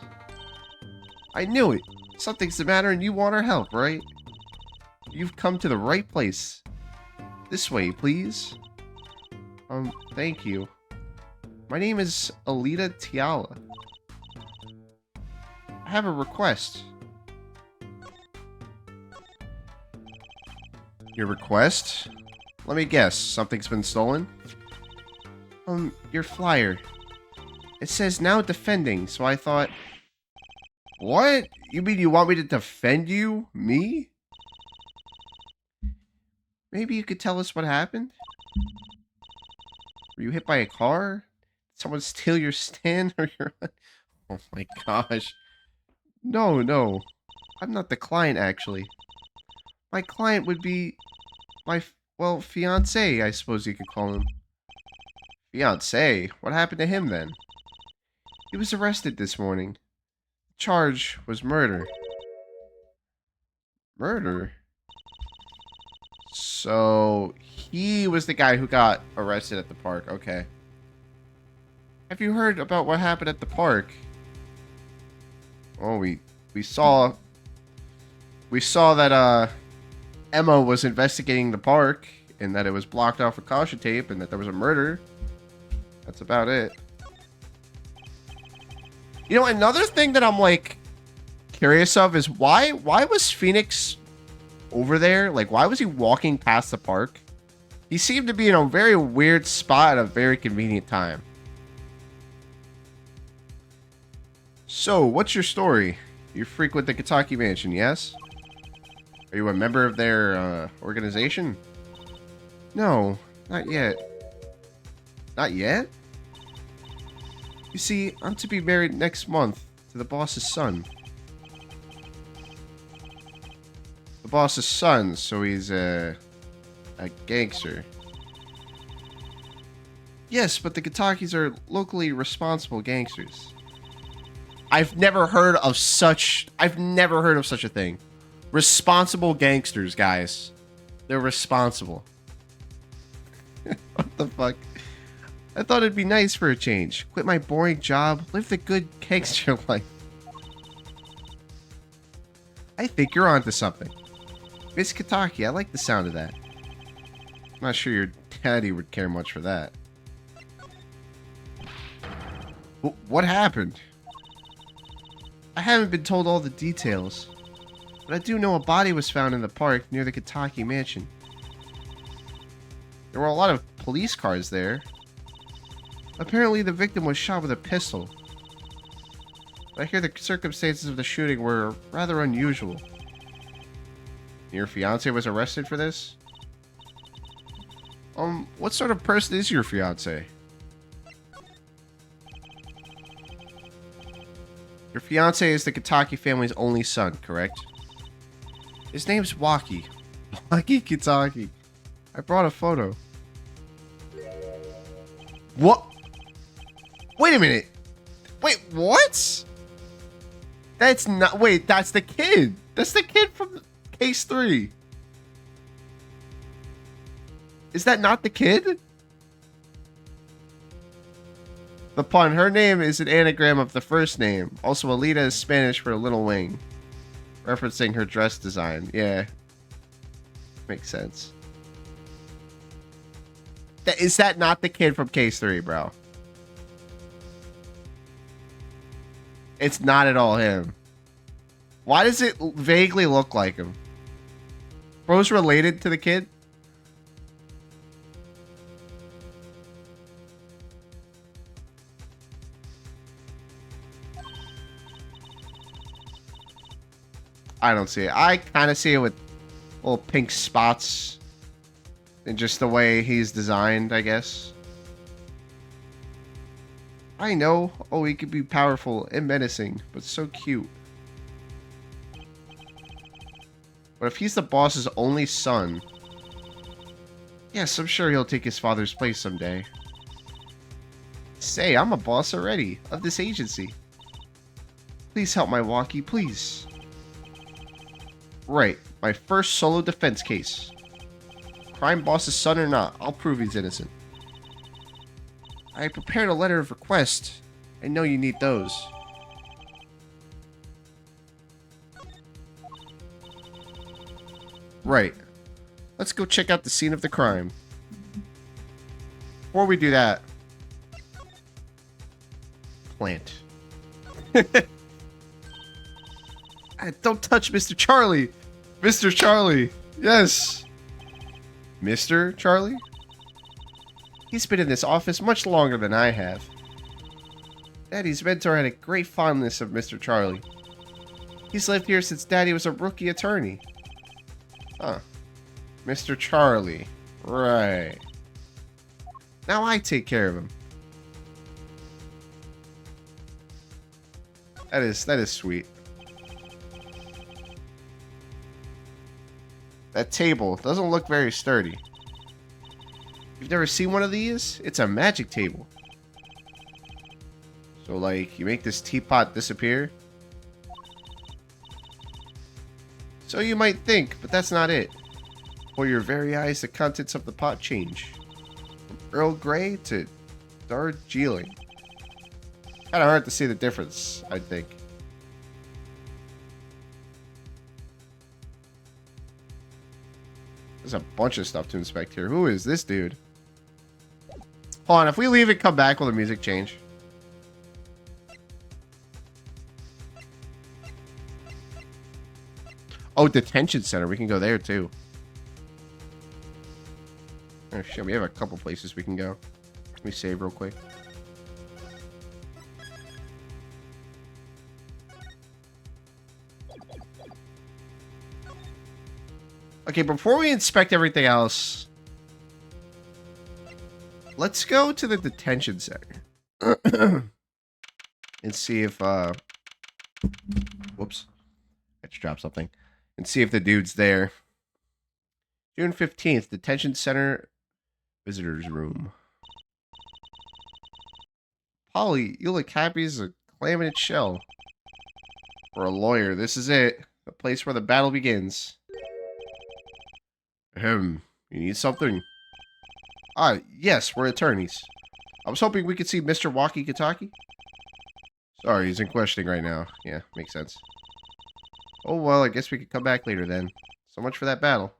I knew it. Something's the matter and you want our help, right? You've come to the right place. This way, please. Thank you. My name is Alita Tiala. I have a request. Your request? Let me guess. Something's been stolen? Your flyer. It says now defending, so I thought... What? You mean you want me to defend you? Me? Maybe you could tell us what happened? Were you hit by a car? Did someone steal your stand or your... Oh my gosh. No. I'm not the client, actually. My client would be my, well, fiancé, I suppose you could call him. Fiancé? What happened to him, then? He was arrested this morning. The charge was murder. Murder? So, he was the guy who got arrested at the park. Okay. Have you heard about what happened at the park? Oh, we saw that Emma was investigating the park and that it was blocked off with caution tape and that there was a murder. That's about it. You know, another thing that I'm like curious of is why was Phoenix over there? Like, why was he walking past the park? He seemed to be in a very weird spot at a very convenient time. So, what's your story? You frequent the Kitaki Mansion, yes? Are you a member of their organization? No, not yet. Not yet? You see, I'm to be married next month to the boss's son. The boss's son, so he's a gangster. Yes, but the Kitakis are locally responsible gangsters. I've never heard of such a thing. Responsible gangsters, guys. They're responsible. What the fuck? I thought it'd be nice for a change. Quit my boring job, live the good gangster life. I think you're onto something. Miss Kitaki, I like the sound of that. I'm not sure your daddy would care much for that. What happened? I haven't been told all the details, but I do know a body was found in the park near the Kitaki mansion. There were a lot of police cars there. Apparently the victim was shot with a pistol. But I hear the circumstances of the shooting were rather unusual. Your fiance was arrested for this? What sort of person is your fiance? Your fiance is the Kitaki family's only son, correct? His name's Waki. Waki Kitaki. I brought a photo. What? Wait a minute. Wait, what? That's not... Wait, that's the kid. That's the kid from Case 3. Is that not the kid? The pun. Her name is an anagram of the first name. Also, Alita is Spanish for Little Wing. Referencing her dress design. Yeah. Makes sense. Is that not the kid from Case 3, bro? It's not at all him. Why does it vaguely look like him? Bro's related to the kid? I don't see it. I kind of see it with little pink spots. And just the way he's designed, I guess. I know. Oh, he could be powerful and menacing, but so cute. But if he's the boss's only son... Yes, I'm sure he'll take his father's place someday. Say, I'm a boss already, of this agency. Please help my Waki, please. Right, my first solo defense case. Crime boss's son or not, I'll prove he's innocent. I prepared a letter of request. I know you need those. Right. Let's go check out the scene of the crime. Before we do that... Plant. Don't touch Mr. Charlie! Mr. Charlie! Yes! Mr. Charlie? He's been in this office much longer than I have. Daddy's mentor had a great fondness of Mr. Charlie. He's lived here since Daddy was a rookie attorney. Huh. Mr. Charlie. Right. Now I take care of him. That is sweet. That table doesn't look very sturdy. You've never seen one of these? It's a magic table. So, like, you make this teapot disappear? So you might think, but that's not it. For your very eyes, the contents of the pot change. From Earl Grey to Darjeeling. Kinda hard to see the difference, I think. There's a bunch of stuff to inspect here. Who is this dude? Hold on, if we leave and come back, will the music change? Oh, detention center. We can go there too. Oh shit, we have a couple places we can go. Let me save real quick. Okay, before we inspect everything else, let's go to the detention center. And see if, whoops. I just dropped something. And see if the dude's there. June 15th, detention center visitors room. Polly, you look happy as a clam in its shell. For a lawyer, this is it. The place where the battle begins. Ahem. You need something? Yes, we're attorneys. I was hoping we could see Mr. Walkie-Talkie. Sorry, he's in questioning right now. Yeah, makes sense. Oh, well, I guess we could come back later then. So much for that battle.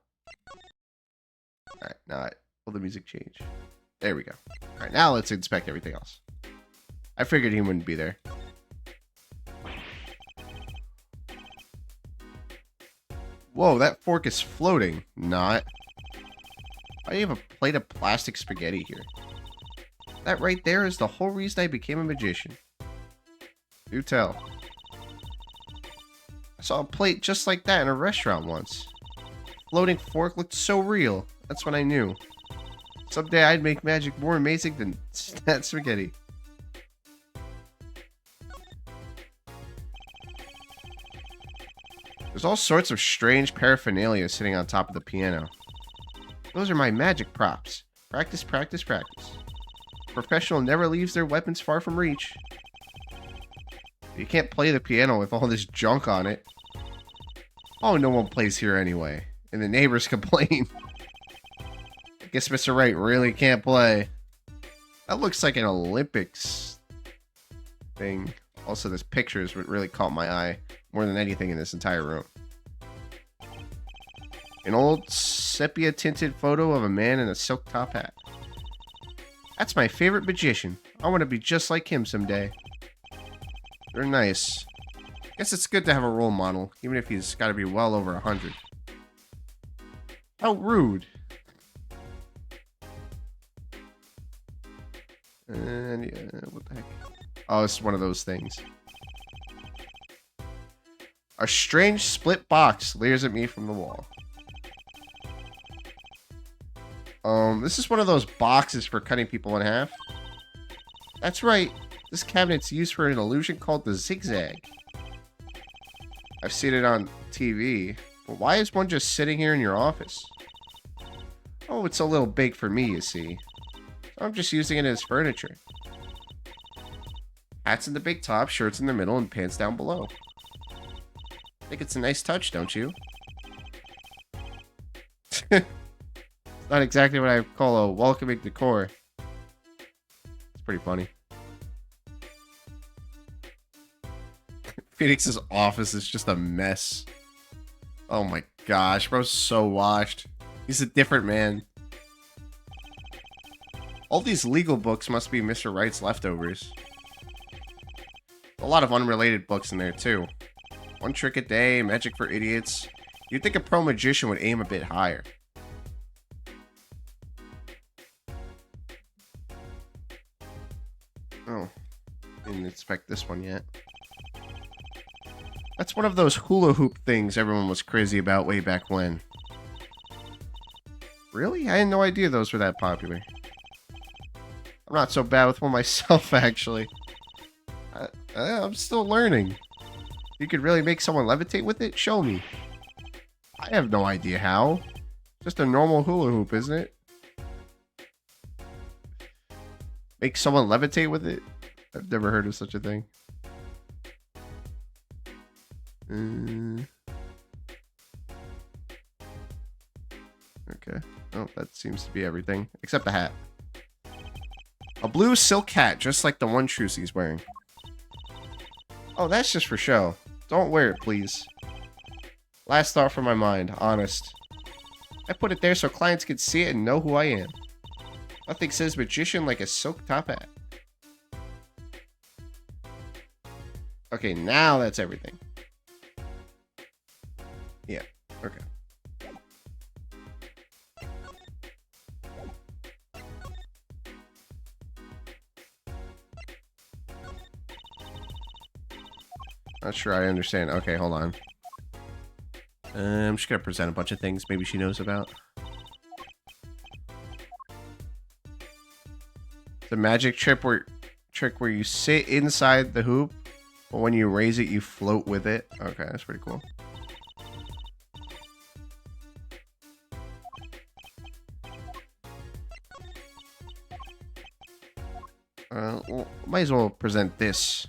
Alright, now will the music change? There we go. Alright, now let's inspect everything else. I figured he wouldn't be there. Whoa, that fork is floating. Not. Why do you have a plate of plastic spaghetti here? That right there is the whole reason I became a magician. Do tell. I saw a plate just like that in a restaurant once. Floating fork looked so real. That's when I knew. Someday I'd make magic more amazing than that spaghetti. There's all sorts of strange paraphernalia sitting on top of the piano. Those are my magic props. Practice, practice, practice. A professional never leaves their weapons far from reach. You can't play the piano with all this junk on it. Oh, no one plays here anyway. And the neighbors complain. I guess Mr. Wright really can't play. That looks like an Olympics thing. Also, this picture is what really caught my eye more than anything in this entire room. An old sepia-tinted photo of a man in a silk top hat. That's my favorite magician. I want to be just like him someday. They're nice. Guess it's good to have a role model, even if he's got to be well over 100. How rude. And yeah, what the heck? Oh, it's one of those things. A strange split box leers at me from the wall. This is one of those boxes for cutting people in half. That's right. This cabinet's used for an illusion called the zigzag. I've seen it on TV. But why is one just sitting here in your office? Oh, it's a little big for me, you see. So I'm just using it as furniture. Hats in the big top, shirts in the middle, and pants down below. I think it's a nice touch, don't you? It's not exactly what I call a welcoming decor. It's pretty funny. Phoenix's office is just a mess. Oh my gosh, bro's so washed. He's a different man. All these legal books must be Mr. Wright's leftovers. A lot of unrelated books in there too. One Trick a Day, Magic for Idiots. You'd think a pro magician would aim a bit higher. Oh, didn't expect this one yet. That's one of those hula hoop things everyone was crazy about way back when. Really? I had no idea those were that popular. I'm not so bad with one myself, actually. I'm still learning. You could really make someone levitate with it? Show me. I have no idea how. Just a normal hula hoop, isn't it? Make someone levitate with it? I've never heard of such a thing. Okay. Oh, that seems to be everything. Except the hat. A blue silk hat, just like the one Trucy's wearing. Oh, that's just for show. Don't wear it, please. Last thought from my mind, honest. I put it there so clients can see it and know who I am. Nothing says magician like a silk top hat. Okay, now that's everything. Yeah, okay. Not sure I understand. Okay, hold on. I'm just gonna present a bunch of things maybe she knows about. The magic trick where you sit inside the hoop, but when you raise it, you float with it. Okay, that's pretty cool. Well, might as well present this.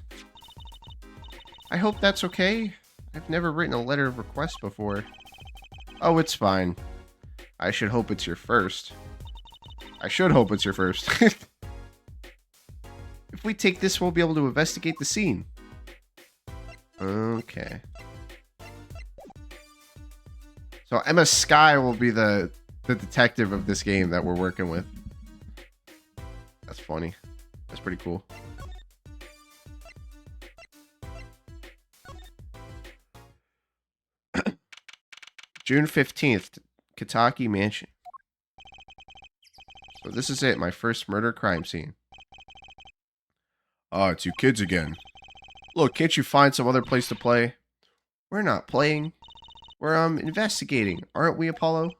I hope that's okay. I've never written a letter of request before. Oh, it's fine. I should hope it's your first. I should hope it's your first. If we take this, we'll be able to investigate the scene. Okay. So Emma Skye will be the detective of this game that we're working with. That's funny. That's pretty cool. June 15th, Kitaki Mansion. So this is it, my first murder crime scene. Oh, it's you kids again. Look, can't you find some other place to play? We're not playing. We're investigating, aren't we, Apollo?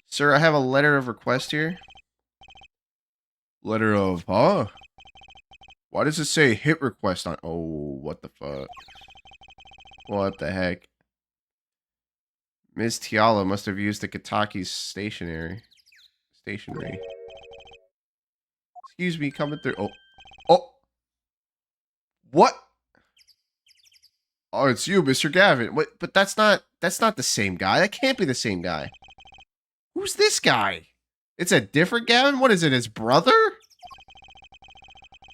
Sir, I have a letter of request here. Letter of, huh? Why does it say hit request on? Oh, what the fuck? What the heck? Ms. Tiala must have used the Kitaki's stationery. Excuse me, coming through. Oh. Oh. What? Oh, it's you, Mr. Gavin. What? But that's not the same guy. That can't be the same guy. Who's this guy? It's a different Gavin? What is it, his brother?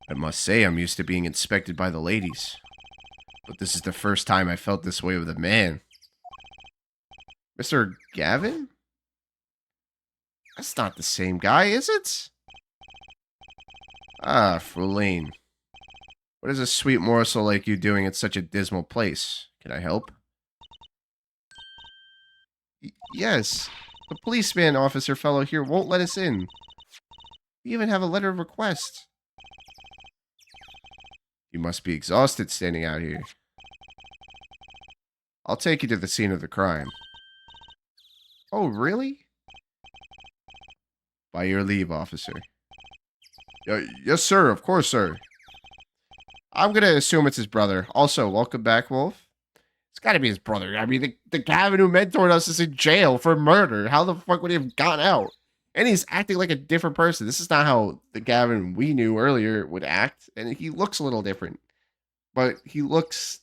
I must say I'm used to being inspected by the ladies. But this is the first time I felt this way with a man. Mr. Gavin? That's not the same guy, is it? Ah, Frulene. What is a sweet morsel like you doing at such a dismal place? Can I help? Yes. The policeman officer fellow here won't let us in. We even have a letter of request. You must be exhausted standing out here. I'll take you to the scene of the crime. Oh, really? By your leave, officer. Yes, sir. Of course, sir. I'm going to assume it's his brother. Also, welcome back, Wolf. It's got to be his brother. I mean, the Gavin who mentored us is in jail for murder. How the fuck would he have gotten out? And he's acting like a different person. This is not how the Gavin we knew earlier would act. And he looks a little different. But he looks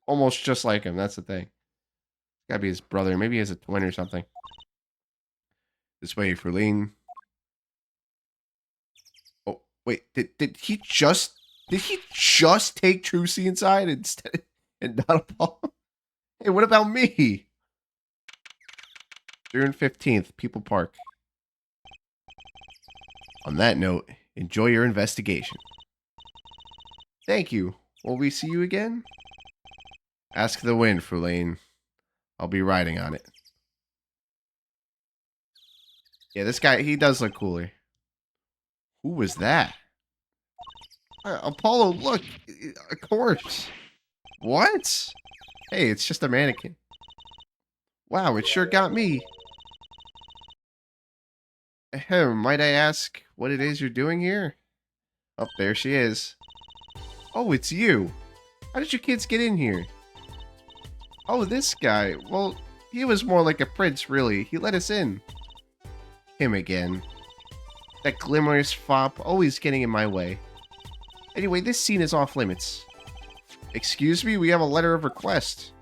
almost just like him. That's the thing. It's got to be his brother. Maybe he has a twin or something. This way, Frulene. Oh, wait. Did he just take Trucy inside instead and not Apollo? Hey, what about me? June 15th, People Park. On that note, enjoy your investigation. Thank you. Will we see you again? Ask the wind, Frulene. I'll be riding on it. Yeah, this guy, he does look cooler. Who was that? Apollo, look! A corpse! What? Hey, it's just a mannequin. Wow, it sure got me. Ahem, might I ask what it is you're doing here? Oh, there she is. Oh, it's you. How did you kids get in here? Oh, this guy. Well, he was more like a prince, really. He let us in. Him again. That glimmerous fop, always getting in my way. Anyway, this scene is off limits. Excuse me, we have a letter of request.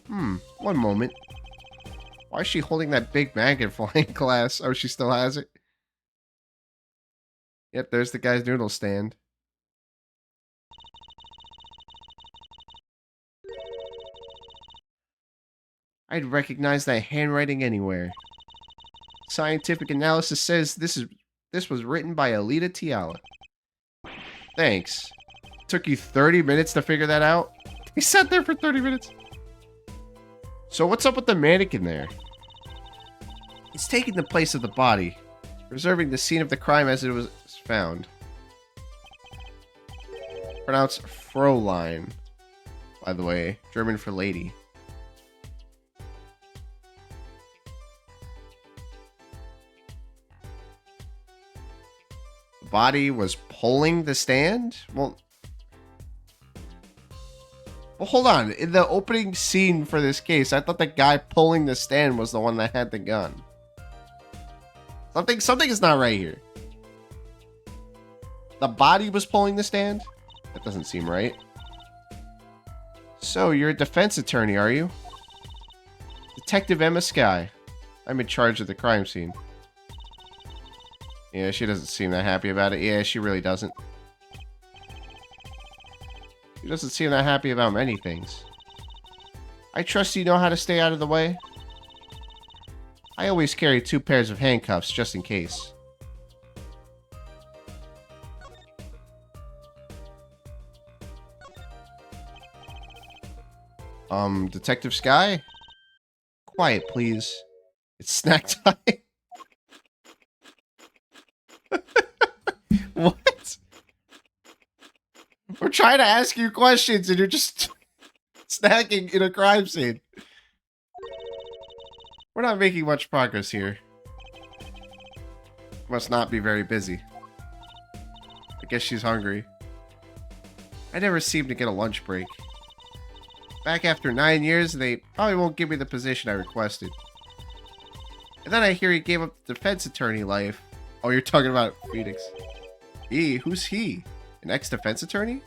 One moment. Why is she holding that big magnifying glass? Oh, she still has it? Yep, there's the guy's noodle stand. I'd recognize that handwriting anywhere. Scientific analysis says this was written by Alita Tiala. Thanks. Took you 30 minutes to figure that out? He sat there for 30 minutes. So what's up with the mannequin there? It's taking the place of the body, preserving the scene of the crime as it was found. Pronounced Fräulein, by the way, German for lady. The body was pulling the stand? Well, hold on. In the opening scene for this case, I thought the guy pulling the stand was the one that had the gun. Something is not right here. The body was pulling the stand? That doesn't seem right. So, you're a defense attorney, are you? Detective Emma Skye. I'm in charge of the crime scene. Yeah, she doesn't seem that happy about it. Yeah, she really doesn't. She doesn't seem that happy about many things. I trust you know how to stay out of the way. I always carry 2 pairs of handcuffs just in case. Detective Sky? Quiet, please. It's snack time. What? We're trying to ask you questions and you're just snacking in a crime scene. We're not making much progress here. Must not be very busy. I guess she's hungry. I never seem to get a lunch break. Back after 9 years, they probably won't give me the position I requested. And then I hear he gave up the defense attorney life. Oh, you're talking about Phoenix. Who's he? An ex-defense attorney?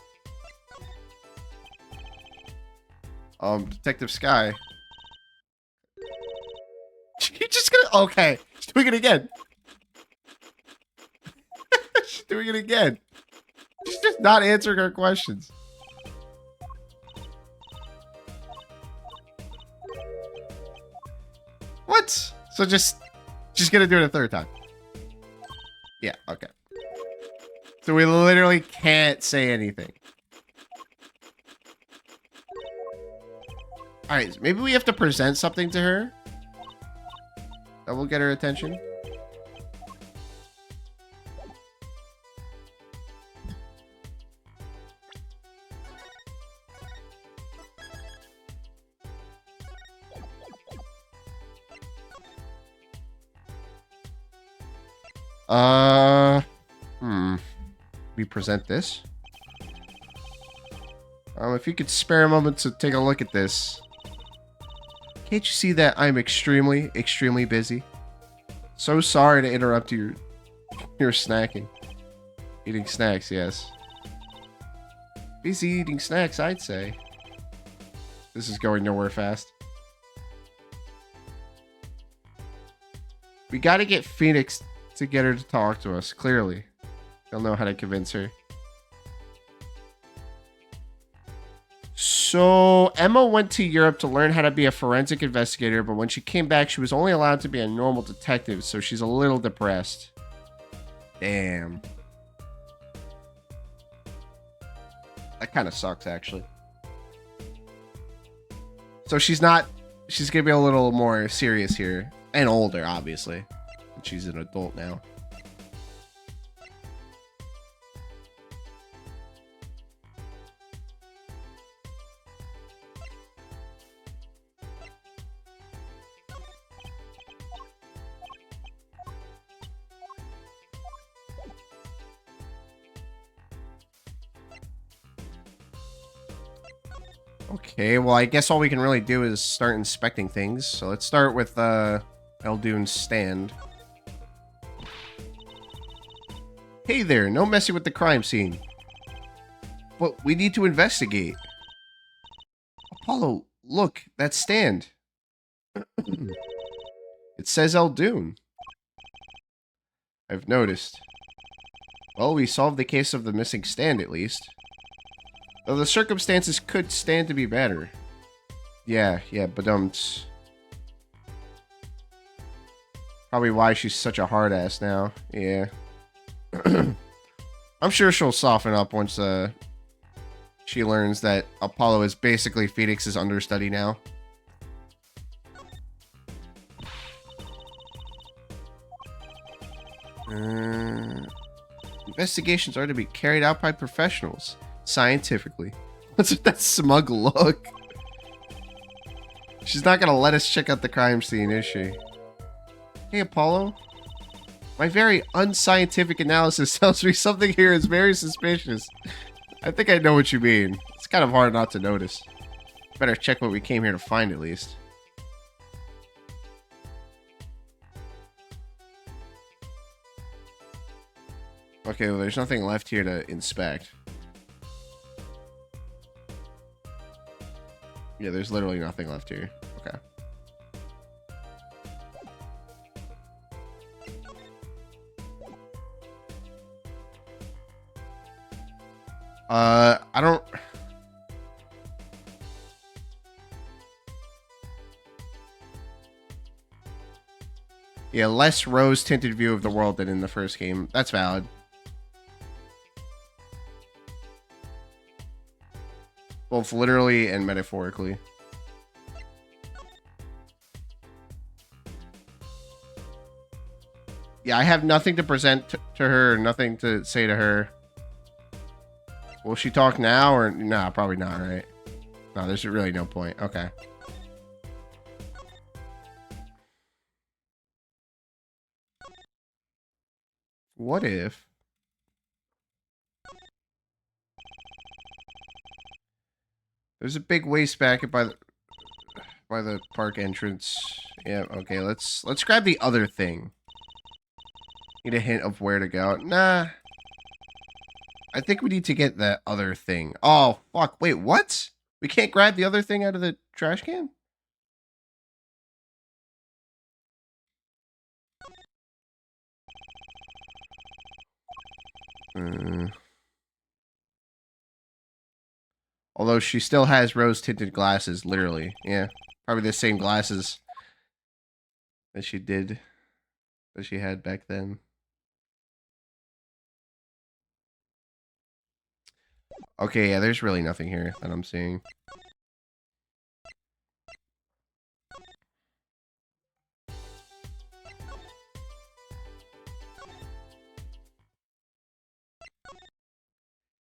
Detective Sky. You're just gonna... Okay, she's doing it again. She's doing it again. She's just not answering our questions. What? So just gonna do it a third time. Yeah, okay. So we literally can't say anything. Alright, maybe we have to present something to her that will get her attention. We present this. If you could spare a moment to take a look at this. Can't you see that I'm extremely, extremely busy? So sorry to interrupt you. You're snacking. Eating snacks, yes. Busy eating snacks, I'd say. This is going nowhere fast. We gotta get Phoenix to get her to talk to us, clearly. They'll know how to convince her. So, Emma went to Europe to learn how to be a forensic investigator, but when she came back, she was only allowed to be a normal detective, so she's a little depressed. Damn. That kind of sucks, actually. So she's gonna be a little more serious here. And older, obviously. She's an adult now. Okay, well, I guess all we can really do is start inspecting things. So let's start with Eldune's stand. Hey there, no messing with the crime scene. But we need to investigate. Apollo, look, that stand. It says Eldune. I've noticed. Well, we solved the case of the missing stand, at least. Though the circumstances could stand to be better. Yeah, but probably why she's such a hard ass now. Yeah. I'm sure she'll soften up once she learns that Apollo is basically Phoenix's understudy now. Investigations are to be carried out by professionals, scientifically. What's with that smug look? She's not gonna let us check out the crime scene, is she? Hey, Apollo. My very unscientific analysis tells me something here is very suspicious. I think I know what you mean. It's kind of hard not to notice. Better check what we came here to find, at least. Okay, well, there's nothing left here to inspect. Yeah, there's literally nothing left here. Okay. I don't... Yeah, less rose-tinted view of the world than in the first game. That's valid. Both literally and metaphorically. Yeah, I have nothing to present to her, nothing to say to her. Will she talk now or... Nah, probably not, right? No, there's really no point. Okay. What if... There's a big wastebasket by the park entrance. Yeah, okay, let's grab the other thing. Need a hint of where to go. Nah. I think we need to get that other thing. Oh, fuck. Wait, what? We can't grab the other thing out of the trash can? Although she still has rose-tinted glasses, literally. Yeah, probably the same glasses that she had back then. Okay, yeah, there's really nothing here that I'm seeing.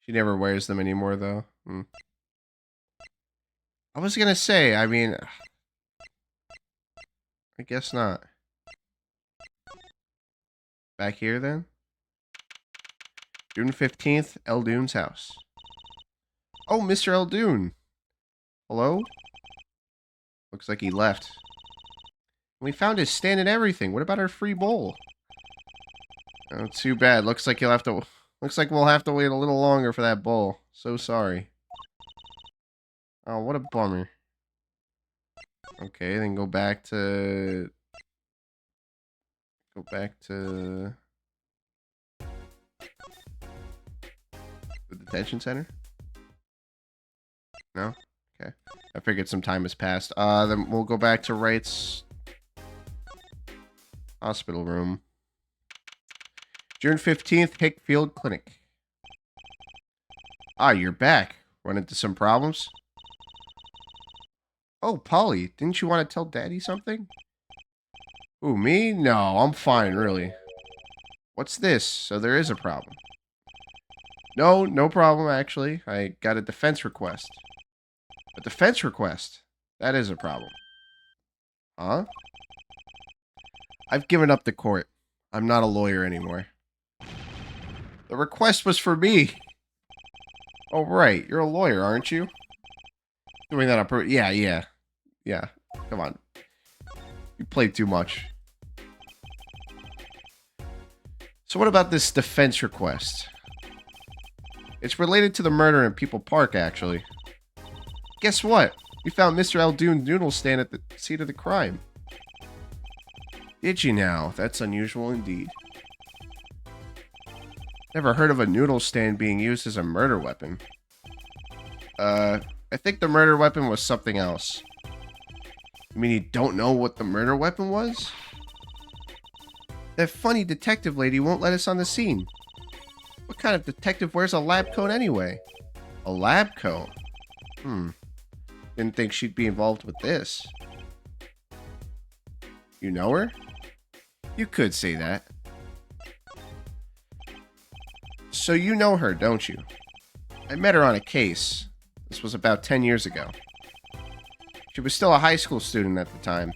She never wears them anymore, though. I was gonna say, I mean... I guess not. Back here, then? June 15th, Eldoon's house. Oh, Mr. Eldoon. Hello? Looks like he left. We found his stand and everything. What about our free bowl? Oh, too bad. Looks like we'll have to wait a little longer for that bowl. So sorry. Oh, what a bummer. Okay, then go back to the detention center? No? Okay. I figured some time has passed. Then we'll go back to Wright's hospital room. June 15th, Hickfield Clinic. Ah, you're back. Run into some problems? Oh, Polly, didn't you want to tell Daddy something? Ooh, me? No, I'm fine, really. What's this? So there is a problem. No, no problem, actually. I got a defense request. A defense request? That is a problem. Huh? I've given up the court. I'm not a lawyer anymore. The request was for me. Oh, right. You're a lawyer, aren't you? Doing that on purpose. Yeah. Come on. You played too much. So what about this defense request? It's related to the murder in People Park, actually. Guess what? We found Mr. Eldoon's noodle stand at the scene of the crime. Did you now? That's unusual indeed. Never heard of a noodle stand being used as a murder weapon. I think the murder weapon was something else. You mean you don't know what the murder weapon was? That funny detective lady won't let us on the scene. What kind of detective wears a lab coat anyway? A lab coat? Didn't think she'd be involved with this. You know her? You could say that. So you know her, don't you? I met her on a case. This was about 10 years ago. She was still a high school student at the time.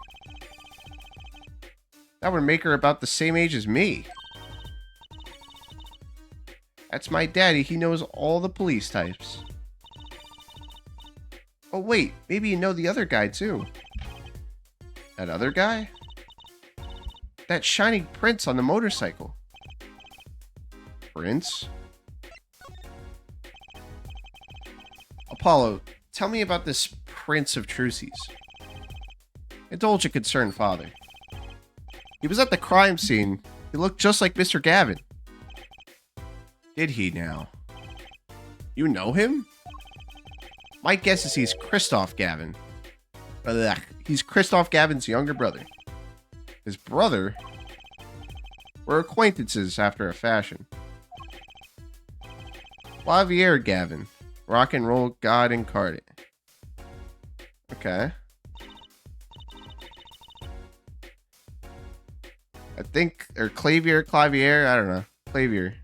That would make her about the same age as me. That's my daddy. He knows all the police types. Oh, wait. Maybe you know the other guy, too. That other guy? That shining prince on the motorcycle. Prince? Apollo, tell me about this Prince of Trucies. Indulge a concerned father. He was at the crime scene. He looked just like Mr. Gavin. Did he now? You know him? My guess is he's Christoph Gavin. Ugh. He's Christoph Gavin's younger brother. His brother? We're acquaintances after a fashion. Clavier Gavin. Rock and roll god incarnate. Okay. I think, or Clavier, I don't know. Clavier.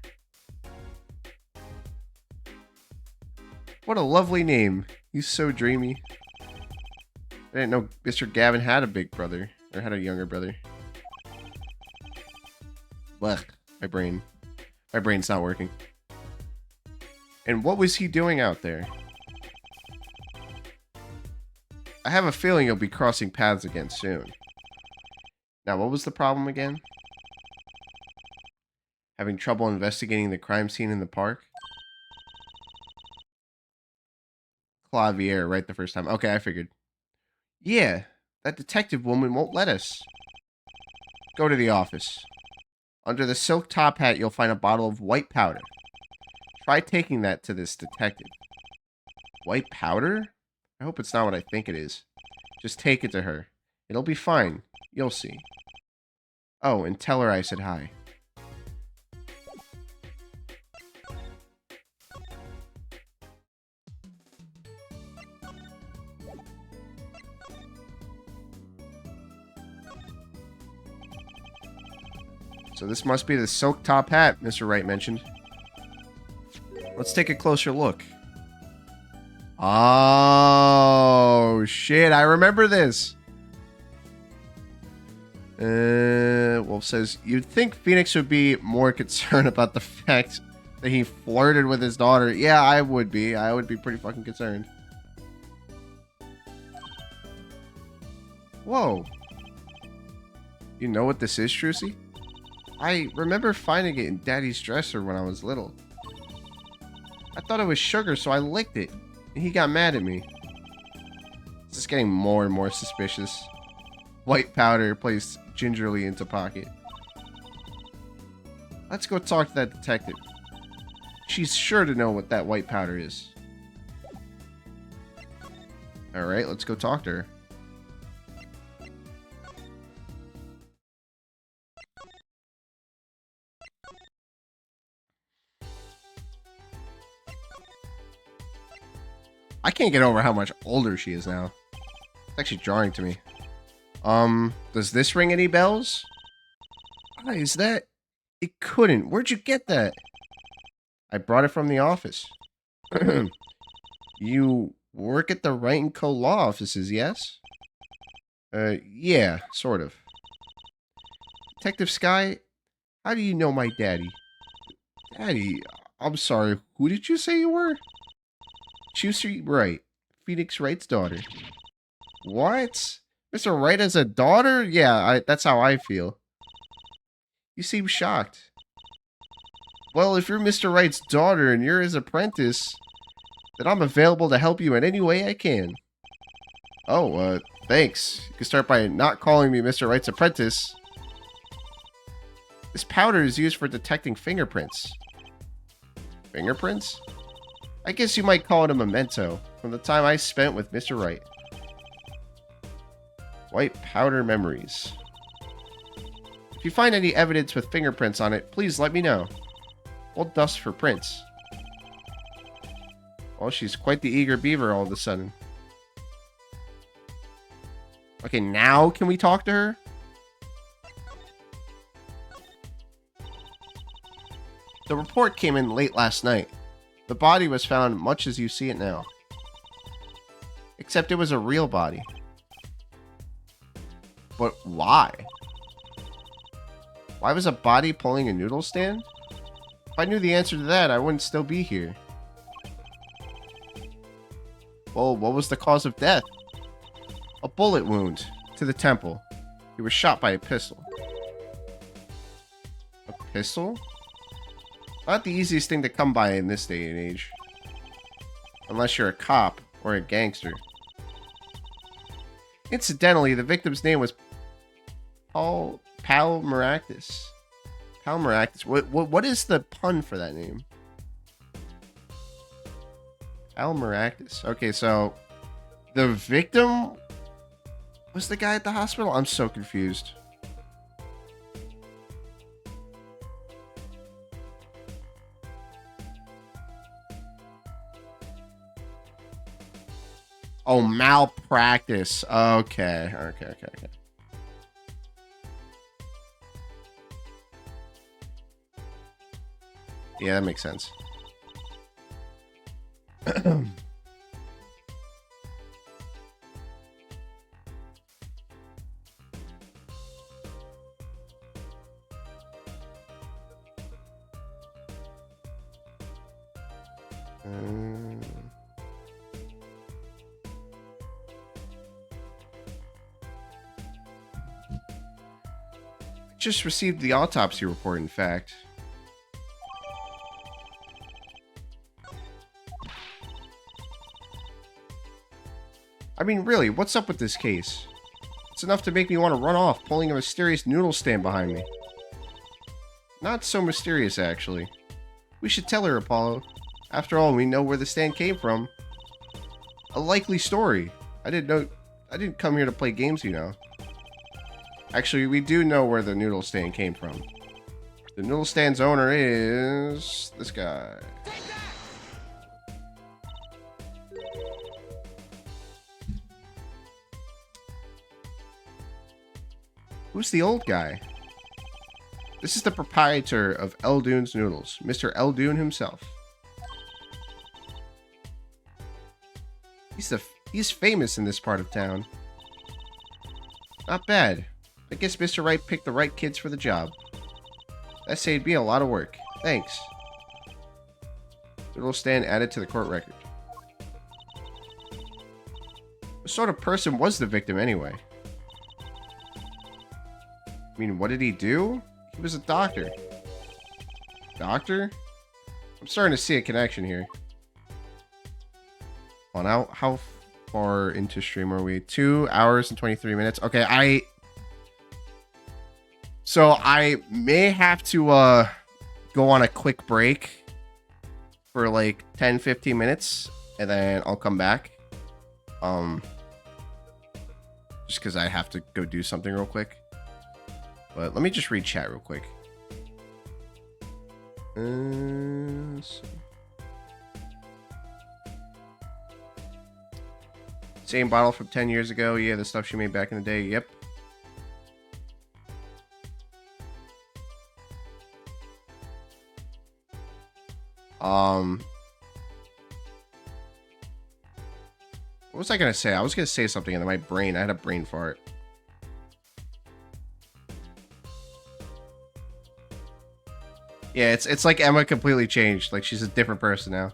What a lovely name. He's so dreamy. I didn't know Mr. Gavin had a big brother, or had a younger brother. Blech, my brain's not working. And what was he doing out there? I have a feeling you'll be crossing paths again soon. Now, what was the problem again? Having trouble investigating the crime scene in the park? Clavier, right the first time. Okay, I figured. Yeah, that detective woman won't let us. Go to the office. Under the silk top hat, you'll find a bottle of white powder. Try taking that to this detective. White powder? I hope it's not what I think it is. Just take it to her. It'll be fine. You'll see. Oh, and tell her I said hi. So this must be the silk top hat Mr. Wright mentioned. Let's take a closer look. Oh, shit. I remember this. Well, it says, you'd think Phoenix would be more concerned about the fact that he flirted with his daughter. Yeah, I would be. I would be pretty fucking concerned. Whoa. You know what this is, Trucy? I remember finding it in Daddy's dresser when I was little. I thought it was sugar, so I licked it. And he got mad at me. This is getting more and more suspicious. White powder placed gingerly into pocket. Let's go talk to that detective. She's sure to know what that white powder is. Alright, let's go talk to her. I can't get over how much older she is now. It's actually jarring to me. Does this ring any bells? Why is that? It couldn't. Where'd you get that? I brought it from the office. You work at the Wright & Co. law offices, yes? Yeah, sort of. Detective Sky, how do you know my daddy? Daddy, I'm sorry, who did you say you were? Trucy Wright, Phoenix Wright's daughter. What? Mr. Wright has a daughter? Yeah, that's how I feel. You seem shocked. Well, if you're Mr. Wright's daughter and you're his apprentice, then I'm available to help you in any way I can. Oh, thanks. You can start by not calling me Mr. Wright's apprentice. This powder is used for detecting fingerprints. Fingerprints? I guess you might call it a memento from the time I spent with Mr. Wright. White powder memories. If you find any evidence with fingerprints on it, please let me know. Hold dust for prints. Well, she's quite the eager beaver all of a sudden. Okay, now can we talk to her? The report came in late last night. The body was found much as you see it now. Except it was a real body. But why? Why was a body pulling a noodle stand? If I knew the answer to that, I wouldn't still be here. Well, what was the cause of death? A bullet wound to the temple. He was shot by a pistol. A pistol? Not the easiest thing to come by in this day and age. Unless you're a cop or a gangster. Incidentally, the victim's name was Pal Maractus. Pal Maractus. What is the pun for that name? Al Maractus. Okay, so the victim was the guy at the hospital? I'm so confused. Oh, malpractice. Okay. Yeah, that makes sense. Just received the autopsy report, in fact. I mean, really, what's up with this case? It's enough to make me want to run off, pulling a mysterious noodle stand behind me. Not so mysterious, actually. We should tell her, Apollo. After all, we know where the stand came from. A likely story. I didn't come here to play games, you know. Actually, we do know where the noodle stand came from. The noodle stand's owner is this guy. Who's the old guy? This is the proprietor of Eldoon's Noodles, Mr. Eldoon himself. He's famous in this part of town. Not bad. I guess Mr. Wright picked the right kids for the job. That saved me a lot of work. Thanks. Noodle stand added to the court record. What sort of person was the victim anyway? I mean, what did he do? He was a doctor. Doctor? I'm starting to see a connection here. Well, now, how far into stream are we? 2 hours and 23 minutes. Okay, So I may have to go on a quick break for like 10-15 minutes, and then I'll come back. Just because I have to go do something real quick. But let me just read chat real quick. Same bottle from 10 years ago. Yeah, the stuff she made back in the day. Yep. What was I gonna say? I was gonna say something and my brain. I had a brain fart. Yeah, it's like Emma completely changed. Like she's a different person now.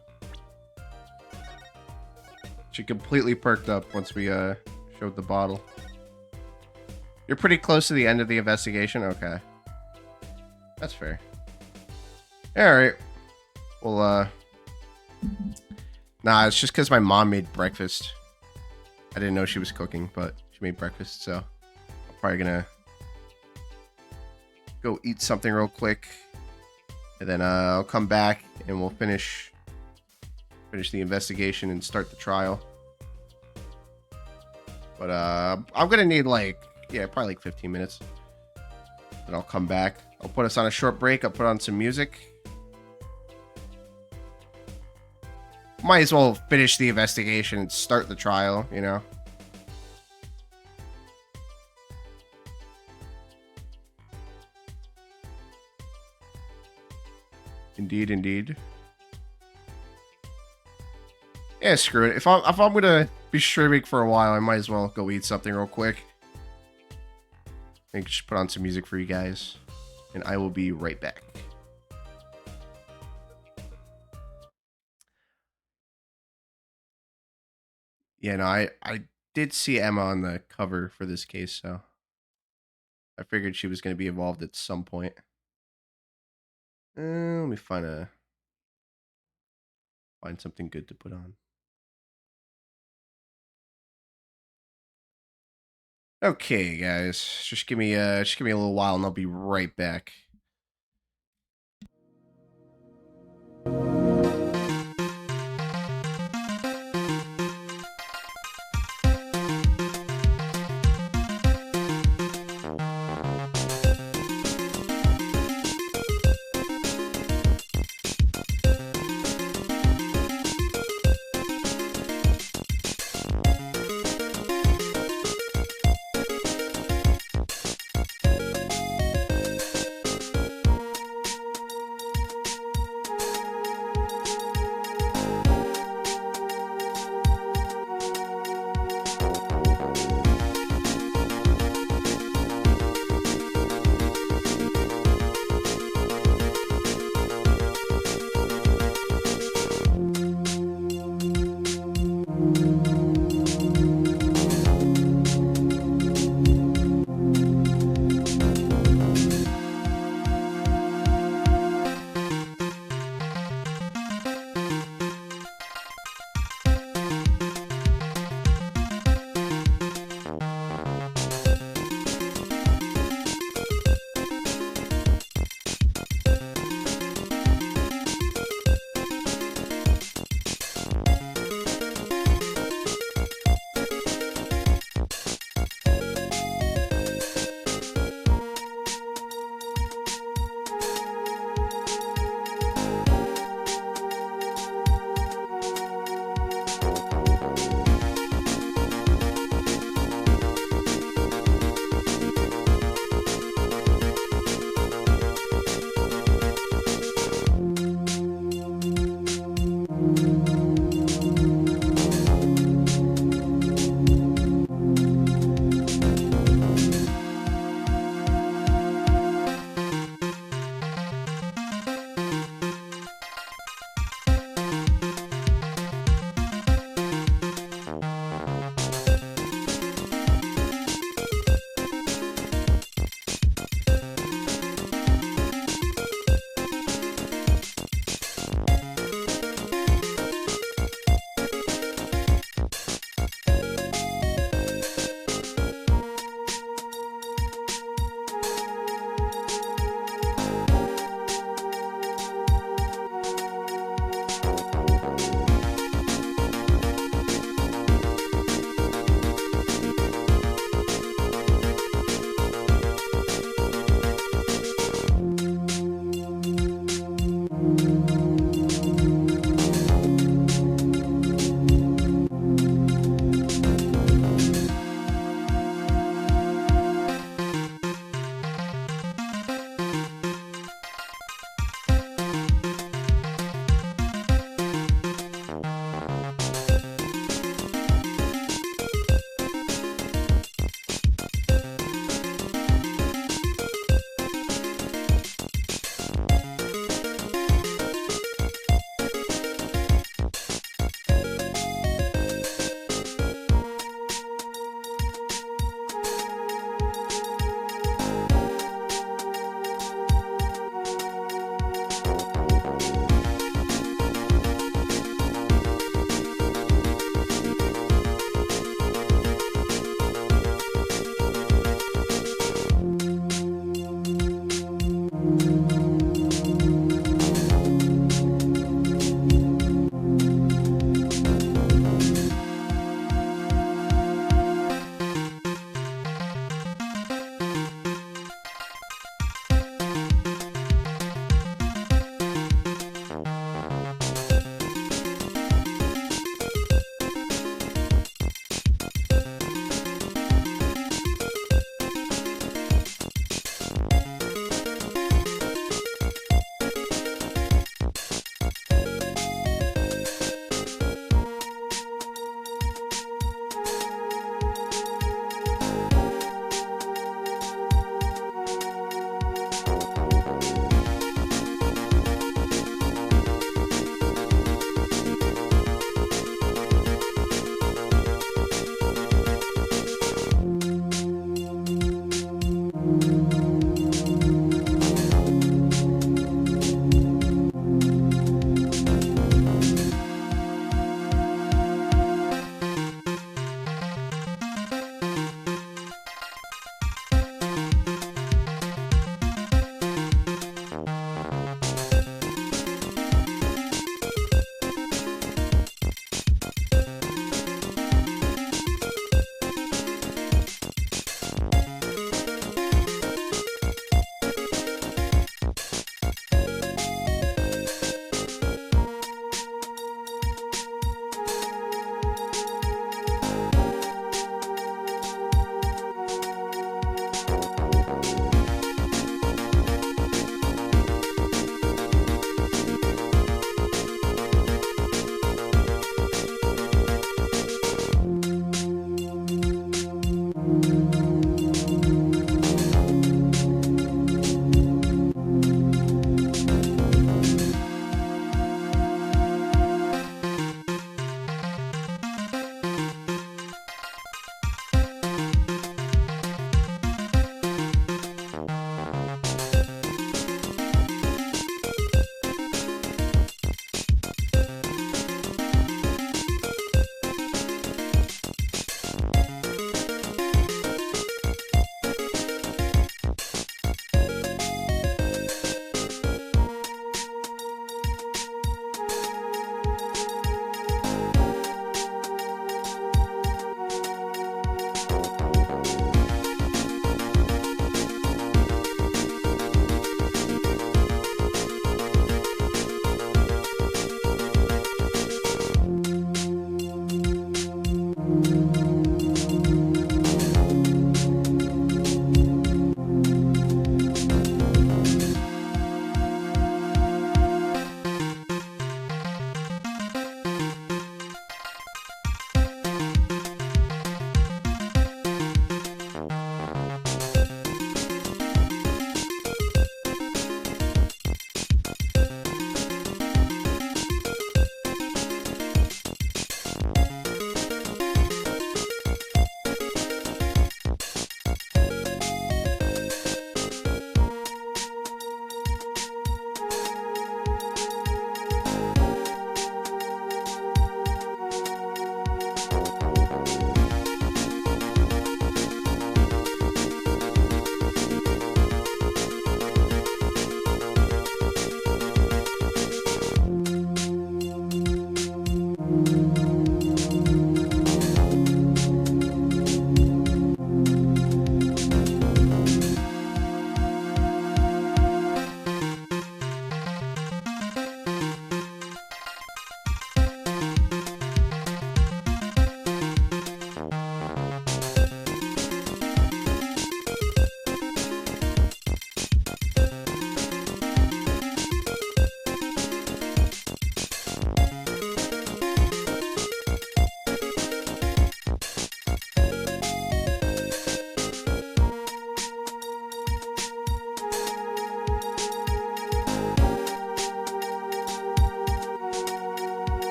She completely perked up once we showed the bottle. You're pretty close to the end of the investigation? Okay. That's fair. Alright. Well, nah, it's just because my mom made breakfast. I didn't know she was cooking, but she made breakfast, so I'm probably gonna go eat something real quick. And then I'll come back and we'll finish the investigation and start the trial. But I'm gonna need probably like 15 minutes. Then I'll come back. I'll put us on a short break. I'll put on some music. Might as well finish the investigation and start the trial, you know? Indeed. Yeah, screw it. If I'm gonna be streaming for a while, I might as well go eat something real quick. I think just put on some music for you guys, and I will be right back. Yeah, no, I did see Emma on the cover for this case, so I figured she was gonna be involved at some point. Let me find something good to put on. Okay, guys, just give me a little while, and I'll be right back.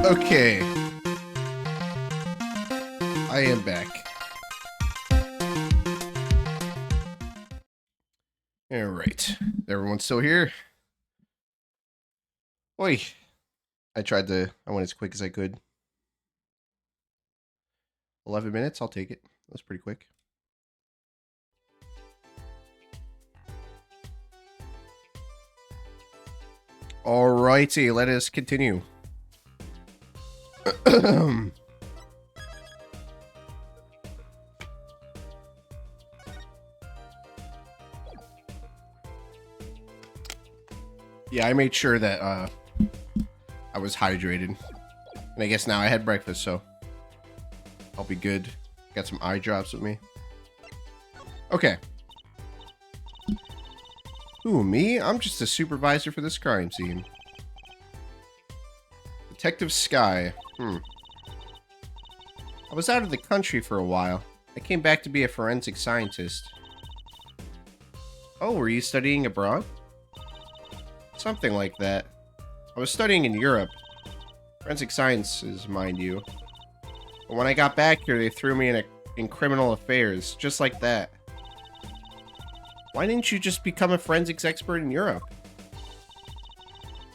Okay. I am back. Alright. Everyone's still here? Oi. I went as quick as I could. 11 minutes, I'll take it. That was pretty quick. Alrighty, let us continue. Yeah, I made sure that I was hydrated. And I guess now I had breakfast, so I'll be good. Got some eye drops with me. Okay. Who, me? I'm just a supervisor for this crime scene. Detective Sky. I was out of the country for a while. I came back to be a forensic scientist. Oh, were you studying abroad? Something like that. I was studying in Europe. Forensic sciences, mind you. But when I got back here, they threw me in criminal affairs, just like that. Why didn't you just become a forensics expert in Europe?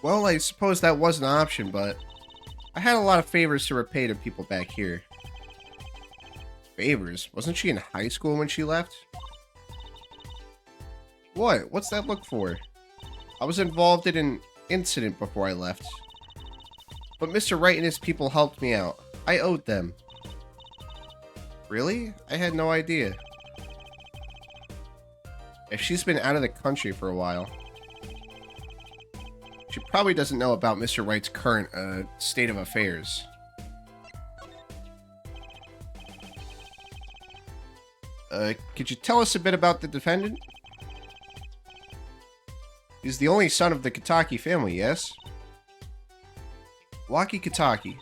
Well, I suppose that was an option, but I had a lot of favors to repay to people back here. Favors? Wasn't she in high school when she left? What? What's that look for? I was involved in an incident before I left. But Mr. Wright and his people helped me out. I owed them. Really? I had no idea. If she's been out of the country for a while, she probably doesn't know about Mr. Wright's current state of affairs. Could you tell us a bit about the defendant? He's the only son of the Kitaki family, yes? Waki Kitaki.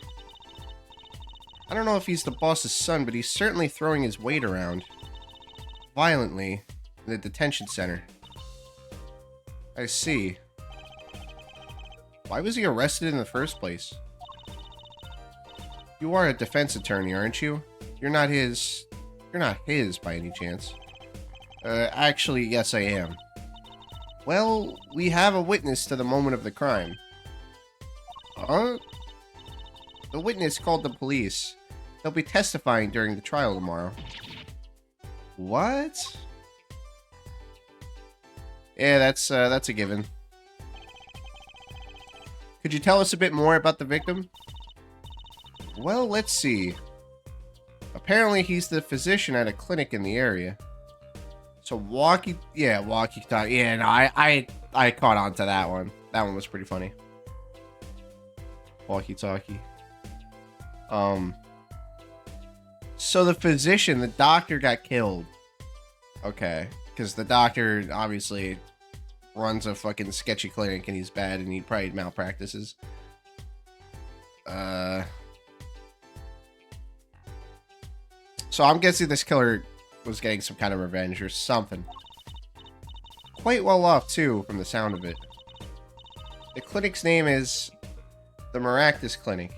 I don't know if he's the boss's son, but he's certainly throwing his weight around. Violently. In the detention center. I see. Why was he arrested in the first place? You are a defense attorney, aren't you? You're not his by any chance. Actually, yes I am. Well, we have a witness to the moment of the crime. Huh? The witness called the police. They'll be testifying during the trial tomorrow. What? Yeah, that's a given. Could you tell us a bit more about the victim? Well, let's see. Apparently, he's the physician at a clinic in the area. So walkie-talkie. Yeah, no, I caught on to that one. That one was pretty funny. Walkie-talkie. So the physician, the doctor got killed. Okay. Because the doctor obviously runs a fucking sketchy clinic and he's bad and he probably malpractices. So I'm guessing this killer was getting some kind of revenge or something. Quite well off too, from the sound of it. The clinic's name is the Maractus Clinic.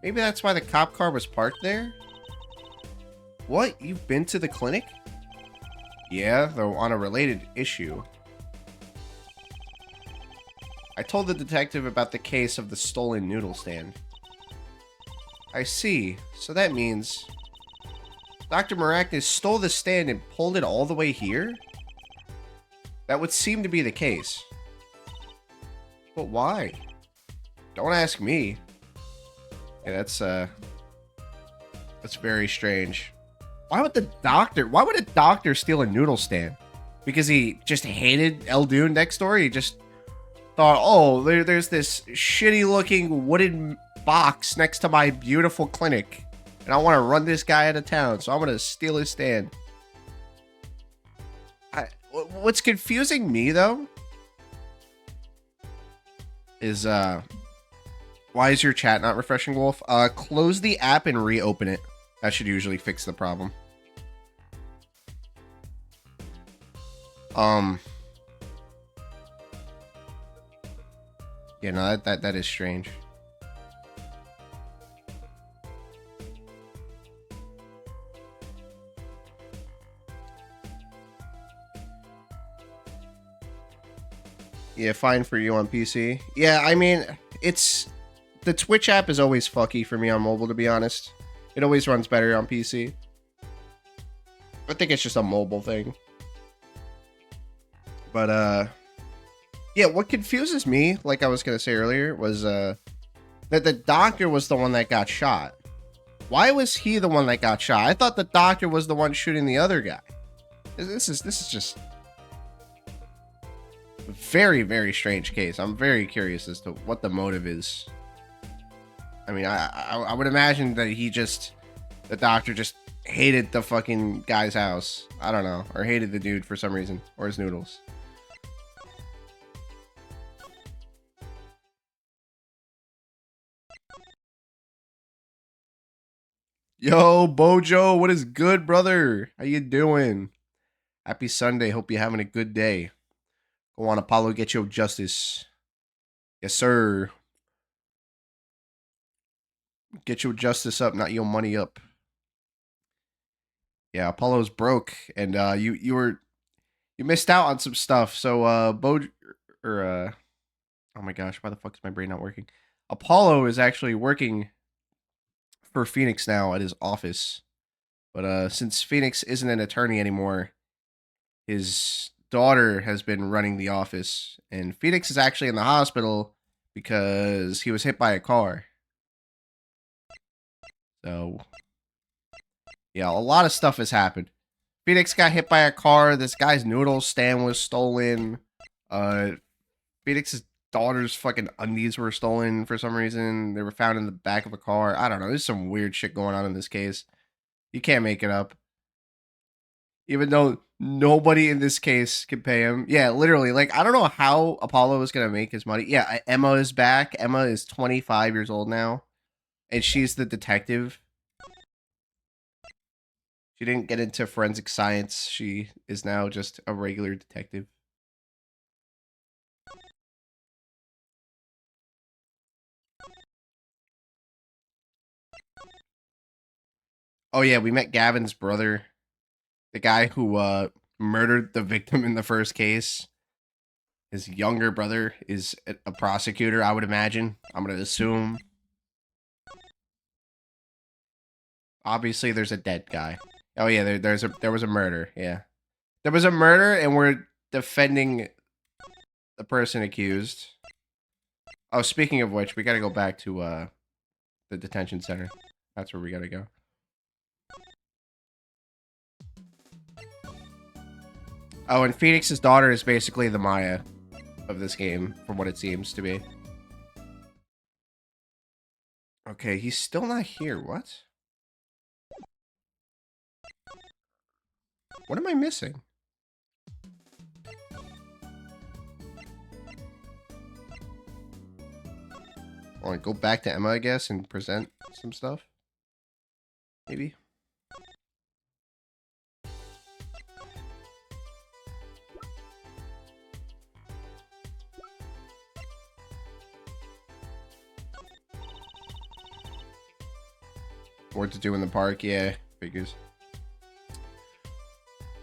Maybe that's why the cop car was parked there? What? You've been to the clinic? Yeah, though on a related issue. I told the detective about the case of the stolen noodle stand. I see. So that means Dr. Maractus stole the stand and pulled it all the way here? That would seem to be the case. But why? Don't ask me. Yeah, that's very strange. Why would a doctor steal a noodle stand? Because he just hated Eldoon next door? He just thought, oh, there's this shitty looking wooden box next to my beautiful clinic. And I want to run this guy out of town, so I'm going to steal his stand. What's confusing me, though, is, why is your chat not refreshing, Wolf? Close the app and reopen it. That should usually fix the problem. Yeah, no, that is strange. Yeah, fine for you on PC. Yeah, I mean, it's the Twitch app is always fucky for me on mobile, to be honest. It always runs better on PC. I think it's just a mobile thing. But yeah, what confuses me, like I was gonna say earlier, was that the doctor was the one that got shot. Why was he the one that got shot? I thought the doctor was the one shooting the other guy. This is just a very, very strange case. I'm very curious as to what the motive is. I mean, I would imagine that the doctor just hated the fucking guy's house. I don't know, or hated the dude for some reason, or his noodles. Yo, Bojo, what is good, brother? How you doing? Happy Sunday. Hope you're having a good day. Go on, Apollo, get your justice. Yes, sir. Get your justice up, not your money up. Yeah, Apollo's broke, and you missed out on some stuff. So oh my gosh, why the fuck is my brain not working? Apollo is actually working for Phoenix now at his office. But since Phoenix isn't an attorney anymore, his daughter has been running the office, and Phoenix is actually in the hospital because he was hit by a car. So, yeah, a lot of stuff has happened. Phoenix got hit by a car. This guy's noodle stand was stolen. Phoenix's daughter's fucking undies were stolen for some reason. They were found in the back of a car. I don't know. There's some weird shit going on in this case. You can't make it up. Even though nobody in this case can pay him. Yeah, literally. Like, I don't know how Apollo is going to make his money. Yeah, Emma is back. Emma is 25 years old now. And she's the detective. She didn't get into forensic science. She is now just a regular detective. Oh, yeah, we met Gavin's brother. The guy who murdered the victim in the first case. His younger brother is a prosecutor, I would imagine. I'm going to assume. Obviously, there's a dead guy. Oh, yeah, there was a murder. Yeah. There was a murder, and we're defending the person accused. Oh, speaking of which, we got to go back to the detention center. That's where we got to go. Oh, and Phoenix's daughter is basically the Maya of this game, from what it seems to be. Okay, he's still not here. What? What am I missing? I want to go back to Emma, I guess, and present some stuff. Maybe. What to do in the park? Yeah, figures.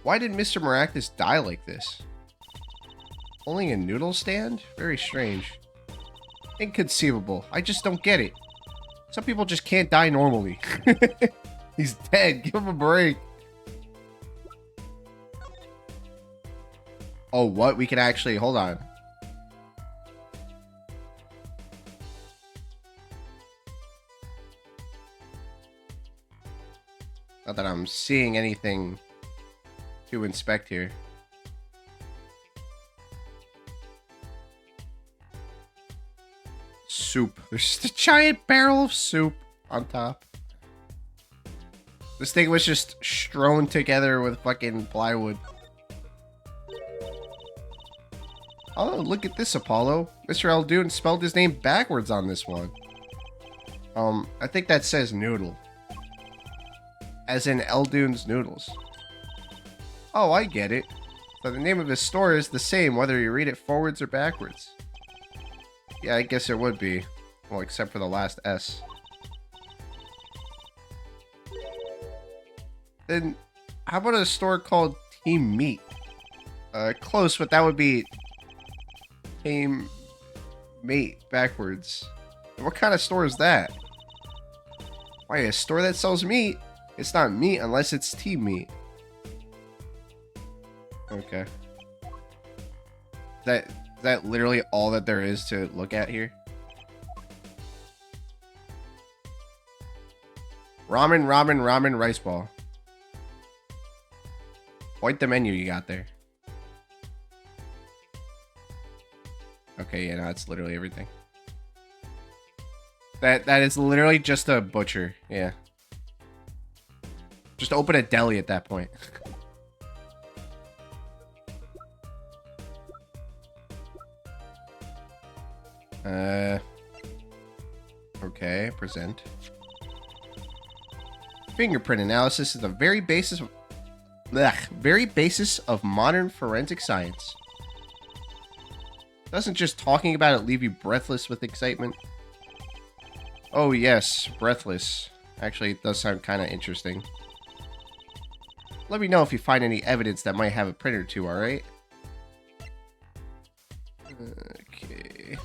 Why did Mr. Maractus die like this? Only a noodle stand? Very strange. Inconceivable. I just don't get it. Some people just can't die normally. He's dead. Give him a break. Oh, what? We can actually... Hold on. Not that I'm seeing anything to inspect here. Soup. There's just a giant barrel of soup on top. This thing was just strewn together with fucking plywood. Oh, look at this, Apollo. Mr. Eldoon spelled his name backwards on this one. I think that says noodle. As in Eldoon's Noodles. Oh, I get it. So the name of his store is the same whether you read it forwards or backwards. Yeah, I guess it would be. Well, except for the last S. Then, how about a store called Team Meat? Close, but that would be Team Mate backwards. What kind of store is that? Why, a store that sells meat? It's not meat unless it's Team Meat. Okay. Is that literally all that there is to look at here? Ramen, ramen, ramen, rice ball. Point the menu you got there. Okay, yeah, no, that's literally everything. That is literally just a butcher, yeah. Just open a deli at that point. Okay, present. Fingerprint analysis is the very basis of modern forensic science. Doesn't just talking about it leave you breathless with excitement? Oh yes, breathless. Actually, it does sound kind of interesting. Let me know if you find any evidence that might have a print or two, alright? Okay. I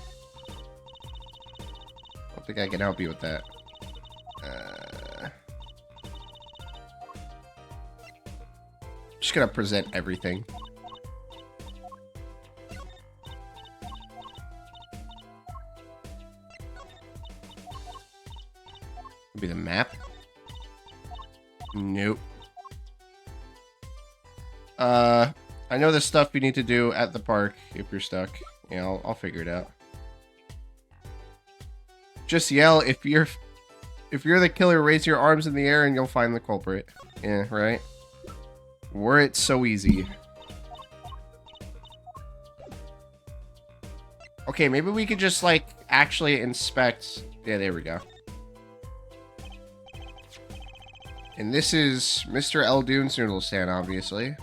don't think I can help you with that. Just gonna present everything. Be the map. Nope. I know the stuff you need to do at the park if you're stuck. Yeah, I'll figure it out. Just yell if you're the killer, raise your arms in the air and you'll find the culprit. Yeah, right? Were it so easy. Okay, maybe we could just like actually inspect. Yeah, there we go. And this is Mr. Eldoon's noodle stand, obviously.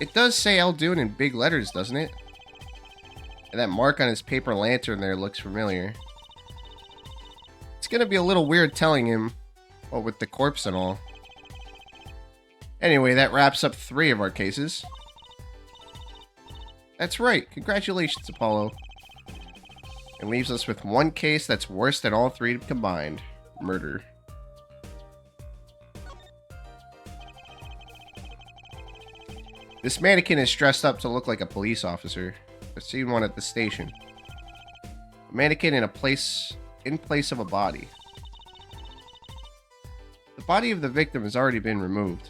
It does say Eldoon in big letters, doesn't it? And that mark on his paper lantern there looks familiar. It's gonna be a little weird telling him, well, with the corpse and all. Anyway, that wraps up 3 of our cases. That's right. Congratulations, Apollo. It leaves us with 1 case that's worse than all 3 combined. Murder. This mannequin is dressed up to look like a police officer. I've seen one at the station. A mannequin in place of a body. The body of the victim has already been removed.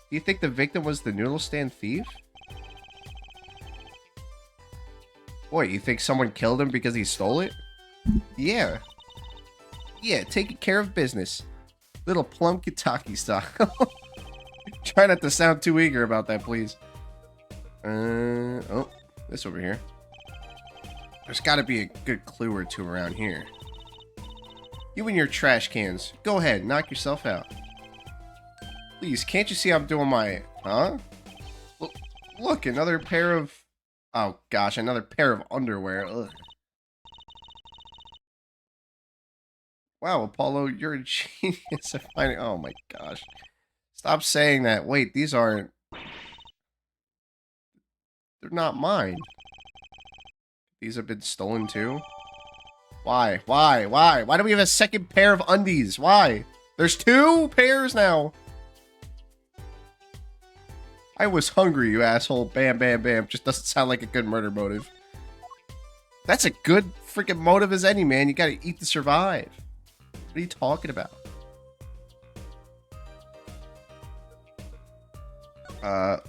Do you think the victim was the noodle stand thief? What, you think someone killed him because he stole it? Yeah. Yeah, taking care of business. Little plum Kitaki style. Try not to sound too eager about that, please. Oh, this over here. There's got to be a good clue or two around here. You and your trash cans. Go ahead, knock yourself out. Please, can't you see I'm doing my... Huh? Look, another pair of... Oh, gosh, another pair of underwear. Ugh. Wow, Apollo, you're a genius at finding... Oh, my gosh. Stop saying that. Wait, these aren't... They're not mine. These have been stolen too? Why? Why? Why? Why do we have a second pair of undies? Why? There's 2 pairs now. I was hungry, you asshole. Bam, bam, bam. Just doesn't sound like a good murder motive. That's a good freaking motive as any, man. You gotta eat to survive. What are you talking about?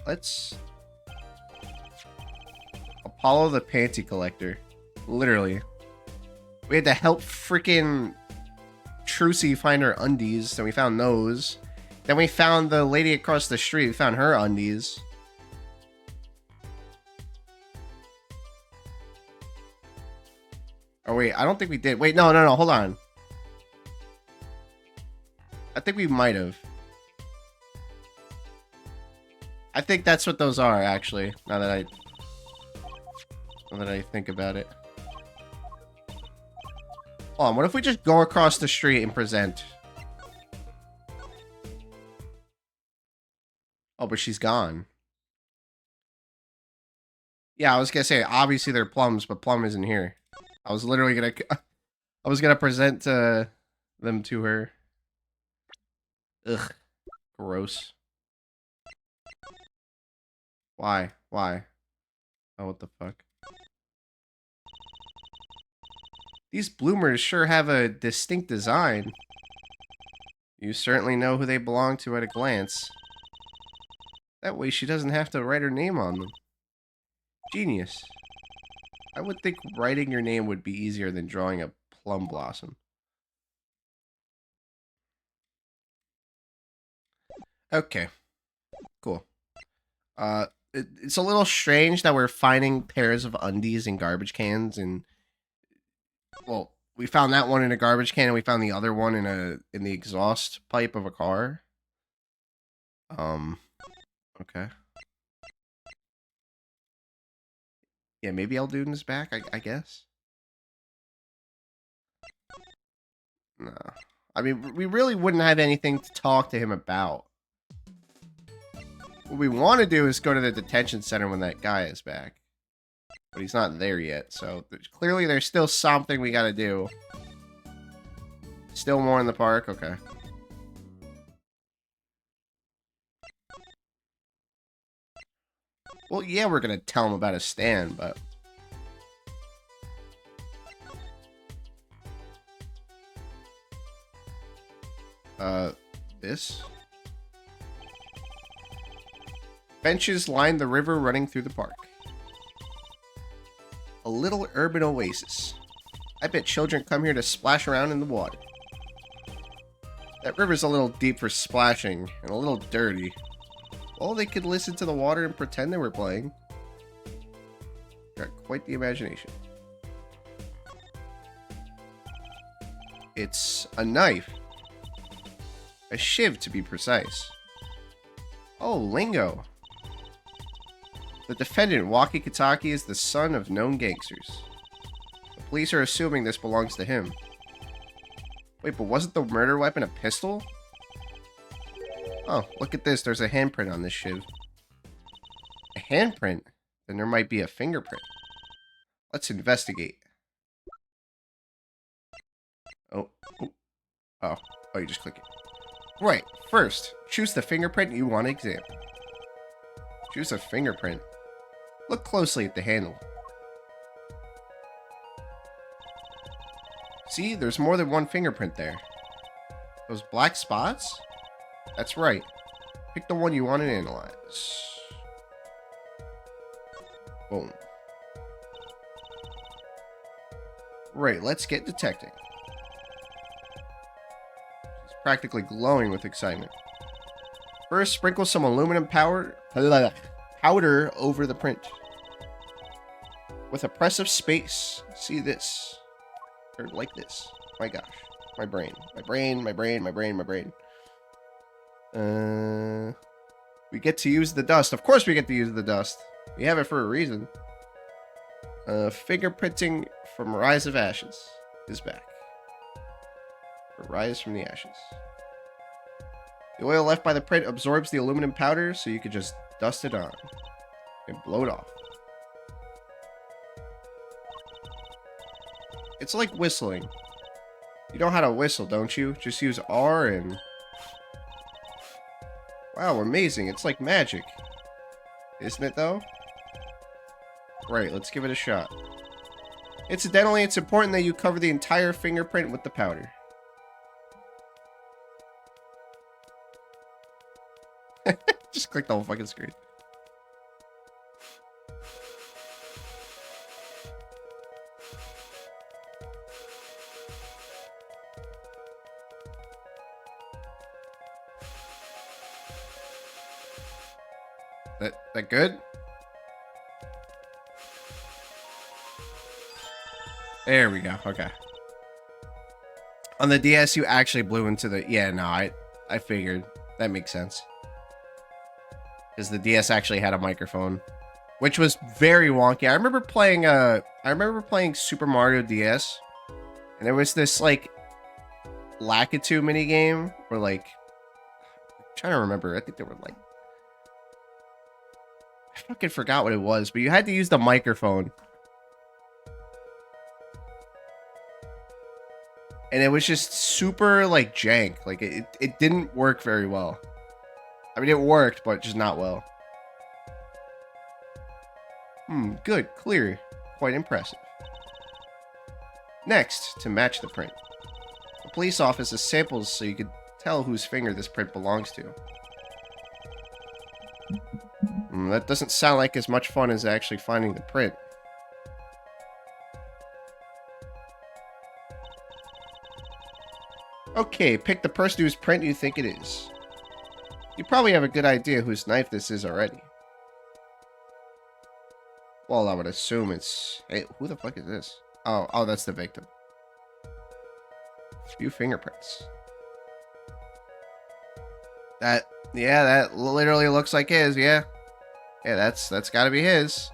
Let's... Apollo the panty collector. Literally. We had to help freaking Trucy find her undies, so we found those. Then we found the lady across the street. We found her undies. Oh, wait. I don't think we did. Wait, no, hold on. I think we might have. I think that's what those are, actually. Now that I... Now that I think about it. Hold on, what if we just go across the street and present? Oh, but she's gone. Yeah, I was gonna say, obviously they're Plums, but Plum isn't here. I was literally gonna... I was gonna present them to her. Ugh. Gross. Why? Why? Oh, what the fuck? These bloomers sure have a distinct design. You certainly know who they belong to at a glance. That way she doesn't have to write her name on them. Genius. I would think writing your name would be easier than drawing a plum blossom. Okay. Cool. It's a little strange that we're finding pairs of undies in garbage cans, and well, we found that one in a garbage can and we found the other one in the exhaust pipe of a car. Okay. Yeah, maybe Elduden's back, I guess. No. I mean, we really wouldn't have anything to talk to him about. What we want to do is go to the detention center when that guy is back. But he's not there yet, so clearly there's still something we gotta do. Still more in the park? Okay. Well, yeah, we're gonna tell him about his stand, but... This? Benches line the river running through the park. A little urban oasis. I bet children come here to splash around in the water. That river's a little deep for splashing, and a little dirty. Well, they could listen to the water and pretend they were playing. Got quite the imagination. It's a knife. A shiv, to be precise. Oh, lingo. The defendant, Waki Kitaki, is the son of known gangsters. The police are assuming this belongs to him. Wait, but wasn't the murder weapon a pistol? Oh, look at this. There's a handprint on this shiv. A handprint? Then there might be a fingerprint. Let's investigate. Oh. Oh, you just click it. Right, first, choose the fingerprint you want to examine. Choose a fingerprint. Look closely at the handle. See, there's more than one fingerprint there. Those black spots? That's right. Pick the one you want to analyze. Boom. Right, let's get detecting. He's practically glowing with excitement. First, sprinkle some aluminum powder over the print. With a press of space. See this. Or like this. My gosh. My brain. We get to use the dust. Of course we get to use the dust. We have it for a reason. Fingerprinting from Rise of Ashes is back. Or Rise from the Ashes. The oil left by the print absorbs the aluminum powder, so you could just dust it on and blow it off. It's like whistling. You know how to whistle, don't you? Just use R and... Wow, amazing. It's like magic. Isn't it, though? Right, let's give it a shot. Incidentally, it's important that you cover the entire fingerprint with the powder. Just click the whole fucking screen. That good? There we go. Okay. On the DS, you actually blew into the... Yeah, no, I figured. That makes sense. Because the DS actually had a microphone. which was very wonky. I remember playing Super Mario DS, and there was this like Lakitu mini game where like I'm trying to remember. I think there were like I fucking forgot what it was, but you had to use the microphone. And it was just super like jank. Like it didn't work very well. I mean it worked, but just not well. Good, clear. Quite impressive. Next, to match the print. The police office has samples so you can tell whose finger this print belongs to. That doesn't sound like as much fun as actually finding the print. Okay, pick the person whose print you think it is. You probably have a good idea whose knife this is already. Well, I would assume it's... Hey, who the fuck is this? Oh, that's the victim. Few fingerprints. That literally looks like his, yeah. Yeah, that's gotta be his.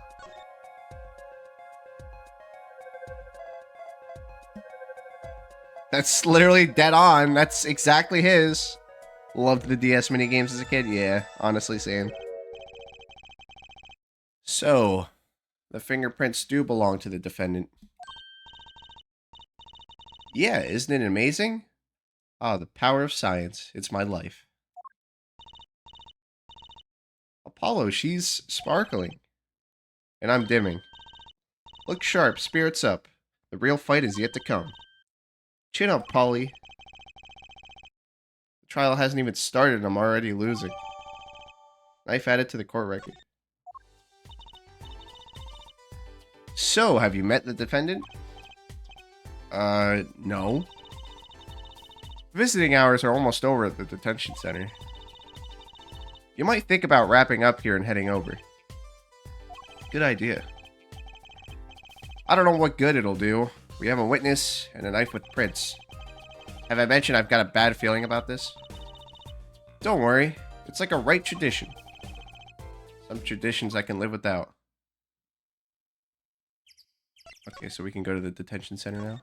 That's literally dead on. That's exactly his. Loved the DS minigames as a kid. Yeah, honestly, same. So, the fingerprints do belong to the defendant. Yeah, isn't it amazing? Ah, the power of science. It's my life. Apollo, she's sparkling. And I'm dimming. Look sharp, spirits up. The real fight is yet to come. Chin up, Polly. The trial hasn't even started and I'm already losing. Knife added to the court record. So, have you met the defendant? No. Visiting hours are almost over at the detention center. You might think about wrapping up here and heading over. Good idea. I don't know what good it'll do. We have a witness and a knife with prints. Have I mentioned I've got a bad feeling about this? Don't worry. It's like a right tradition. Some traditions I can live without. Okay, so we can go to the detention center now.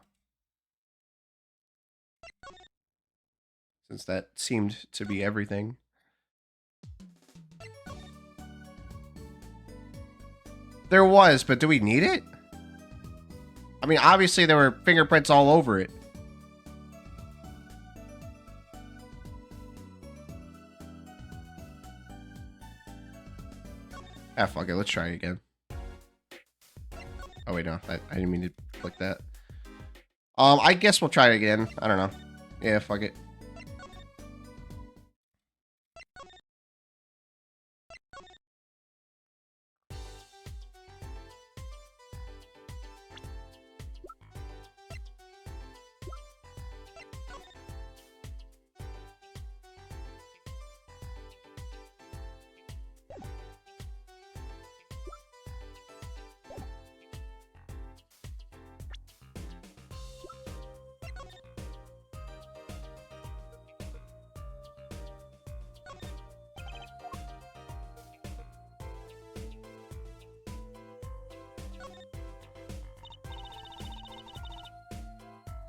Since that seemed to be everything. There was, but do we need it? I mean, obviously there were fingerprints all over it. Ah, fuck it. Let's try it again. Oh, wait, no. I didn't mean to click that. I guess we'll try it again. I don't know. Yeah, fuck it.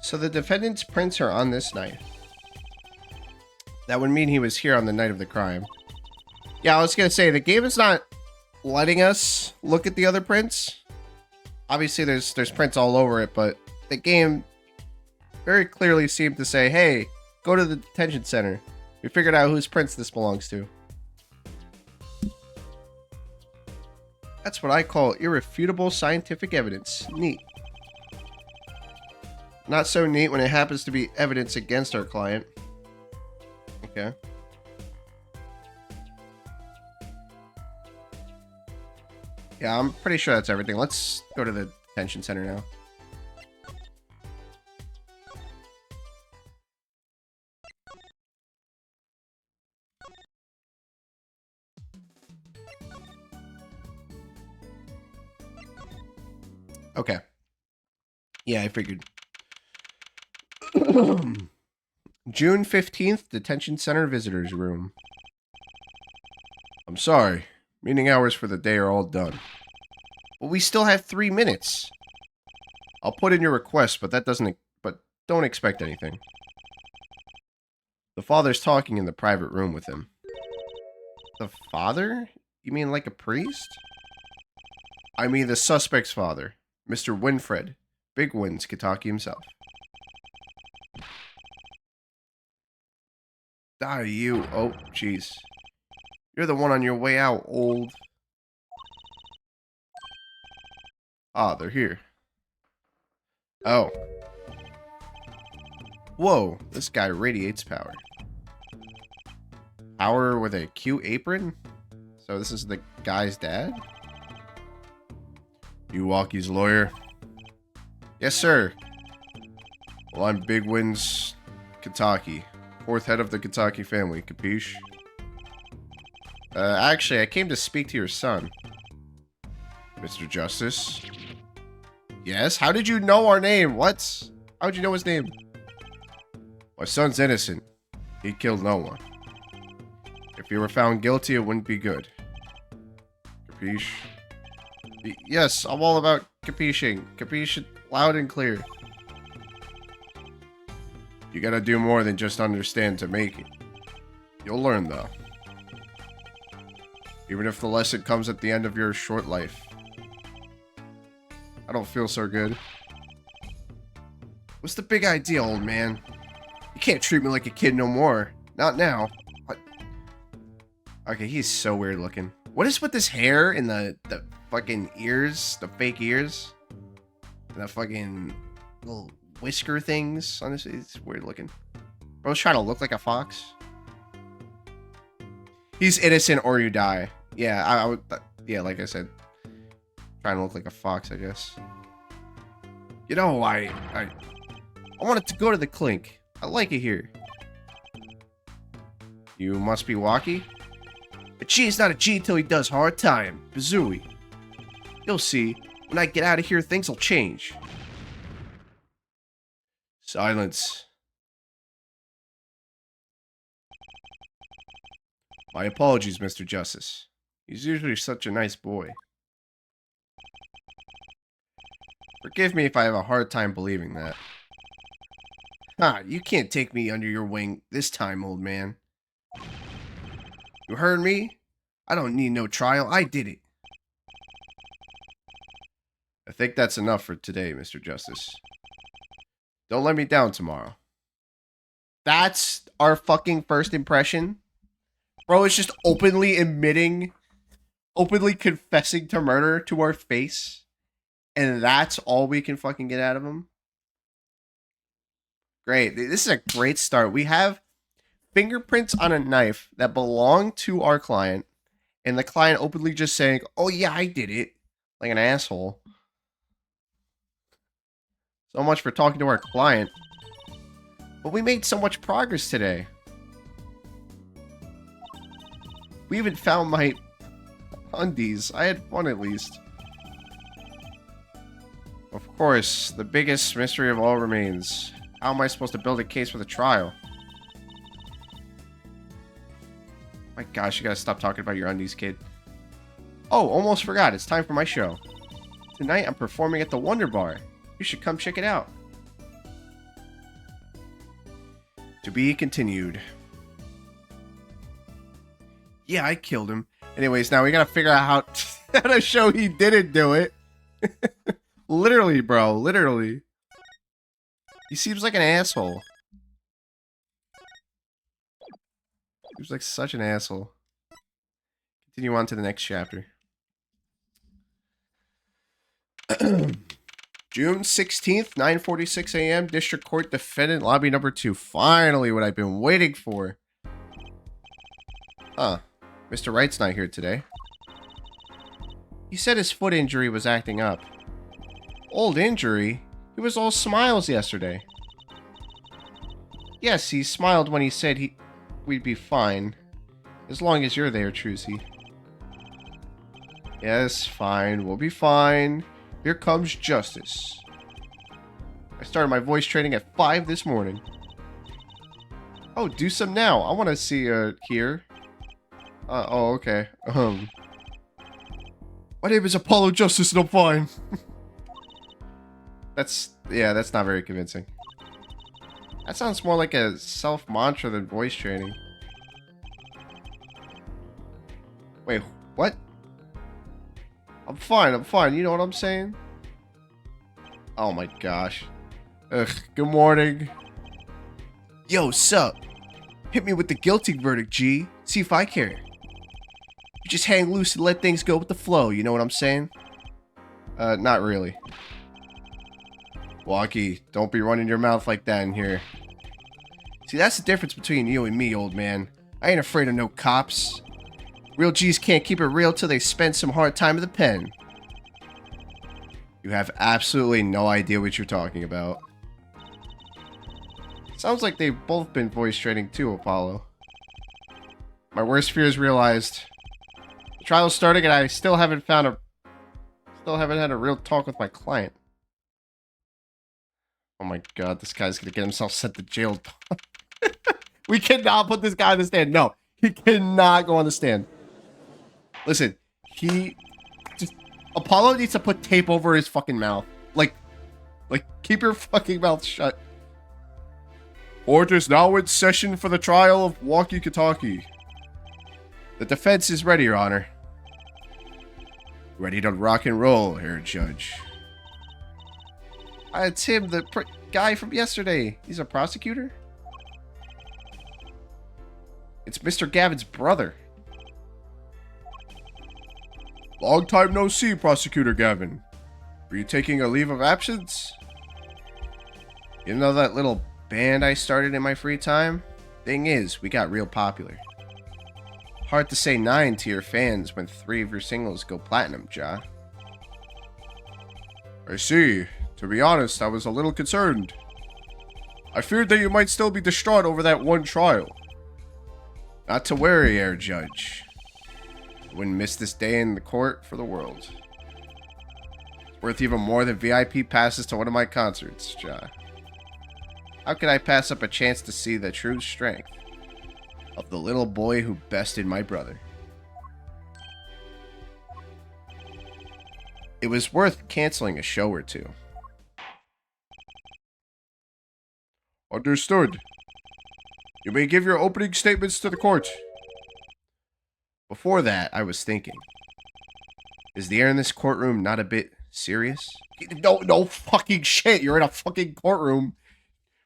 So the defendant's prints are on this knife. That would mean he was here on the night of the crime. Yeah, I was gonna say, the game is not letting us look at the other prints. Obviously, there's prints all over it, but the game very clearly seemed to say, hey, go to the detention center. We figured out whose prints this belongs to. That's what I call irrefutable scientific evidence. Neat. Not so neat when it happens to be evidence against our client. Okay. Yeah, I'm pretty sure that's everything. Let's go to the detention center now. Okay. Yeah, I figured. June 15th, detention center visitors room. I'm sorry. Meeting hours for the day are all done. But we still have 3 minutes. I'll put in your request, but don't expect anything. The father's talking in the private room with him. The father? You mean like a priest? I mean the suspect's father, Mr. Winfred, Big Wins Kitaki himself. You. Oh, jeez. You're the one on your way out, old. Ah, they're here. Oh. Whoa, this guy radiates power. Power with a cute apron? So this is the guy's dad? You Walkie's lawyer? Yes, sir. Well, I'm Big Wins Kitaki. 4th head of the Kitaki family, capiche? Actually, I came to speak to your son. Mr. Justice? Yes? How did you know our name? What? How did you know his name? My son's innocent. He killed no one. If he were found guilty, it wouldn't be good. Capiche? Yes, I'm all about capiching. Capiche it loud and clear. You gotta do more than just understand to make it. You'll learn, though. Even if the lesson comes at the end of your short life. I don't feel so good. What's the big idea, old man? You can't treat me like a kid no more. Not now. What? Okay, he's so weird looking. What is with this hair and the fucking ears? The fake ears? And the fucking little whisker things? Honestly, it's weird looking. Bro's trying to look like a fox. He's innocent or you die. Yeah, I would. Yeah, like I said, trying to look like a fox, I guess. You know, I wanted to go to the clink. I like it here. You must be Walkie? A G is not a G till he does hard time. Bazooey. You'll see. When I get out of here, things will change. Silence. My apologies, Mr. Justice. He's usually such a nice boy. Forgive me if I have a hard time believing that. Ha, you can't take me under your wing this time, old man. You heard me? I don't need no trial. I did it. I think that's enough for today, Mr. Justice. Don't let me down tomorrow. That's our fucking first impression? Bro is just openly confessing to murder to our face. And that's all we can fucking get out of him? Great. This is a great start. We have fingerprints on a knife that belong to our client. And the client openly just saying, oh yeah, I did it. Like an asshole. So much for talking to our client. But we made so much progress today. We even found my undies. I had fun at least. Of course, the biggest mystery of all remains. How am I supposed to build a case for the trial? My gosh, you gotta stop talking about your undies, kid. Oh, almost forgot. It's time for my show. Tonight, I'm performing at the Wonder Bar. You should come check it out. To be continued. Yeah, I killed him. Anyways, now we gotta figure out how to show he didn't do it. Literally, bro. Literally. He seems like an asshole. Seems like such an asshole. Continue on to the next chapter. June 16th, 9:46 a.m. District Court Defendant Lobby number 2. Finally, what I've been waiting for. Huh. Mr. Wright's not here today. He said his foot injury was acting up. Old injury? He was all smiles yesterday. Yes, he smiled when he said we'd be fine. As long as you're there, Trucy. Yes, fine. We'll be fine. Here comes justice. I started my voice training at 5 this morning. Oh, do some now. I want to see, here. Oh, okay. My name is Apollo Justice and I'm fine. That's not very convincing. That sounds more like a self-mantra than voice training. Wait, what? I'm fine, you know what I'm saying? Oh my gosh. Ugh, good morning. Yo, sup? Hit me with the guilty verdict, G. See if I care. You just hang loose and let things go with the flow, you know what I'm saying? Not really. Walkie, don't be running your mouth like that in here. See, that's the difference between you and me, old man. I ain't afraid of no cops. Real G's can't keep it real till they spend some hard time in the pen. You have absolutely no idea what you're talking about. Sounds like they've both been voice training too, Apollo. My worst fears realized. The trial's starting and I still haven't had a real talk with my client. Oh my god, this guy's gonna get himself sent to jail. We cannot put this guy on the stand. No, he cannot go on the stand. Listen, Apollo needs to put tape over his fucking mouth. Like, keep your fucking mouth shut. Court is now in session for the trial of Walkie Kataki. The defense is ready, Your Honor. Ready to rock and roll, here, Judge. It's him, the guy from yesterday. He's a prosecutor? It's Mr. Gavin's brother. Long time no see, Prosecutor Gavin. Were you taking a leave of absence? You know that little band I started in my free time? Thing is, we got real popular. Hard to say 9 to your fans when 3 of your singles go platinum, Ja. I see. To be honest, I was a little concerned. I feared that you might still be distraught over that one trial. Not to worry, Air Judge. I wouldn't miss this day in the court for the world. It's worth even more than VIP passes to one of my concerts, Ja. How could I pass up a chance to see the true strength of the little boy who bested my brother? It was worth canceling a show or two. Understood. You may give your opening statements to the court. Before that, I was thinking. Is the air in this courtroom not a bit serious? No fucking shit. You're in a fucking courtroom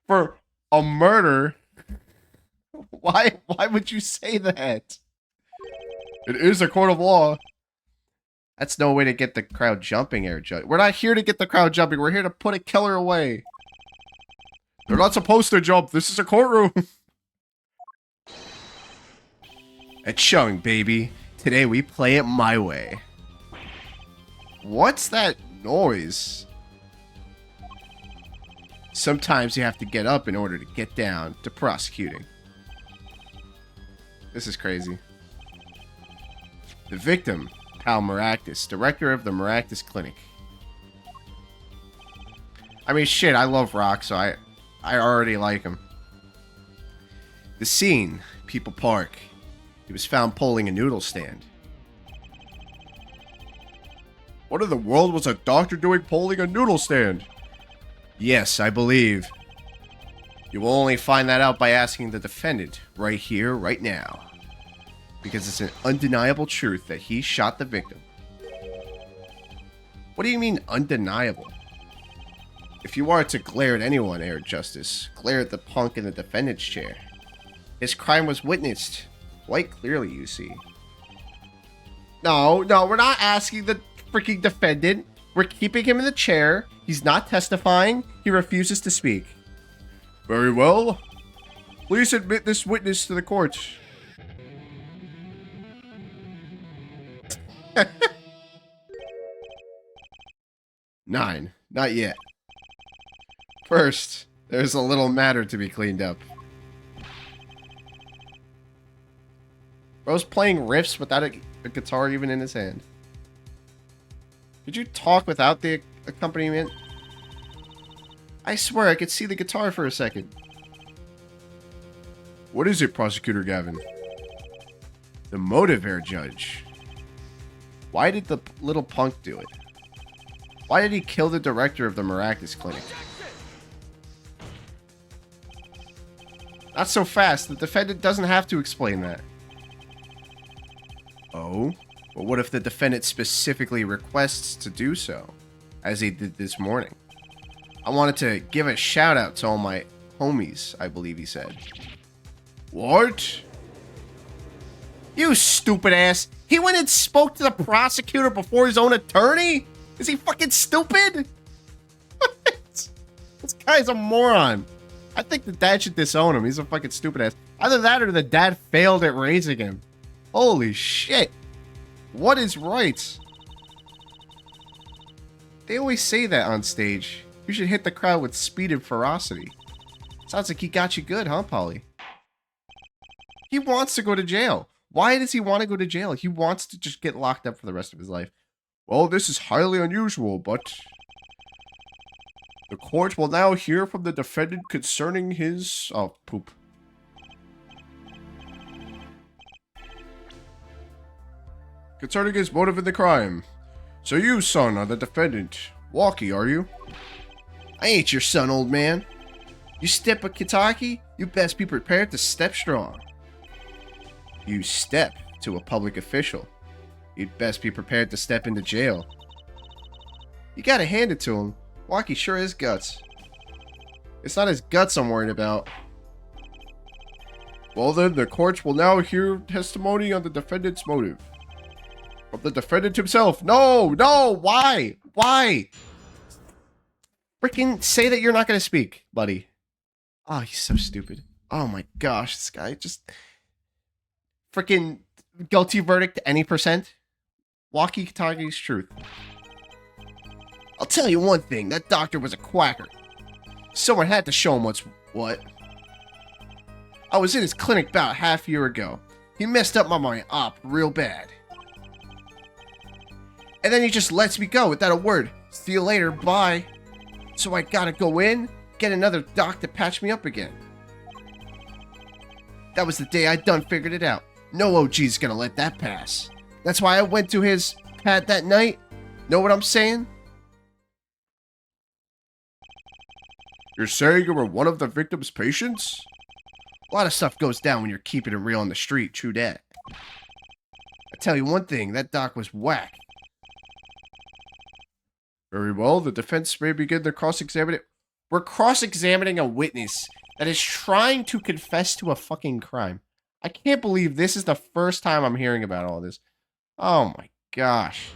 for a murder. Why would you say that? It is a court of law. That's no way to get the crowd jumping, Air Judge. We're not here to get the crowd jumping. We're here to put a killer away. They're not supposed to jump. This is a courtroom. It's showing, baby. Today we play it my way. What's that noise? Sometimes you have to get up in order to get down to prosecuting. This is crazy. The victim, Pal Maractus, director of the Maractus Clinic. I mean, shit, I love rock, so I already like him. The scene, People Park. He was found pulling a noodle stand. What in the world was a doctor doing pulling a noodle stand? Yes, I believe. You will only find that out by asking the defendant, right here, right now. Because it's an undeniable truth that he shot the victim. What do you mean, undeniable? If you are to glare at anyone, Air Justice, glare at the punk in the defendant's chair. His crime was witnessed. Quite clearly, you see. No, we're not asking the freaking defendant. We're keeping him in the chair. He's not testifying. He refuses to speak. Very well. Please admit this witness to the court. Nine. Not yet. First, there's a little matter to be cleaned up. Bro's playing riffs without a guitar even in his hand. Could you talk without the accompaniment? I swear I could see the guitar for a second. What is it, Prosecutor Gavin? The motive, Air Judge. Why did the little punk do it? Why did he kill the director of the Maractus Clinic? Not so fast. The defendant doesn't have to explain that. Oh? But what if the defendant specifically requests to do so, as he did this morning? I wanted to give a shout out to all my homies, I believe he said. What? You stupid ass. He went and spoke to the prosecutor before his own attorney? Is he fucking stupid? This guy's a moron. I think the dad should disown him. He's a fucking stupid ass. Either that or the dad failed at raising him. Holy shit. What is right? They always say that on stage. You should hit the crowd with speed and ferocity. Sounds like he got you good, huh, Polly? He wants to go to jail. Why does he want to go to jail? He wants to just get locked up for the rest of his life. Well, this is highly unusual, but the court will now hear from the defendant concerning his... Oh, poop. Concerning his motive in the crime. So you, son, are the defendant. Walkie, are you? I ain't your son, old man. You step a Kitaki, you best be prepared to step strong. You step to a public official. You'd best be prepared to step into jail. You gotta hand it to him. Walkie sure is guts. It's not his guts I'm worried about. Well then, the courts will now hear testimony on the defendant's motive. From the defendant himself. No, no, why? Why? Freaking say that you're not gonna speak, buddy. Oh, he's so stupid. Oh my gosh, this guy just... Freaking guilty verdict any percent. Walkie Kitagi's truth. I'll tell you one thing, that doctor was a quacker. Someone had to show him what's what. I was in his clinic about half a year ago. He messed up my op real bad. And then he just lets me go without a word. See you later, bye. So I gotta go in, get another doc to patch me up again. That was the day I done figured it out. No OG's gonna let that pass. That's why I went to his pad that night. Know what I'm saying? You're saying you were one of the victim's patients? A lot of stuff goes down when you're keeping it real on the street, true that. I tell you one thing, that doc was whack. Very well, the defense may begin their cross-examining. We're cross-examining a witness that is trying to confess to a fucking crime. I can't believe this is the first time I'm hearing about all this. Oh my gosh.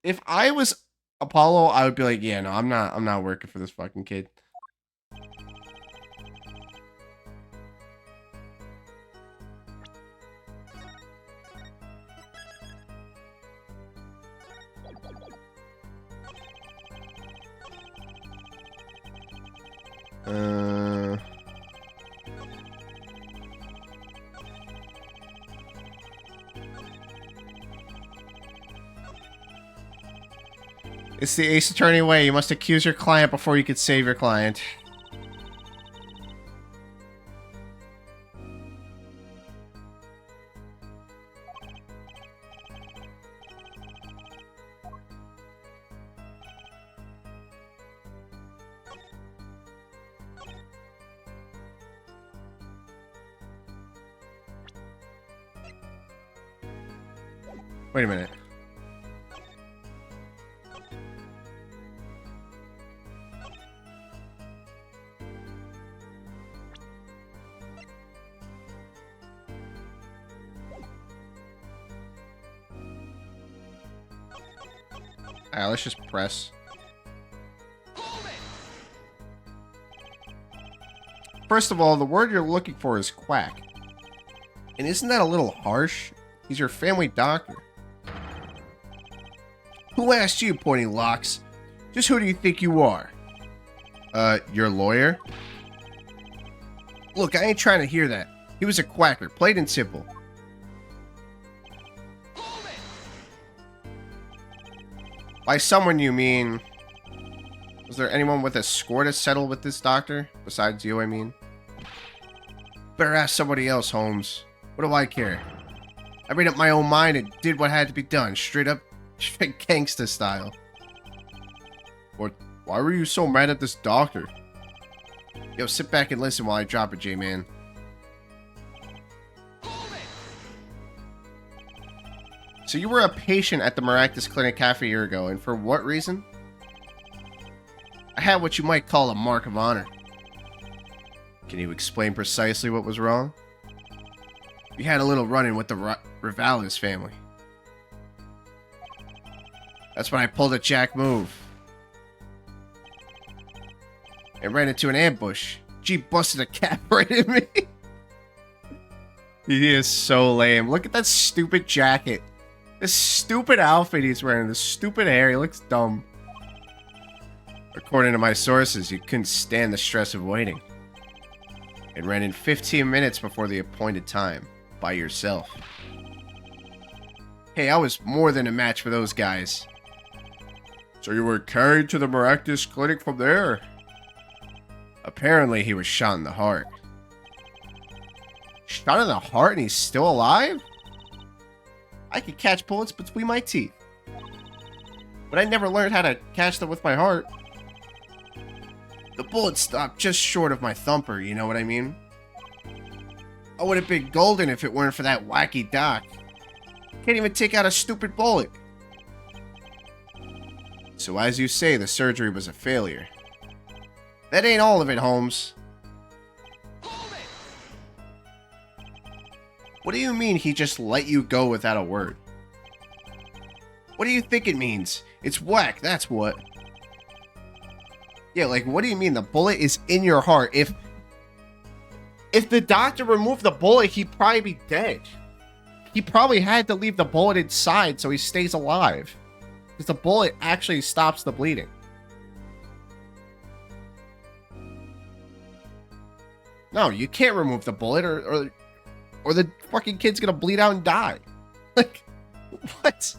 If I was Apollo, I would be like, yeah, no, I'm not working for this fucking kid. It's the Ace Attorney way. You must accuse your client before you can save your client. Wait a minute. Alright, let's just press. First of all, the word you're looking for is quack. And isn't that a little harsh? He's your family doctor. Who asked you, Pointy Locks? Just who do you think you are? Your lawyer? Look, I ain't trying to hear that. He was a quacker, plain and simple. By someone you mean... Was there anyone with a score to settle with this doctor? Besides you, I mean. Better ask somebody else, Holmes. What do I care? I made up my own mind and did what had to be done, straight gangsta style. What? Why were you so mad at this doctor? Yo, sit back and listen while I drop it, J-Man. So you were a patient at the Maractus Clinic half a year ago, and for what reason? I had what you might call a mark of honor. Can you explain precisely what was wrong? We had a little run-in with the Rivales family. That's when I pulled a jack move. And ran into an ambush. G busted a cap right in me. He is so lame. Look at that stupid jacket. This stupid outfit he's wearing. This stupid hair. He looks dumb. According to my sources, you couldn't stand the stress of waiting. And ran in 15 minutes before the appointed time. By yourself. Hey, I was more than a match for those guys. So you were carried to the Maractus Clinic from there? Apparently he was shot in the heart. Shot in the heart and he's still alive? I could catch bullets between my teeth. But I never learned how to catch them with my heart. The bullet stopped just short of my thumper, you know what I mean? I would have been golden if it weren't for that wacky doc. Can't even take out a stupid bullet. So as you say, the surgery was a failure. That ain't all of it, Holmes. What do you mean he just let you go without a word? What do you think it means? It's whack, that's what. Yeah, like, what do you mean the bullet is in your heart? If the doctor removed the bullet, he'd probably be dead. He probably had to leave the bullet inside so he stays alive. Because the bullet actually stops the bleeding. No, you can't remove the bullet or the fucking kid's gonna bleed out and die. Like, what?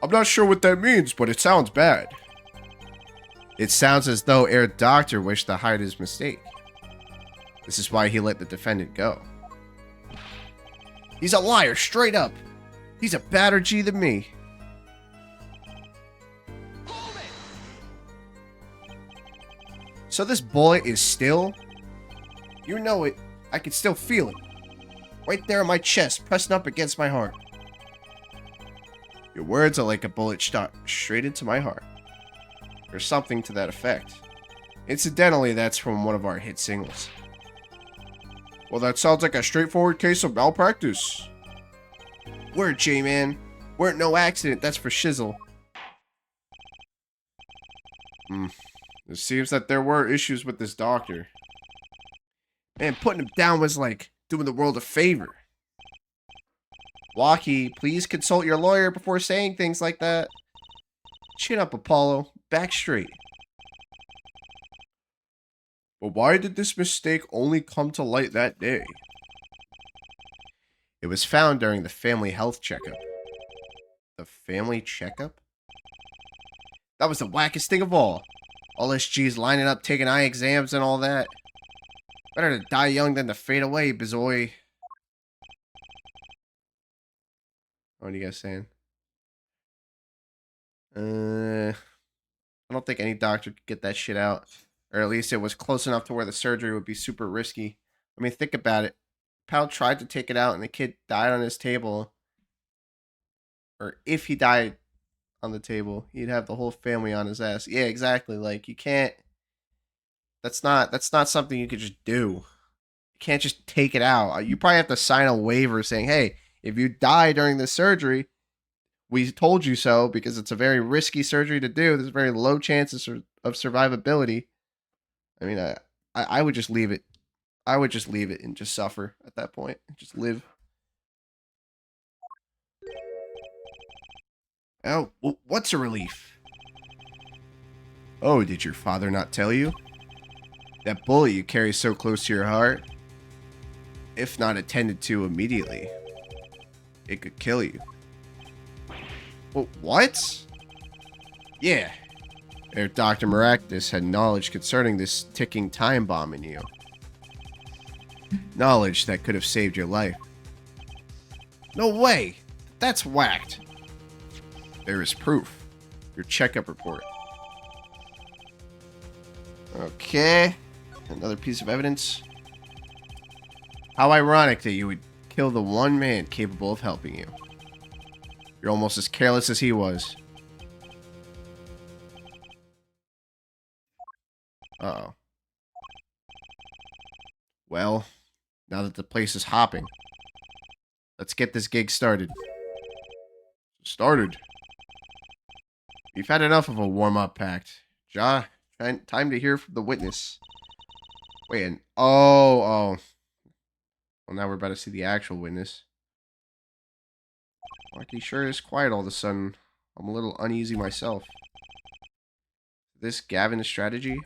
I'm not sure what that means, but it sounds bad. It sounds as though Air Doctor wished to hide his mistake. This is why he let the defendant go. He's a liar, straight up. He's a badder G than me. So this bullet is still... You know it. I can still feel it. Right there in my chest, pressing up against my heart. Your words are like a bullet shot straight into my heart. Or something to that effect. Incidentally, that's from one of our hit singles. Well, that sounds like a straightforward case of malpractice. Word, J-Man. Weren't no accident, that's for shizzle. It seems that there were issues with this doctor. Man, putting him down was like doing the world a favor. Walkie, please consult your lawyer before saying things like that. Chin up, Apollo. Back straight. But why did this mistake only come to light that day? It was found during the family health checkup. The family checkup? That was the wackest thing of all. All SGs lining up, taking eye exams and all that. Better to die young than to fade away, bizoy. What are you guys saying? I don't think any doctor could get that shit out. Or at least it was close enough to where the surgery would be super risky. I mean, think about it. Pal tried to take it out and the kid died on his table. Or if he died on the table, he'd have the whole family on his ass. Yeah, exactly. Like, you can't... That's not something you could just do. You can't just take it out. You probably have to sign a waiver saying, hey, if you die during this surgery, we told you so because it's a very risky surgery to do. There's very low chances of survivability. I mean, I would just leave it. I would just leave it and just suffer at that point. Just live. Oh, what's a relief? Oh, did your father not tell you? That bullet you carry so close to your heart, if not attended to immediately, it could kill you. Well, what? Yeah. Dr. Maractus had knowledge concerning this ticking time bomb in you. Knowledge that could have saved your life. No way! That's whacked. There is proof. Your checkup report. Okay. Another piece of evidence. How ironic that you would kill the one man capable of helping you. You're almost as careless as he was. Uh-oh. Well, now that the place is hopping, let's get this gig started. Started? We've had enough of a warm-up act. Ja, time to hear from the witness. Wait, oh. Well, now we're about to see the actual witness. Marky sure is quiet all of a sudden. I'm a little uneasy myself. This Gavin's strategy?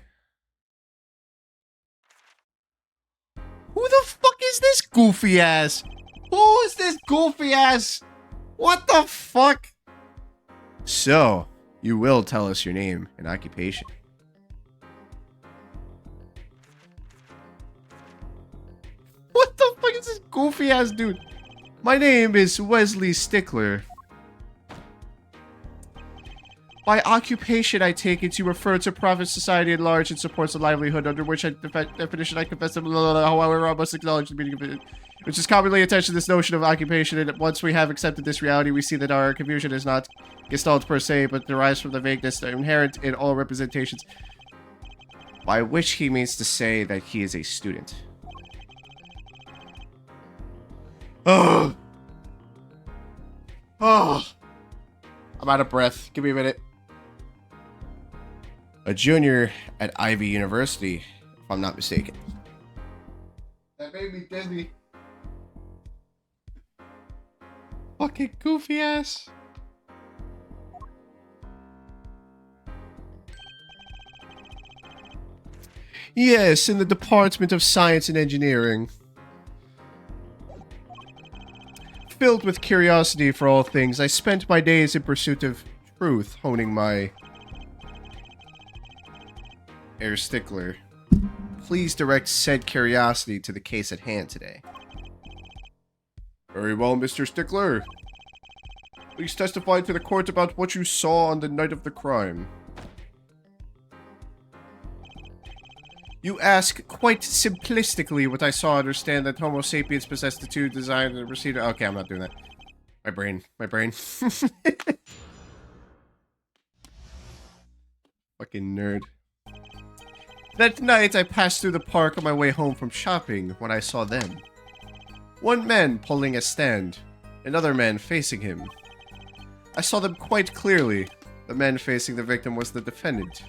Who the fuck is this goofy ass? Who is this goofy ass? What the fuck? So, you will tell us your name and occupation. What the fuck is this goofy ass dude? My name is Wesley Stickler. By occupation, I take it to refer to private society at large and supports a livelihood under which definition I confess to, however, I must acknowledge the meaning of it, which is commonly attached to this notion of occupation, and once we have accepted this reality, we see that our confusion is not gestalt per se, but derives from the vagueness inherent in all representations, by which he means to say that he is a student. Oh! I'm out of breath. Give me a minute. A junior at Ivy University, if I'm not mistaken. That made me dizzy. Fucking goofy ass. Yes, in the Department of Science and Engineering. Filled with curiosity for all things, I spent my days in pursuit of truth, honing my... Herr Stickler. Please direct said curiosity to the case at hand today. Very well, Mr. Stickler. Please testify to the court about what you saw on the night of the crime. You ask quite simplistically what I saw. Understand that Homo sapiens possess the two designed and received. Okay, I'm not doing that. My brain. Fucking nerd. That night, I passed through the park on my way home from shopping when I saw them. One man pulling a stand, another man facing him. I saw them quite clearly. The man facing the victim was the defendant.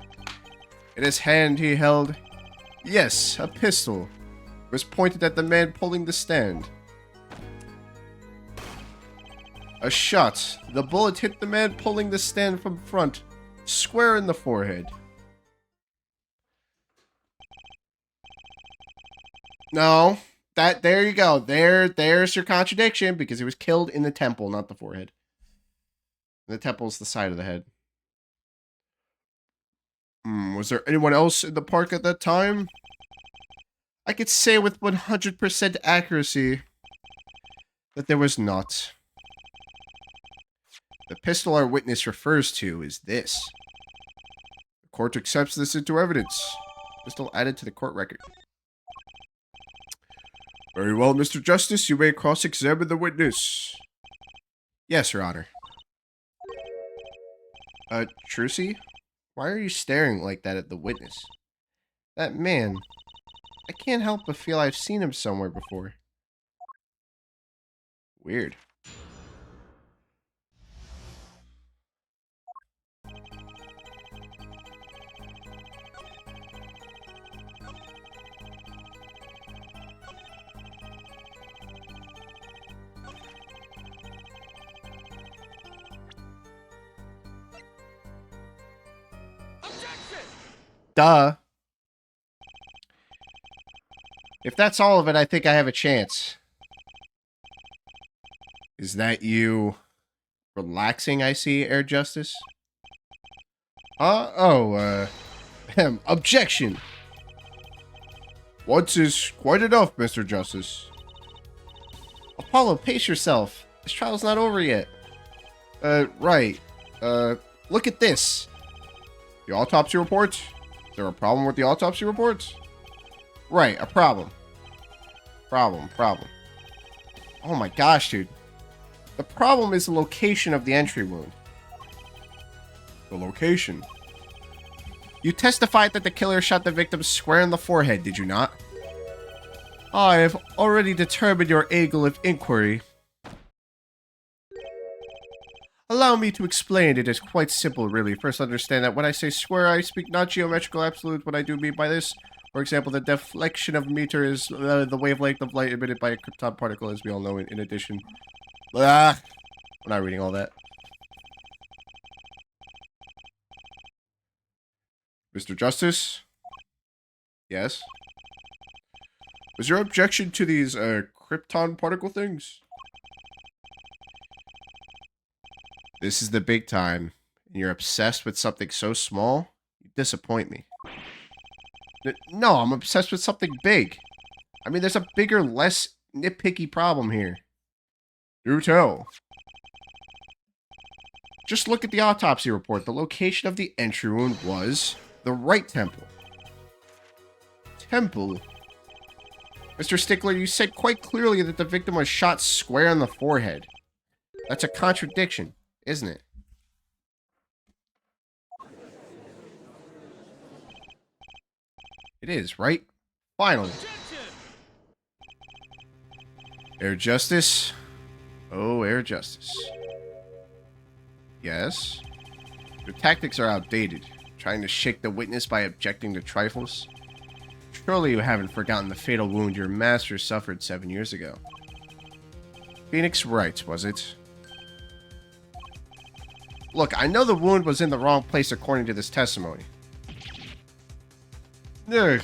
In his hand, he held, yes, a pistol. It was pointed at the man pulling the stand. A shot. The bullet hit the man pulling the stand from front, square in the forehead. No, there you go. There's your contradiction, because he was killed in the temple, not the forehead. The temple's the side of the head. Was there anyone else in the park at that time? I could say with 100% accuracy that there was not. The pistol our witness refers to is this. The court accepts this into evidence. Pistol added to the court record. Very well, Mr. Justice, you may cross-examine the witness. Yes, Your Honor. Trucy? Why are you staring like that at the witness? That man. I can't help but feel I've seen him somewhere before. Weird. Duh. If that's all of it, I think I have a chance. Is that you relaxing, I see, Air Justice? Objection. Once is quite enough, Mr. Justice. Apollo, pace yourself. This trial's not over yet. Right. Look at this. The autopsy report? Is there a problem with the autopsy report? Right, a problem. Problem. Oh my gosh, dude. The problem is the location of the entry wound. The location? You testified that the killer shot the victim square in the forehead, did you not? I have already determined your angle of inquiry. Allow me to explain. It is quite simple, really. First, understand that when I say square, I speak not geometrical absolute. What I do mean by this, for example, the deflection of meter is the wavelength of light emitted by a krypton particle, as we all know. In addition, we're not reading all that. Mr. Justice? Yes? Was your objection to these, krypton particle things? This is the big time, and you're obsessed with something so small? You disappoint me. No, I'm obsessed with something big. I mean, there's a bigger, less nitpicky problem here. Do tell. Just look at the autopsy report. The location of the entry wound was the right temple. Temple? Mr. Stickler, you said quite clearly that the victim was shot square on the forehead. That's a contradiction, isn't it? It is, right? Finally. Air Justice? Oh, Air Justice. Yes? Your tactics are outdated. Trying to shake the witness by objecting to trifles. Surely you haven't forgotten the fatal wound your master suffered 7 years ago. Phoenix Wright, was it? Look, I know the wound was in the wrong place according to this testimony. Ugh.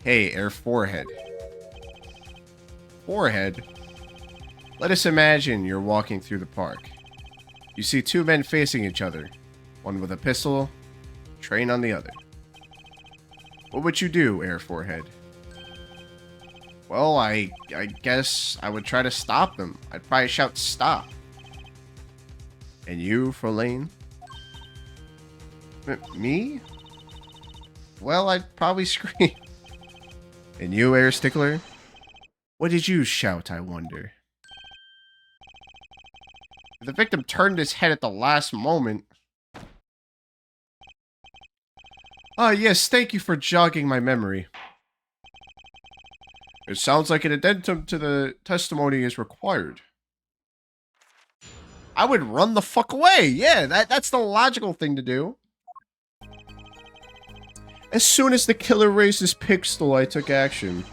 Hey, Air Forehead. Forehead? Let us imagine you're walking through the park. You see two men facing each other, one with a pistol, train on the other. What would you do, Air Forehead? Well, I guess I would try to stop them. I'd probably shout, stop. And you, Frolaine? Me? Well, I'd probably scream. And you, Air Stickler? What did you shout, I wonder? The victim turned his head at the last moment. Ah, yes, thank you for jogging my memory. It sounds like an addendum to the testimony is required. I would run the fuck away. Yeah, that's the logical thing to do. As soon as the killer raised his pistol, I took action.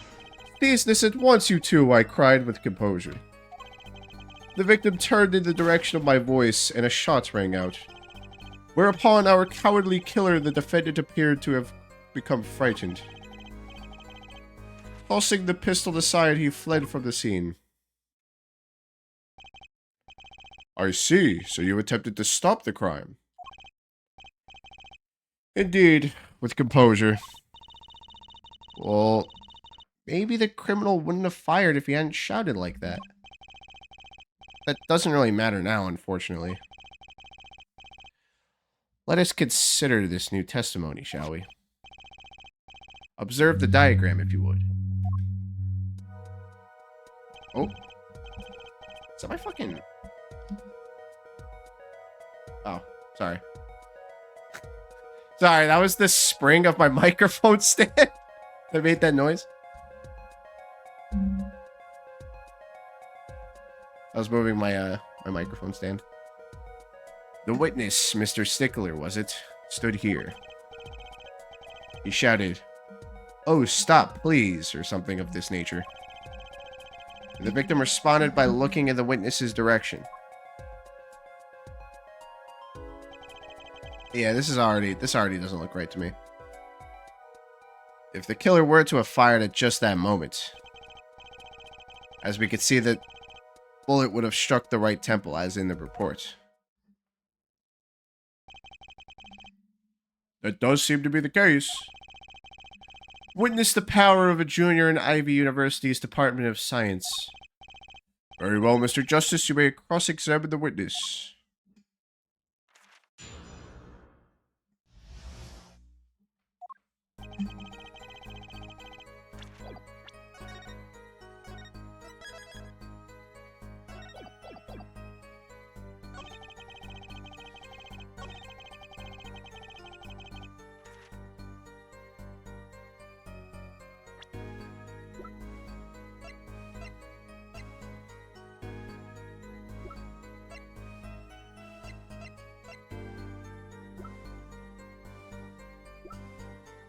Cease this at once, you two, I cried with composure. The victim turned in the direction of my voice, and a shot rang out. Whereupon our cowardly killer, the defendant, appeared to have become frightened. Tossing the pistol aside, he fled from the scene. I see, so you attempted to stop the crime. Indeed, with composure. Well, maybe the criminal wouldn't have fired if he hadn't shouted like that. That doesn't really matter now, unfortunately. Let us consider this new testimony, shall we? Observe the diagram, if you would. Oh. Is that my fucking... Oh, sorry. Sorry, that was the spring of my microphone stand that made that noise. I was moving my my microphone stand. The witness, Mr. Stickler, was it? Stood here. He shouted, "Oh, stop, please," or something of this nature. The victim responded by looking in the witness's direction. Yeah, this already doesn't look right to me. If the killer were to have fired at just that moment, as we could see, the bullet would have struck the right temple, as in the report. That does seem to be the case. Witness the power of a junior in Ivy University's Department of Science. Very well, Mr. Justice, you may cross-examine the witness.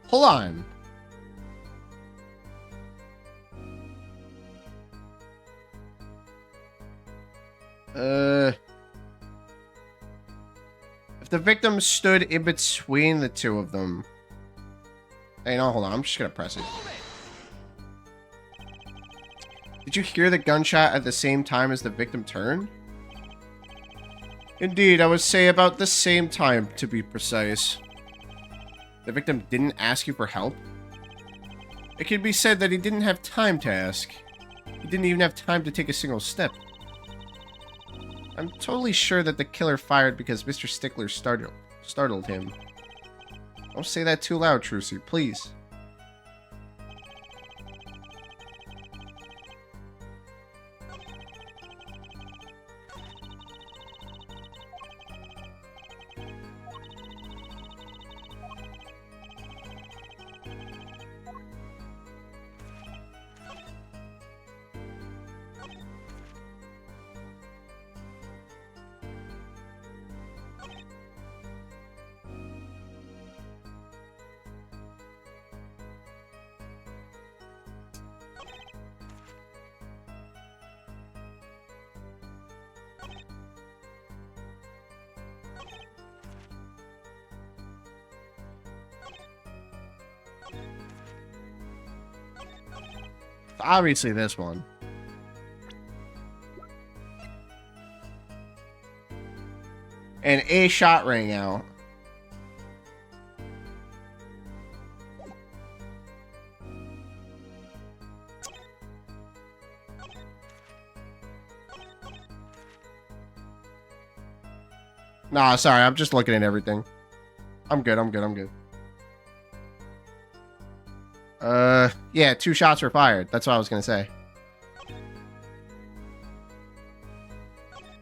Hold on. If the victim stood in between the two of them. Hey, no, hold on. I'm just gonna press it. Did you hear the gunshot at the same time as the victim turned? Indeed, I would say about the same time, to be precise. The victim didn't ask you for help? It can be said that he didn't have time to ask. He didn't even have time to take a single step. I'm totally sure that the killer fired because Mr. Stickler startled him. Don't say that too loud, Trucy, please. Obviously this one. And a shot rang out. Nah, sorry, I'm just looking at everything. I'm good. Yeah, 2 shots were fired. That's what I was gonna say.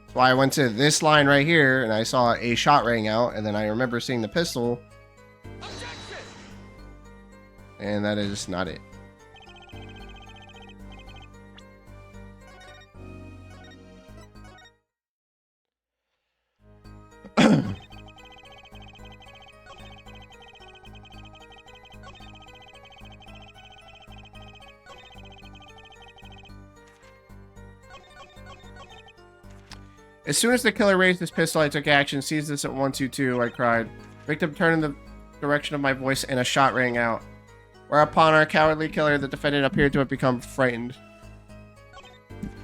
That's why I went to this line right here, and I saw a shot rang out, and then I remember seeing the pistol. And that is not it. As soon as the killer raised his pistol, I took action. Seized this at 122, I cried. Victim turned in the direction of my voice, and a shot rang out. Whereupon our cowardly killer, the defendant, appeared to have become frightened.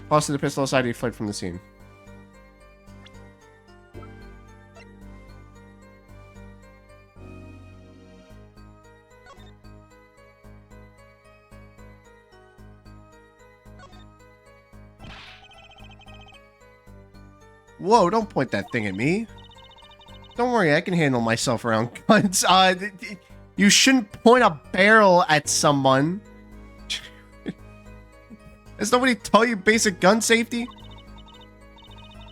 Tossing the pistol aside, he fled from the scene. Whoa, don't point that thing at me. Don't worry, I can handle myself around guns. You shouldn't point a barrel at someone. Has nobody taught you basic gun safety?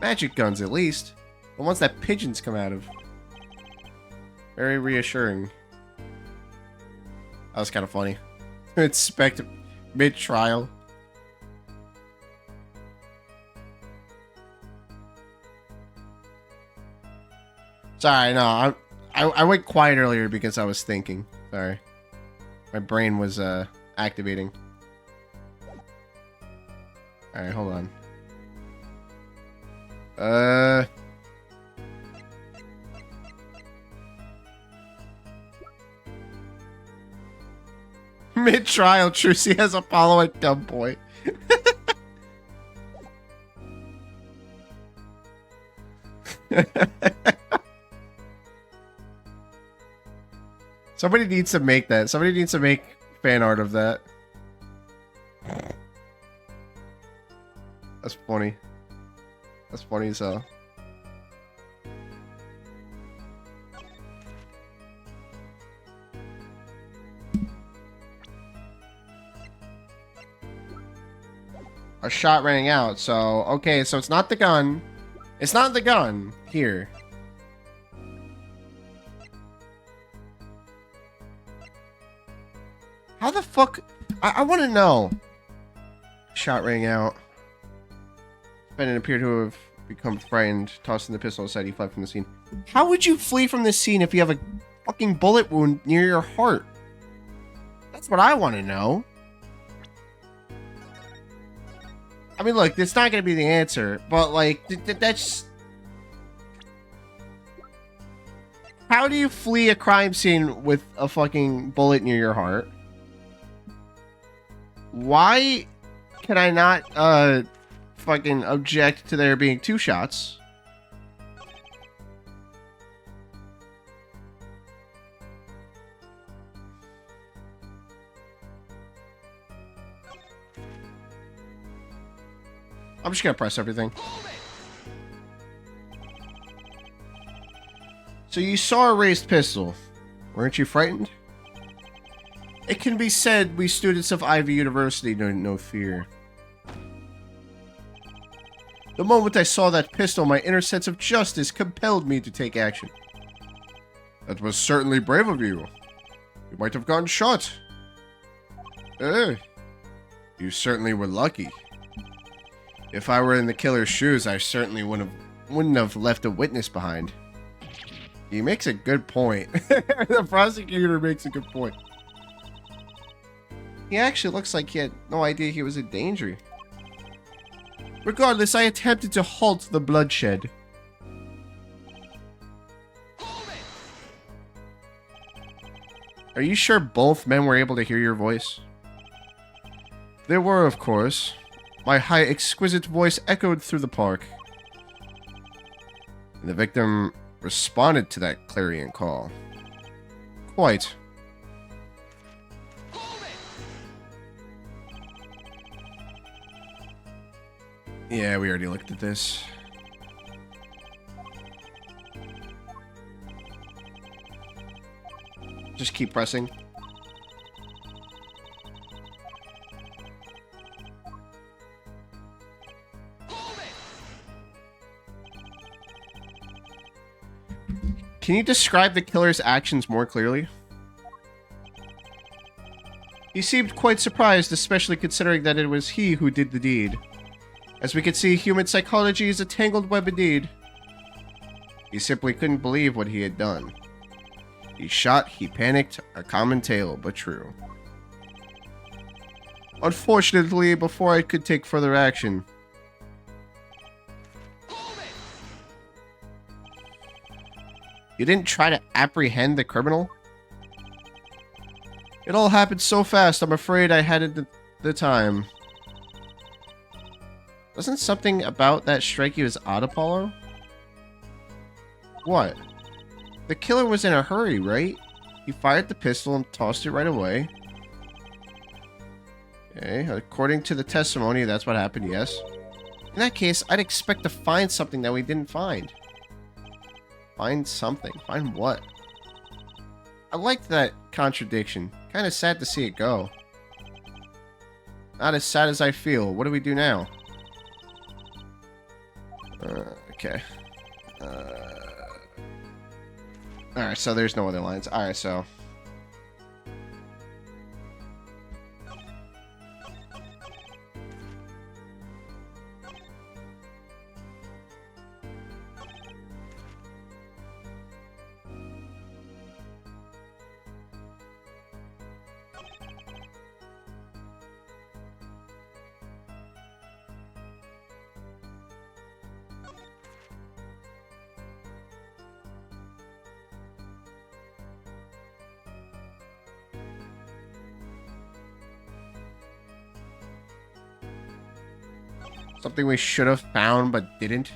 Magic guns, at least. The ones that pigeons come out of. Very reassuring. That was kind of funny. Inspect mid-trial. Sorry, no, I went quiet earlier because I was thinking. Sorry. My brain was activating. Alright, hold on. Mid-trial, Trucy has a follow at dumb boy. Somebody needs to make that. Somebody needs to make fan art of that. That's funny. That's funny as hell. Our shot running out, so okay, so it's not the gun. It's not the gun here. How the fuck? I want to know. Shot rang out. Defendant appeared to have become frightened, tossing the pistol aside. He fled from the scene. How would you flee from this scene if you have a fucking bullet wound near your heart? That's what I want to know. I mean, look, it's not going to be the answer, but, like, that's... How do you flee a crime scene with a fucking bullet near your heart? Why can I not, fucking object to there being 2 shots? I'm just gonna press everything. So you saw a raised pistol. Weren't you frightened? It can be said we students of Ivy University know no fear. The moment I saw that pistol, my inner sense of justice compelled me to take action. That was certainly brave of you. You might have gotten shot. Eh, you certainly were lucky. If I were in the killer's shoes, I certainly wouldn't have left a witness behind. He makes a good point. The prosecutor makes a good point. He actually looks like he had no idea he was in danger. Regardless, I attempted to halt the bloodshed. Are you sure both men were able to hear your voice? They were, of course. My high, exquisite voice echoed through the park. And the victim responded to that clarion call. Quite. Yeah, we already looked at this. Just keep pressing. Can you describe the killer's actions more clearly? He seemed quite surprised, especially considering that it was he who did the deed. As we could see, human psychology is a tangled web indeed. He simply couldn't believe what he had done. He shot, he panicked, a common tale, but true. Unfortunately, before I could take further action, you didn't try to apprehend the criminal? It all happened so fast, I'm afraid I hadn't the time. Doesn't something about that strike you as odd, Apollo? What? The killer was in a hurry, right? He fired the pistol and tossed it right away. Okay, according to the testimony, that's what happened, yes. In that case, I'd expect to find something that we didn't find. Find something. Find what? I liked that contradiction. Kind of sad to see it go. Not as sad as I feel. What do we do now? Okay. Alright, so there's no other lines. Alright, so... something we should have found but didn't.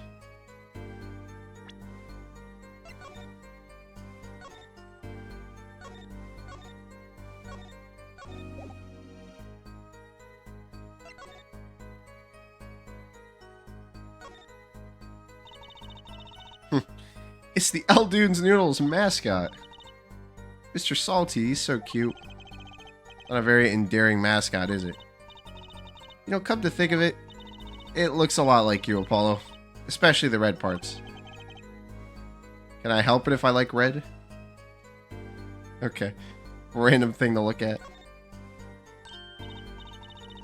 It's the Eldoon's Noodles mascot. Mr. Salty, he's so cute. Not a very endearing mascot, is it? You know, come to think of it, it looks a lot like you, Apollo. Especially the red parts. Can I help it if I like red? Okay. Random thing to look at.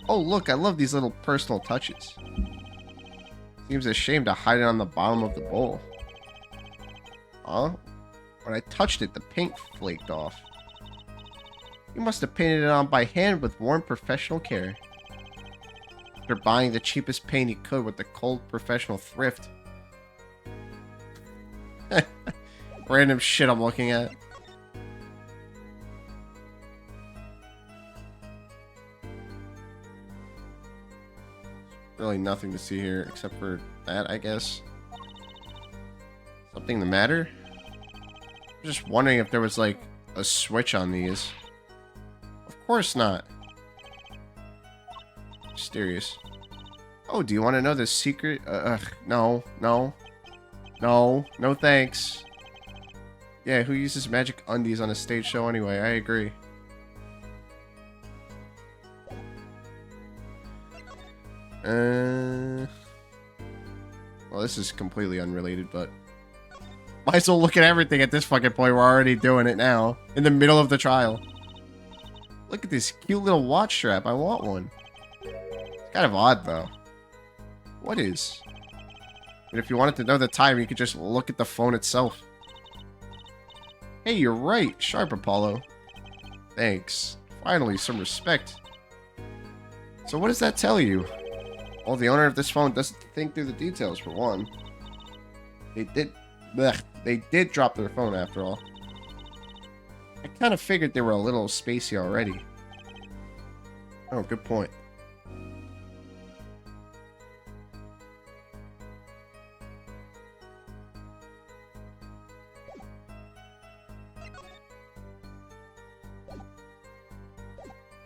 Oh, look, I love these little personal touches. Seems a shame to hide it on the bottom of the bowl. Huh? When I touched it, the paint flaked off. You must have painted it on by hand with warm professional care. After buying the cheapest paint he could with the cold professional thrift. Random shit I'm looking at. Really nothing to see here except for that, I guess. Something the matter? I'm just wondering if there was like a switch on these. Of course not. Mysterious. Oh, do you want to know the secret? No, no. No, no thanks. Yeah, who uses magic undies on a stage show anyway? I agree. Well, this is completely unrelated, but might as well look at everything at this fucking point. We're already doing it now, in the middle of the trial. Look at this cute little watch strap. I want one. It's kind of odd, though. What is? And if you wanted to know the time, you could just look at the phone itself. Hey, you're right. Sharp, Apollo. Thanks. Finally, some respect. So what does that tell you? Well, the owner of this phone doesn't think through the details, for one. They did drop their phone, after all. I kind of figured they were a little spacey already. Oh, good point.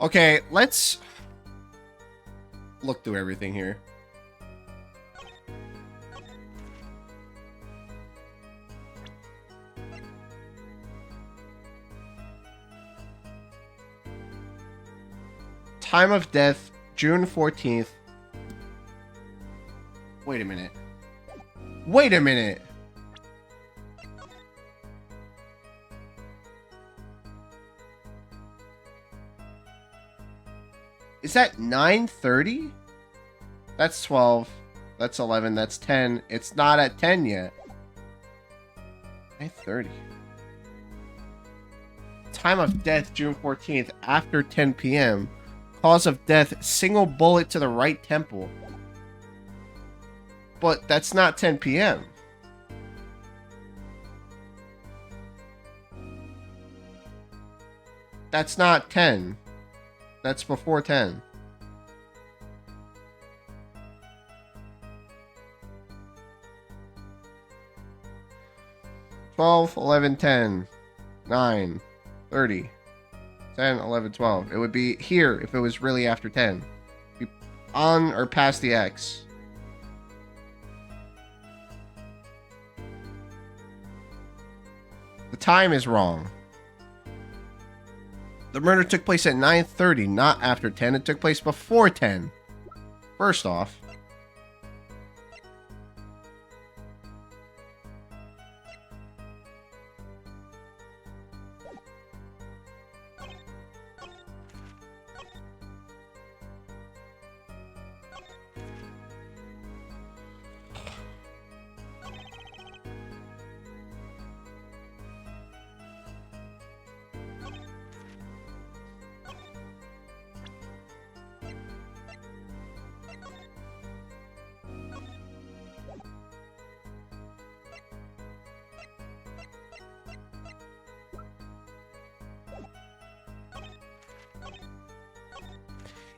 Okay, let's look through everything here. Time of death, June 14th. Wait a minute. Wait a minute. Is that 9:30? That's 12. That's 11. That's 10. It's not at 10 yet. 9:30. Time of death, June 14th, after 10 p.m. Cause of death, single bullet to the right temple. But that's not 10 p.m. That's not 10. That's before 10. Twelve, 11, 10, 9, 30, 10, 11, 12. It would be here if it was really after 10. Be on or past the X. The time is wrong. The murder took place at 9:30, not after 10. It took place before 10. First off.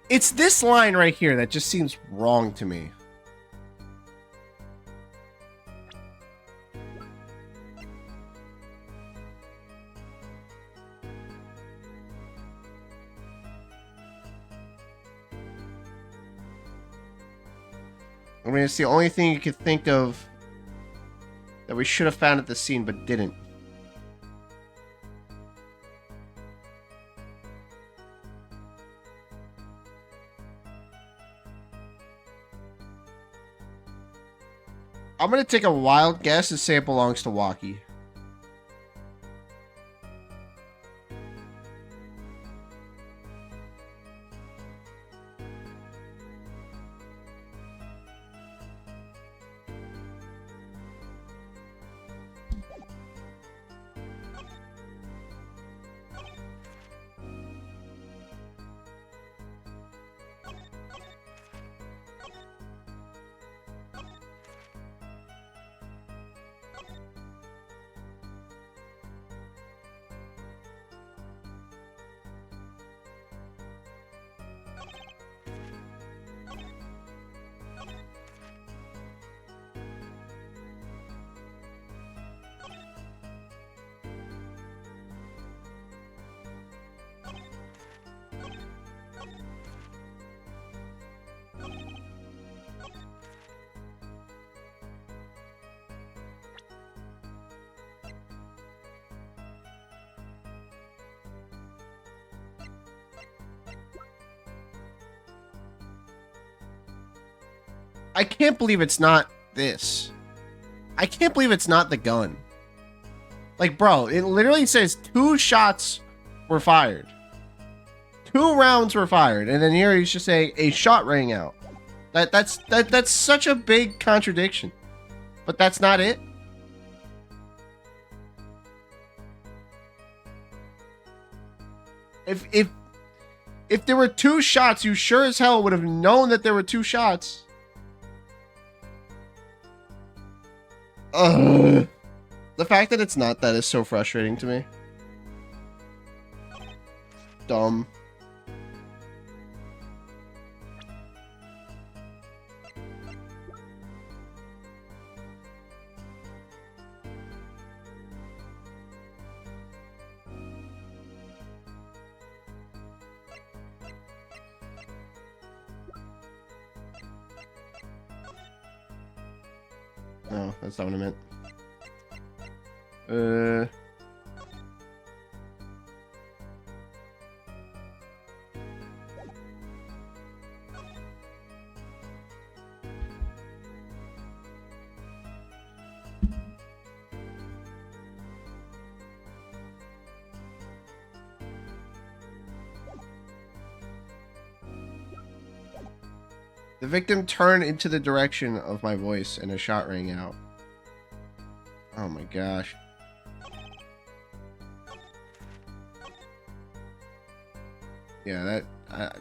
It's this line right here that just seems wrong to me. I mean, it's the only thing you could think of that we should have found at the scene but didn't. I'm gonna take a wild guess and say it belongs to Walkie. I can't believe it's not this. I can't believe it's not the gun. Like, bro, it literally says 2 shots were fired. 2 rounds were fired. And then here he's just saying a shot rang out. That's such a big contradiction. But that's not it. If there were 2 shots, you sure as hell would have known that there were 2 shots. Ugh. The fact that it's not that is so frustrating to me. Dumb. No, that's not what I meant. The victim turned into the direction of my voice and a shot rang out. Oh my gosh. Yeah,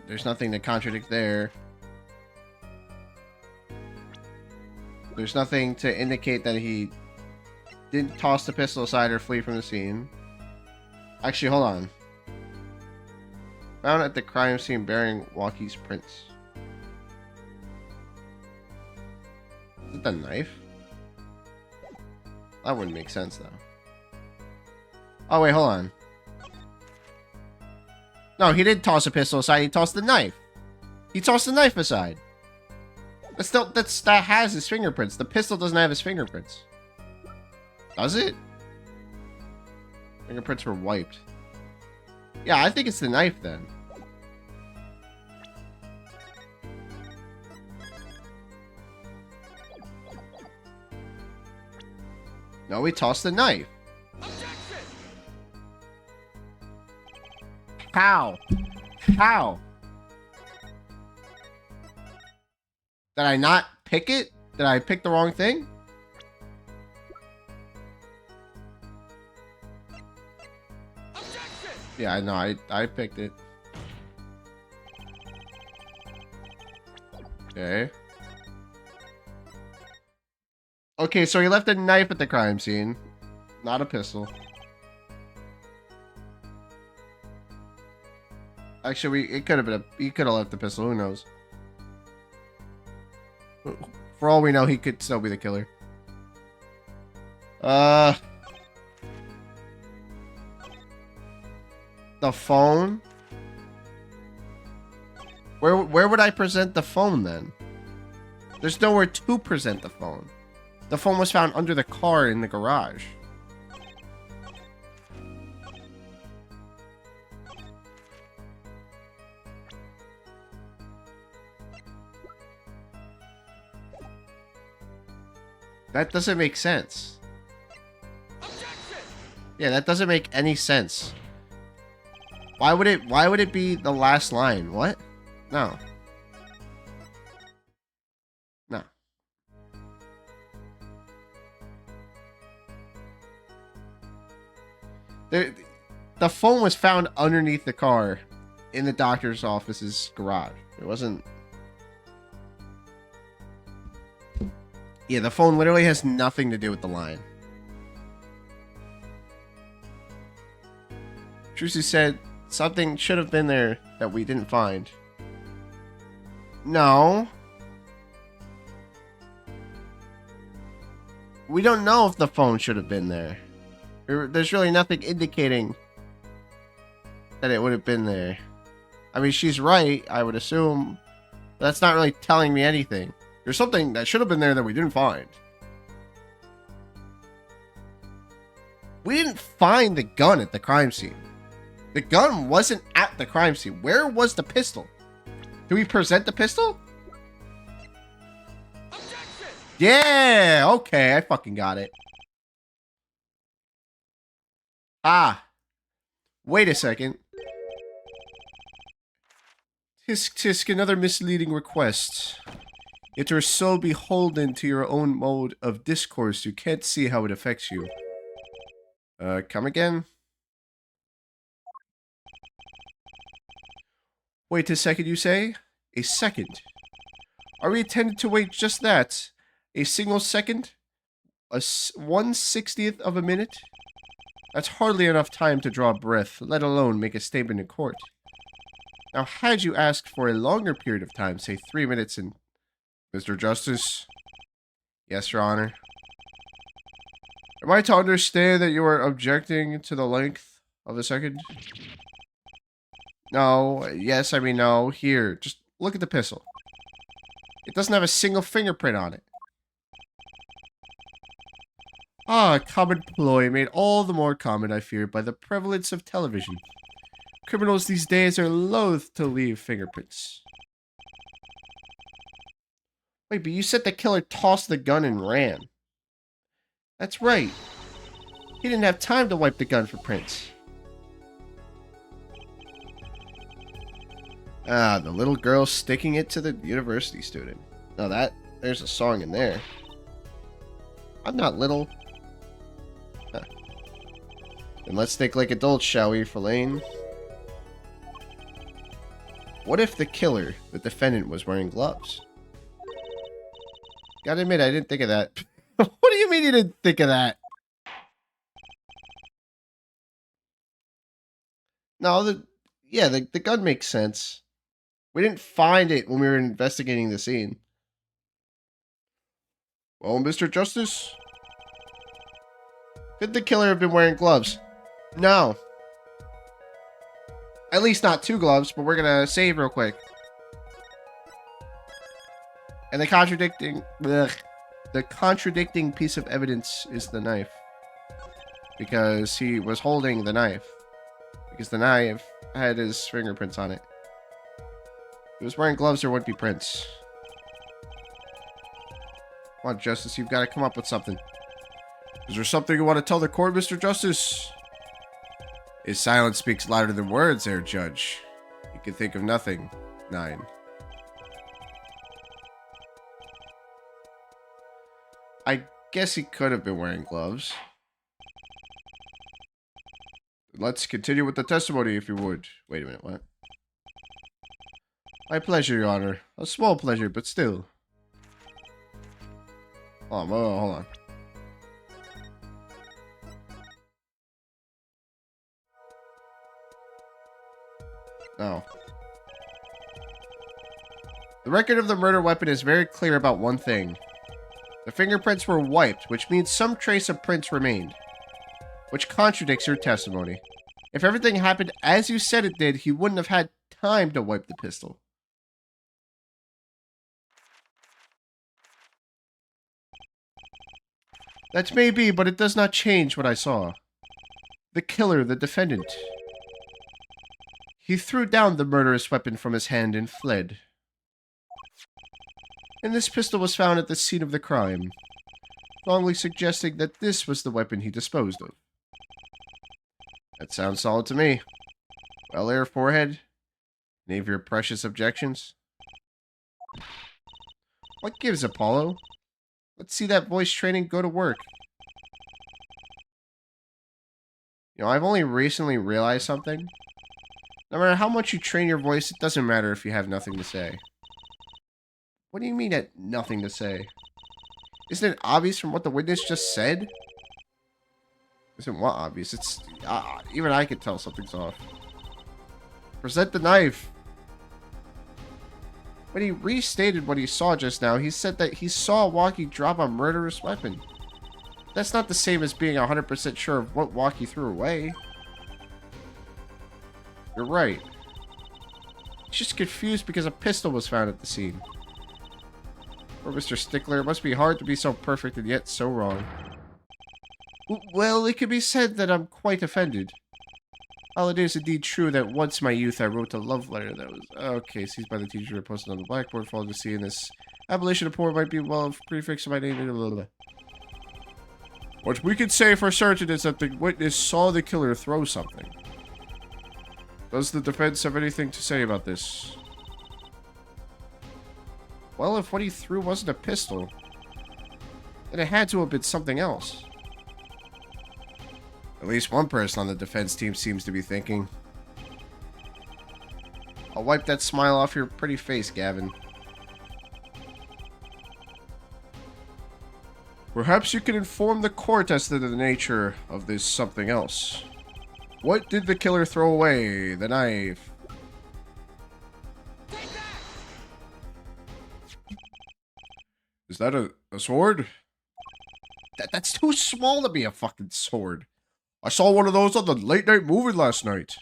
there's nothing to contradict there. There's nothing to indicate that he didn't toss the pistol aside or flee from the scene. Actually, hold on. Found at the crime scene bearing Walkie's prints. Is it the knife? That wouldn't make sense, though. Oh, wait, hold on. No, he didn't toss a pistol aside. He tossed the knife. He tossed the knife aside. That has his fingerprints. The pistol doesn't have his fingerprints. Does it? Fingerprints were wiped. Yeah, I think it's the knife, then. No, he tossed the knife. How? How? Did I not pick it? Did I pick the wrong thing? Yeah, I know. I picked it. Okay. Okay, so he left a knife at the crime scene, not a pistol. Actually, it could have been he could have left the pistol. Who knows? For all we know, he could still be the killer. The phone. Where would I present the phone then? There's nowhere to present the phone. The phone was found under the car in the garage. That doesn't make sense. Yeah, that doesn't make any sense. Why would it be the last line? What? No. No. The phone was found underneath the car in the doctor's office's garage. It wasn't. Yeah, the phone literally has nothing to do with the line. Trucy said something should have been there that we didn't find. No. We don't know if the phone should have been there. There's really nothing indicating that it would have been there. I mean, she's right, I would assume. But that's not really telling me anything. There's something that should have been there that we didn't find. We didn't find the gun at the crime scene. The gun wasn't at the crime scene. Where was the pistol? Did we present the pistol? Objection! Yeah, okay, I fucking got it. Ah. Wait a second. Tisk, another misleading request. Yet you're so beholden to your own mode of discourse, you can't see how it affects you. Come again? Wait a second, you say? A second. Are we intended to wait just that? A single second? 1/60th of a minute? That's hardly enough time to draw breath, let alone make a statement in court. Now, had you asked for a longer period of time, say 3 minutes and... Mr. Justice? Yes, Your Honor. Am I to understand that you are objecting to the length of the second? No. Yes, I mean no. Here, just look at the pistol. It doesn't have a single fingerprint on it. Ah, a common ploy made all the more common, I fear, by the prevalence of television. Criminals these days are loath to leave fingerprints. Wait, but you said the killer tossed the gun and ran. That's right. He didn't have time to wipe the gun for prints. Ah, the little girl sticking it to the university student. Now there's a song in there. I'm not little. Huh. Then let's think like adults, shall we, Verlaine? What if the killer, the defendant, was wearing gloves? Gotta admit, I didn't think of that. What do you mean you didn't think of that? No, the gun makes sense. We didn't find it when we were investigating the scene. Well, Mr. Justice? Could the killer have been wearing gloves? No. At least not 2 gloves, but we're gonna save real quick. And the contradicting piece of evidence is the knife. Because he was holding the knife. Because the knife had his fingerprints on it. If he was wearing gloves, there wouldn't be prints. Come on, Justice, you've got to come up with something. Is there something you want to tell the court, Mr. Justice? His silence speaks louder than words, there, Judge. You can think of nothing. 9. I guess he could have been wearing gloves. Let's continue with the testimony, if you would. Wait a minute, what? My pleasure, Your Honor. A small pleasure, but still. Oh, hold on. No. The record of the murder weapon is very clear about one thing. The fingerprints were wiped, which means some trace of prints remained. Which contradicts your testimony. If everything happened as you said it did, he wouldn't have had time to wipe the pistol. That may be, but it does not change what I saw. The killer, the defendant. He threw down the murderous weapon from his hand and fled. And this pistol was found at the scene of the crime, strongly suggesting that this was the weapon he disposed of. That sounds solid to me. Well, there, Forehead. Any of your precious objections? What gives, Apollo? Let's see that voice training go to work. You know, I've only recently realized something. No matter how much you train your voice, it doesn't matter if you have nothing to say. What do you mean at nothing to say? Isn't it obvious from what the witness just said? Isn't what obvious? It's... even I could tell something's off. Present the knife. When he restated what he saw just now, he said that he saw Walkie drop a murderous weapon. That's not the same as being 100% sure of what Walkie threw away. You're right. He's just confused because a pistol was found at the scene. Poor Mr. Stickler, it must be hard to be so perfect and yet so wrong. Well, it can be said that I'm quite offended. While it is indeed true that once in my youth I wrote a love letter that was... Okay, seized by the teacher and posted on the blackboard for all to see, in this abolition of poor might be well prefixed to my name. Blah, blah, blah. What we can say for certain is that the witness saw the killer throw something. Does the defense have anything to say about this? Well, if what he threw wasn't a pistol, then it had to have been something else. At least one person on the defense team seems to be thinking. I'll wipe that smile off your pretty face, Gavin. Perhaps you can inform the court as to the nature of this something else. What did the killer throw away? The knife. Is that a sword? That's too small to be a fucking sword. I saw one of those on the late night movie last night.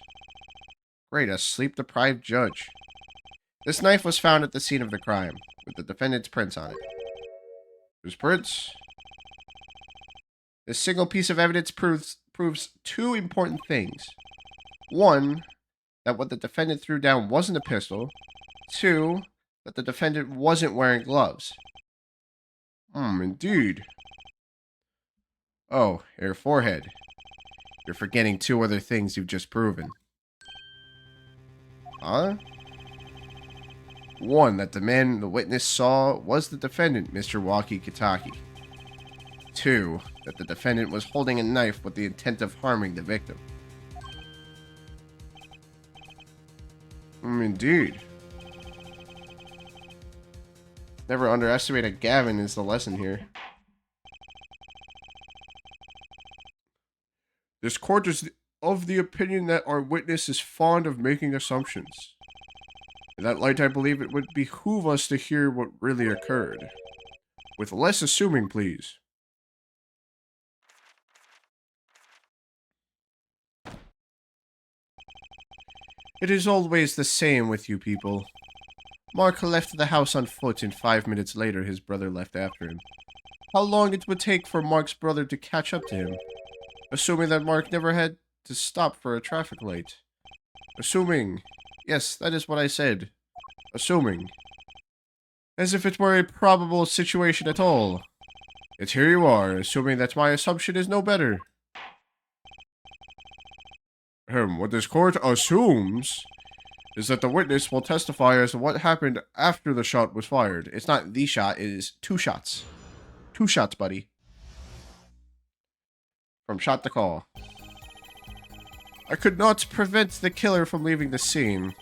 Great, a sleep-deprived judge. This knife was found at the scene of the crime, with the defendant's prints on it. Whose prints? This single piece of evidence proves two important things. One, that what the defendant threw down wasn't a pistol. Two, that the defendant wasn't wearing gloves. Indeed. Oh, your Forehead. You're forgetting two other things you've just proven. Huh? One, that the man the witness saw was the defendant, Mr. Walkie Kitaki. Two, that the defendant was holding a knife with the intent of harming the victim. Indeed. Never underestimate a Gavin is the lesson here. This court is of the opinion that our witness is fond of making assumptions. In that light, I believe it would behoove us to hear what really occurred. With less assuming, please. It is always the same with you people. Mark left the house on foot, and 5 minutes later his brother left after him. How long it would take for Mark's brother to catch up to him? Assuming that Mark never had to stop for a traffic light. Assuming. Yes, that is what I said. Assuming. As if it were a probable situation at all. Yet here you are, assuming that my assumption is no better. What this court assumes is that the witness will testify as to what happened after the shot was fired. It's not the shot, it is 2 shots. 2 shots, buddy. From shot to call. I could not prevent the killer from leaving the scene,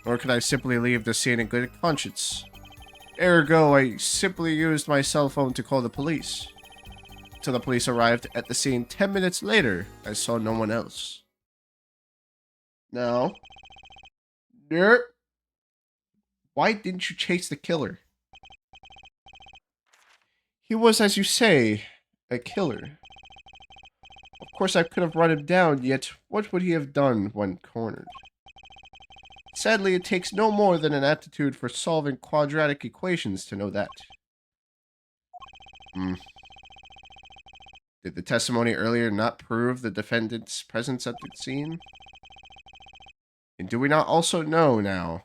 nor could I simply leave the scene in good conscience. Ergo, I simply used my cell phone to call the police. Till the police arrived at the scene 10 minutes later, I saw no one else. Now, why didn't you chase the killer? He was, as you say, a killer. Of course, I could have run him down, yet what would he have done when cornered? Sadly, it takes no more than an aptitude for solving quadratic equations to know that. Did the testimony earlier not prove the defendant's presence at the scene? And do we not also know now,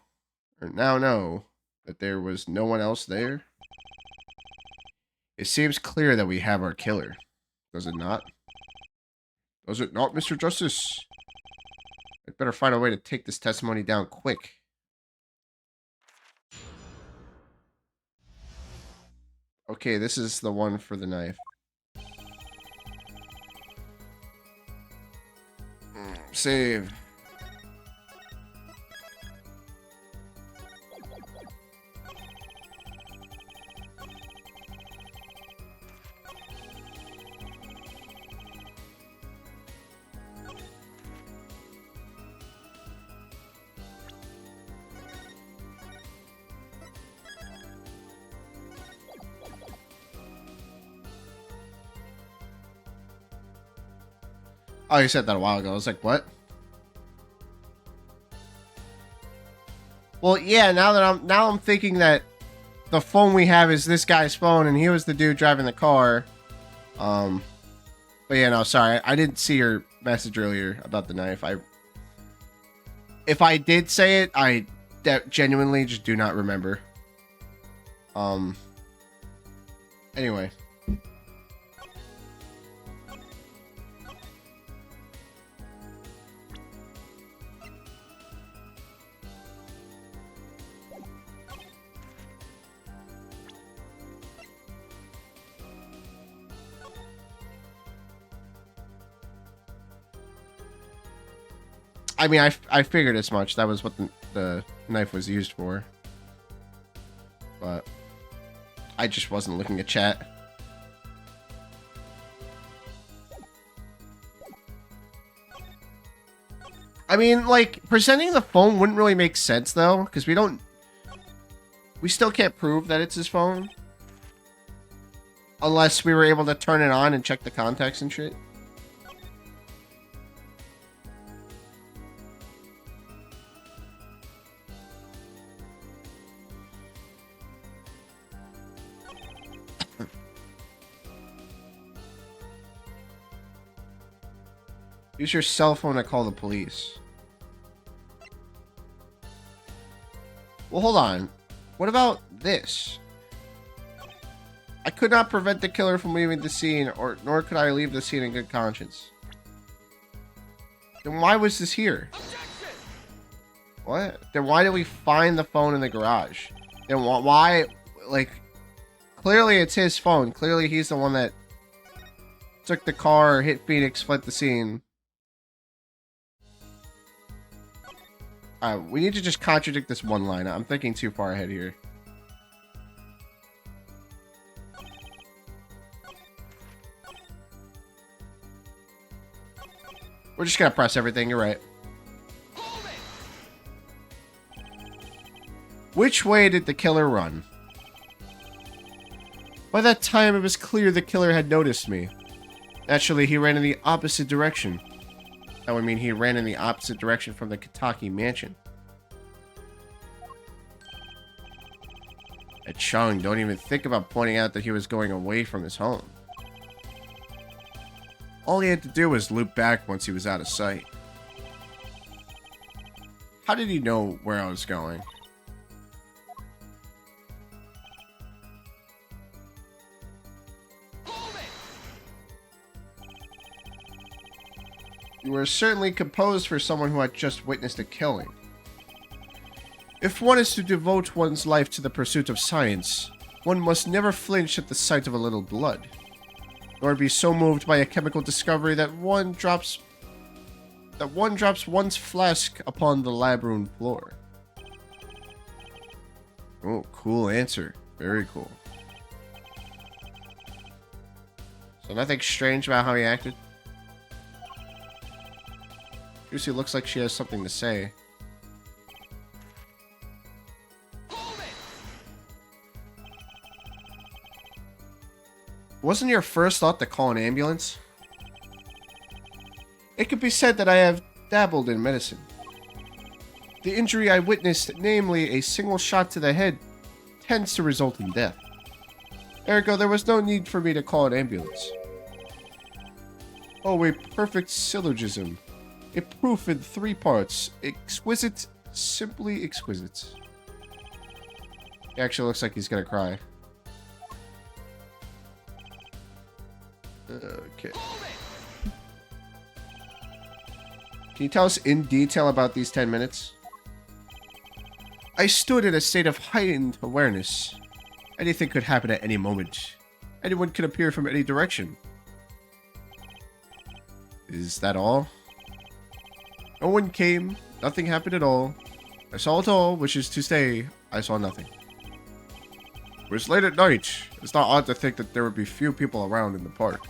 or now know, that there was no one else there? It seems clear that we have our killer. Does it not? Does it not, Mr. Justice? I'd better find a way to take this testimony down quick. Okay, this is the one for the knife. Save. Oh, you said that a while ago. I was like, what? Well, yeah, now I'm thinking that the phone we have is this guy's phone and he was the dude driving the car. But yeah, no, sorry. I didn't see your message earlier about the knife. If I did say it, I genuinely just do not remember. Anyway. I mean, I figured as much. That was what the knife was used for. But I just wasn't looking at chat. I mean, like, presenting the phone wouldn't really make sense, though, because we still can't prove that it's his phone. Unless we were able to turn it on and check the contacts and shit. Use your cell phone to call the police. Well, hold on. What about this? I could not prevent the killer from leaving the scene, nor could I leave the scene in good conscience. Then why was this here? What? Then why did we find the phone in the garage? Then why, like, clearly it's his phone. Clearly he's the one that took the car, hit Phoenix, fled the scene. We need to just contradict this one line. I'm thinking too far ahead here. We're just gonna press everything, you're right. Which way did the killer run? By that time, it was clear the killer had noticed me. Naturally, he ran in the opposite direction. That would mean he ran in the opposite direction from the Kitaki mansion. At Chung, don't even think about pointing out that he was going away from his home. All he had to do was loop back once he was out of sight. How did he know where I was going? You were certainly composed for someone who had just witnessed a killing. If one is to devote one's life to the pursuit of science, one must never flinch at the sight of a little blood, nor be so moved by a chemical discovery that one drops one's flask upon the lab room floor. Oh, cool answer. Very cool. So nothing strange about how he acted? Lucy looks like she has something to say. Wasn't your first thought to call an ambulance? It could be said that I have dabbled in medicine. The injury I witnessed, namely a single shot to the head, tends to result in death. Ergo, there was no need for me to call an ambulance. Oh, a perfect syllogism. A proof in 3 parts. Exquisite, simply exquisite. He actually looks like he's gonna cry. Okay. Can you tell us in detail about these 10 minutes? I stood in a state of heightened awareness. Anything could happen at any moment. Anyone could appear from any direction. Is that all? No one came. Nothing happened at all. I saw it all, which is to say, I saw nothing. It was late at night. It's not odd to think that there would be few people around in the park.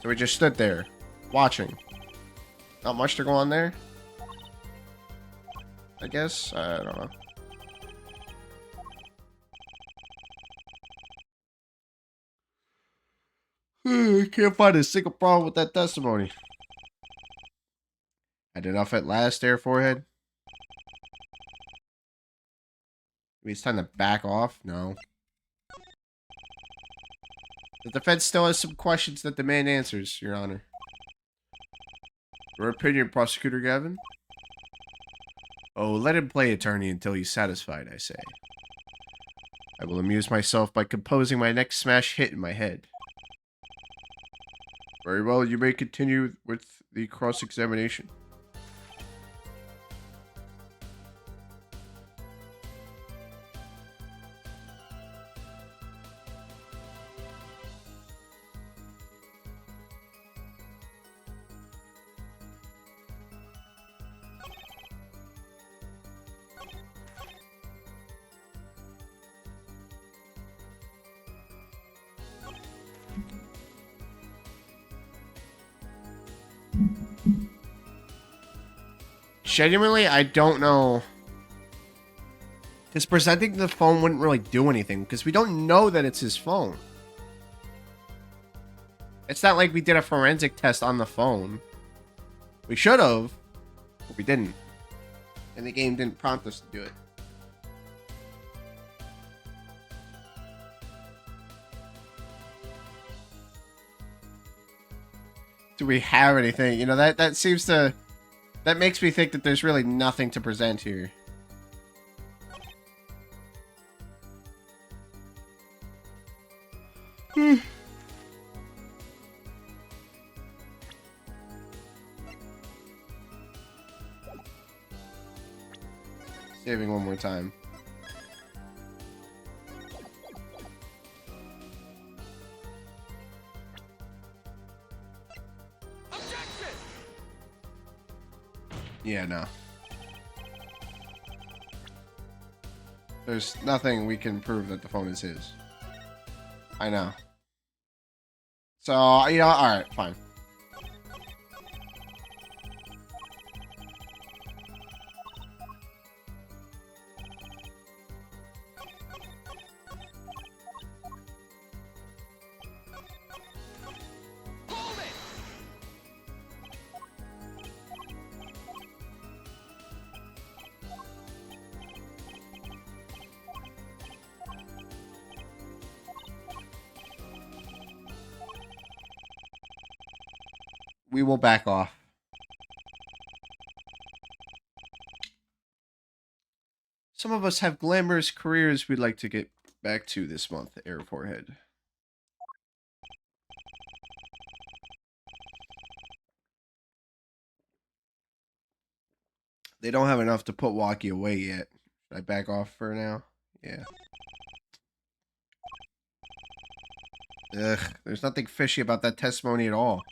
So we just stood there, watching. Not much to go on there. I guess. I don't know. I can't find a single problem with that testimony. Had enough at last, there, forehead? Maybe it's time to back off? No. The defense still has some questions that demand answers, Your Honor. Your opinion, Prosecutor Gavin? Oh, let him play attorney until he's satisfied, I say. I will amuse myself by composing my next smash hit in my head. Very well, you may continue with the cross-examination. Genuinely, I don't know. Because presenting the phone wouldn't really do anything, because we don't know that it's his phone. It's not like we did a forensic test on the phone. We should have, but we didn't. And the game didn't prompt us to do it. Do we have anything? You know, that seems to... That makes me think that there's really nothing to present here. Saving one more time. Yeah, no. There's nothing we can prove that the phone is his. I know. So, you know, alright, fine. We will back off. Some of us have glamorous careers we'd like to get back to this month, Air Forehead. They don't have enough to put Walkie away yet. Should I back off for now? Yeah. Ugh, there's nothing fishy about that testimony at all.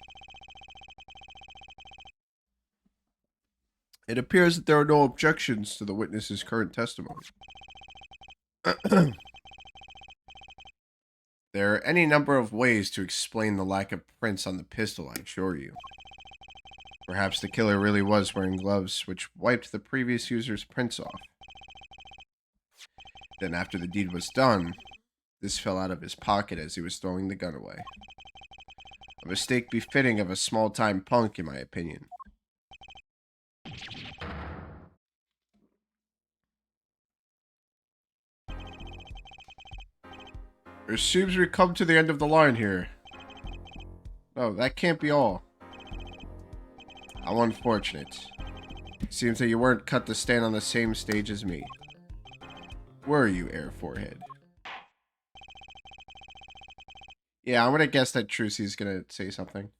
It appears that there are no objections to the witness's current testimony. There are any number of ways to explain the lack of prints on the pistol, I assure you. Perhaps the killer really was wearing gloves, which wiped the previous user's prints off. Then after the deed was done, this fell out of his pocket as he was throwing the gun away. A mistake befitting of a small-time punk, in my opinion. It seems we've come to the end of the line here. Oh, that can't be all. How unfortunate. Seems that you weren't cut to stand on the same stage as me. Were you, Air Forehead? Yeah, I'm gonna guess that Trucy's gonna say something.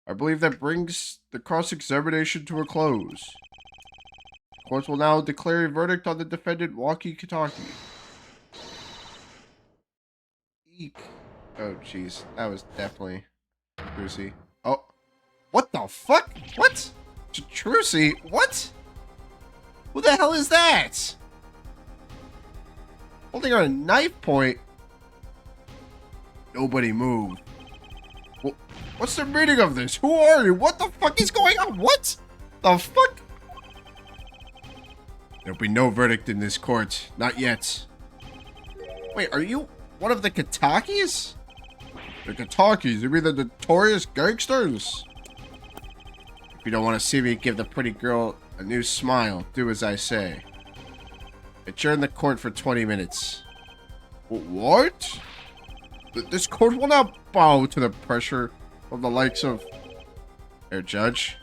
I believe that brings the cross-examination to a close. Court will now declare a verdict on the defendant, Walkie Kitaki. Eek. Oh, jeez. That was definitely Trucy. Oh. What the fuck? What? Trucy? What? Who the hell is that? Holding on a knife point? Nobody move. What's the meaning of this? Who are you? What the fuck is going on? What the fuck? There'll be no verdict in this court. Not yet. Wait, are you one of the Kitakis? The Kitakis? You mean the notorious gangsters? If you don't want to see me give the pretty girl a new smile, do as I say. Adjourn the court for 20 minutes. What? This court will not bow to the pressure of the likes of... Air Judge.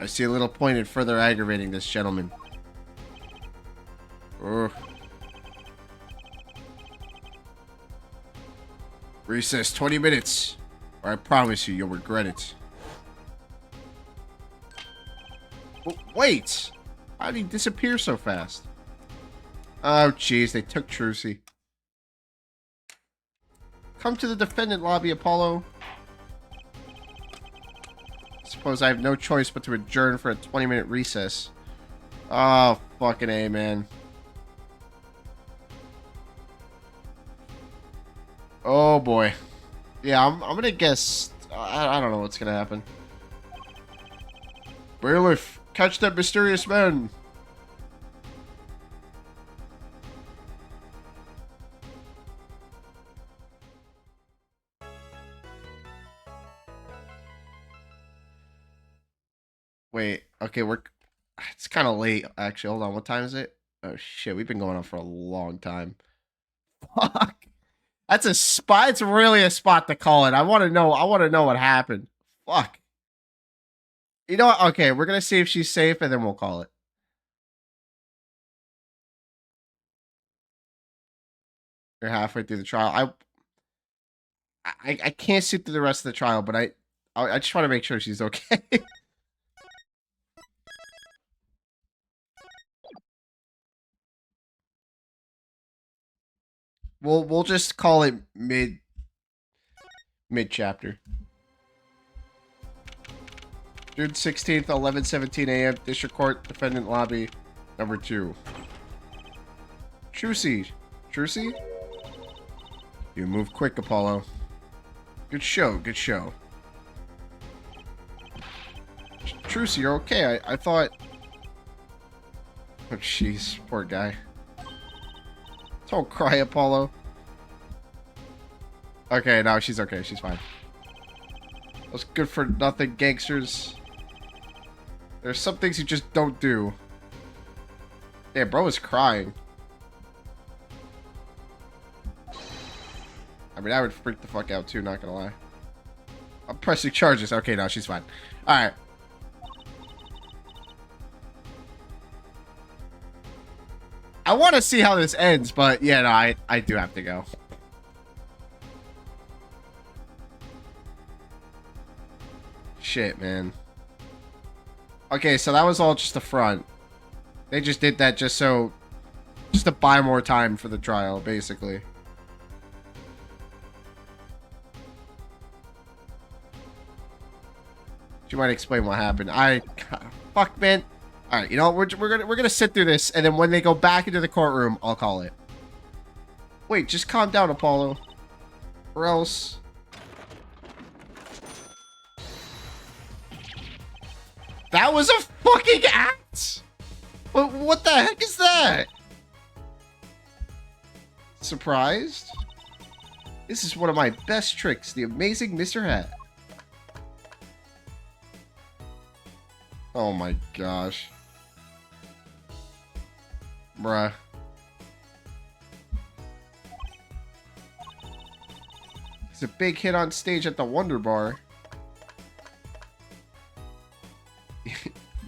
I see a little point in further aggravating this gentleman. Ugh. Recess 20 minutes, or I promise you'll regret it. Wait! How did he disappear so fast? Oh, jeez, they took Trucy. Come to the defendant lobby, Apollo. Suppose I have no choice but to adjourn for a 20-minute recess. Oh, fucking A, man. Oh, boy. Yeah, I'm gonna guess... I don't know what's gonna happen. Bailiff, catch that mysterious man. Wait, okay, it's kind of late, actually. Hold on, what time is it? Oh, shit, we've been going on for a long time. Fuck. That's a spot. It's really a spot to call it. I want to know what happened. Fuck. You know what? Okay, we're going to see if she's safe, and then we'll call it. You're halfway through the trial. I can't see through the rest of the trial, but I just want to make sure she's okay. We'll just call it mid chapter. June 16th, 11:17 a.m. District Court, Defendant Lobby, number 2. Trucy. Trucy? You move quick, Apollo. Good show, good show. Trucy, you're okay. I thought... Oh, jeez. Poor guy. Don't cry, Apollo. Okay, no, she's okay. She's fine. Those good for nothing gangsters. There's some things you just don't do. Damn, bro is crying. I mean, I would freak the fuck out too, not gonna lie. I'm pressing charges. Okay, no, she's fine. Alright. I want to see how this ends, but yeah, no, I do have to go. Shit, man. Okay, so that was all just a front. They just did that just to buy more time for the trial, basically. You might explain what happened. Fuck, man. All right, you know what? We're gonna sit through this, and then when they go back into the courtroom, I'll call it. Wait, just calm down, Apollo, or else. That was a fucking act. What the heck is that? Surprised? This is one of my best tricks, the amazing Mr. Hat. Oh my gosh. Bruh. a big hit on stage at the Wonder Bar.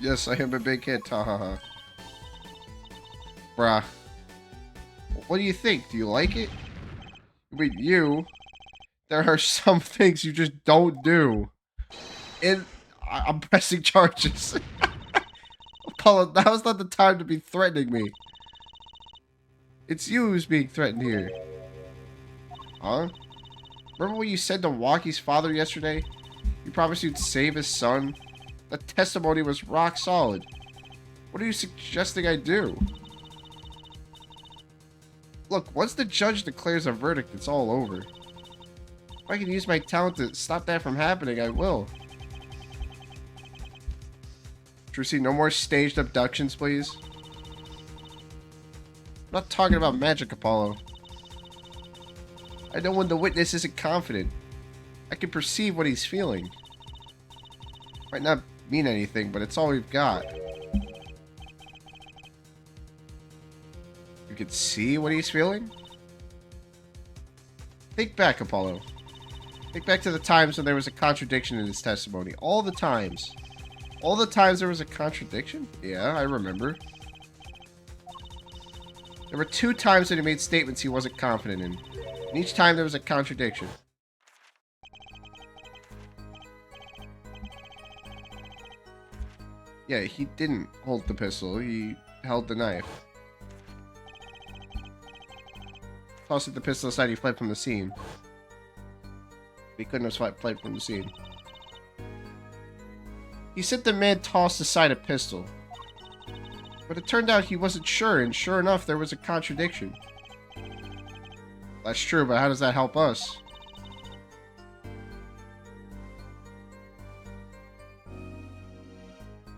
Yes, I am a big hit. Bruh. What do you think? Do you like it? I mean, there are some things you just don't do. And I'm pressing charges. Apollo, now's not the time to be threatening me. It's you who's being threatened here. Huh? Remember what you said to Waki's father yesterday? You promised you'd save his son? The testimony was rock solid. What are you suggesting I do? Look, once the judge declares a verdict, it's all over. If I can use my talent to stop that from happening, I will. Trucy, no more staged abductions, please. I'm not talking about magic, Apollo. I know when the witness isn't confident. I can perceive what he's feeling. Might not mean anything, but it's all we've got. You can see what he's feeling? Think back, Apollo. Think back to the times when there was a contradiction in his testimony. All the times. All the times there was a contradiction? Yeah, I remember. There were 2 times that he made statements he wasn't confident in. And each time there was a contradiction. Yeah, he didn't hold the pistol. He held the knife. Tossing the pistol aside, he fled from the scene. He couldn't have fled from the scene. He said the man tossed aside a pistol. But it turned out he wasn't sure, and sure enough, there was a contradiction. That's true, but how does that help us?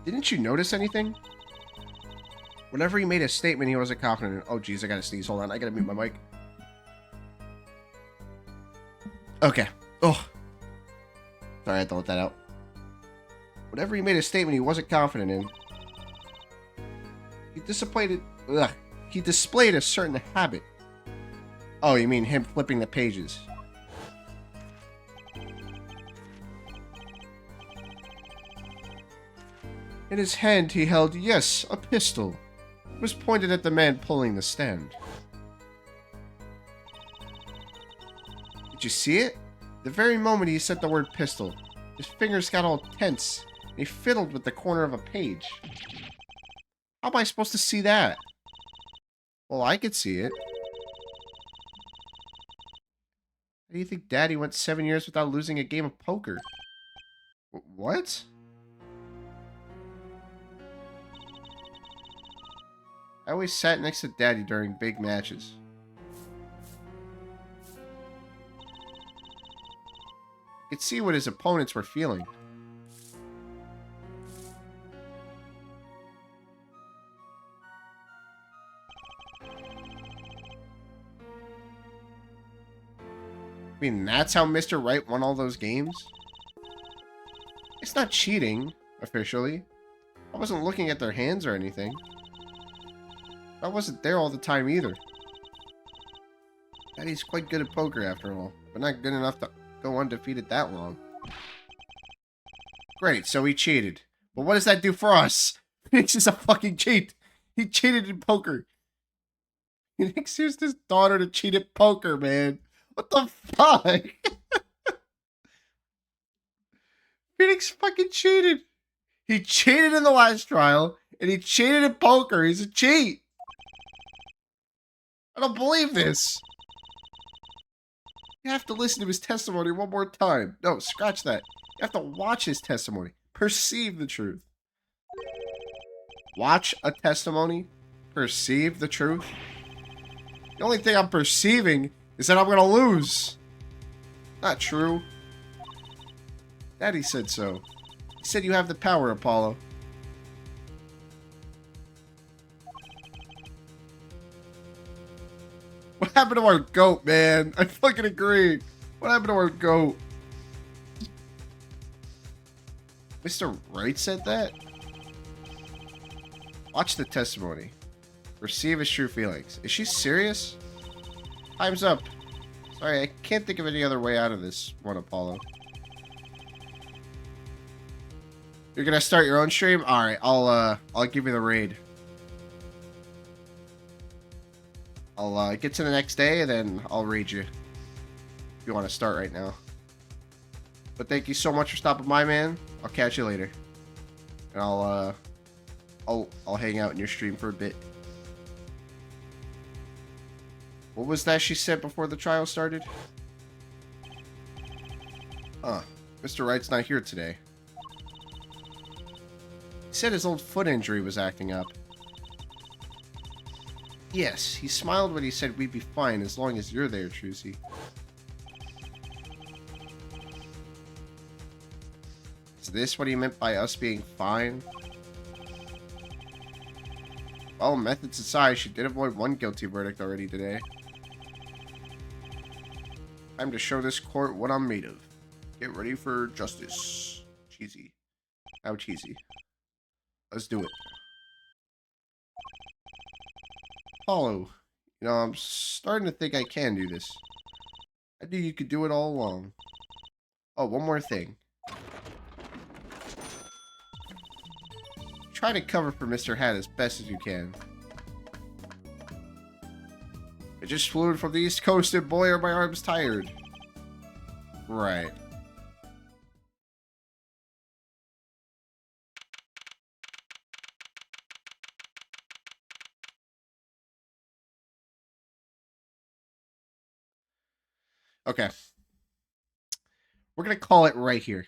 Didn't you notice anything? Whenever he made a statement he wasn't confident in. Oh, geez, I gotta sneeze. Hold on, I gotta mute my mic. Okay. Oh. Sorry, I had to let that out. Whenever he made a statement he wasn't confident in, he displayed a certain habit. Oh, you mean him flipping the pages? In his hand he held, yes, a pistol. It was pointed at the man pulling the stand. Did you see it? The very moment he said the word pistol, his fingers got all tense, and he fiddled with the corner of a page. How am I supposed to see that? Well, I could see it. How do you think Daddy went 7 years without losing a game of poker? What? I always sat next to Daddy during big matches. I could see what his opponents were feeling. I mean, that's how Mr. Right won all those games? It's not cheating, officially. I wasn't looking at their hands or anything. I wasn't there all the time either. Daddy's quite good at poker after all, but not good enough to go undefeated that long. Great, so he cheated. But what does that do for us? Phoenix is a fucking cheat. He cheated in poker. Phoenix used his daughter to cheat at poker, man. What the fuck? Phoenix fucking cheated. He cheated in the last trial, and he cheated at poker. He's a cheat. I don't believe this. You have to listen to his testimony one more time. No, scratch that. You have to watch his testimony. Perceive the truth. Watch a testimony. Perceive the truth. The only thing I'm perceiving is that I'm going to lose. Not true. Daddy said so. He said you have the power, Apollo. What happened to our goat, man? I fucking agree. What happened to our goat? Mr. Wright said that? Watch the testimony. Perceive his true feelings. Is she serious? Time's up. Sorry, I can't think of any other way out of this one, Apollo. You're gonna start your own stream? Alright, I'll give you the raid. I'll get to the next day and then I'll raid you. If you want to start right now. But thank you so much for stopping by, man. I'll catch you later. And I'll hang out in your stream for a bit. What was that she said before the trial started? Mr. Wright's not here today. He said his old foot injury was acting up. Yes, he smiled when he said we'd be fine as long as you're there, Trucy. Is this what he meant by us being fine? Well, methods aside, she did avoid one guilty verdict already today. Time to show this court what I'm made of. Get ready for justice. Cheesy. How cheesy. Let's do it. Apollo, you know, I'm starting to think I can do this. I knew you could do it all along. Oh, one more thing. Try to cover for Mr. Hat as best as you can. I just flew in from the East Coast and boy are my arms tired. Right. Okay. We're going to call it right here.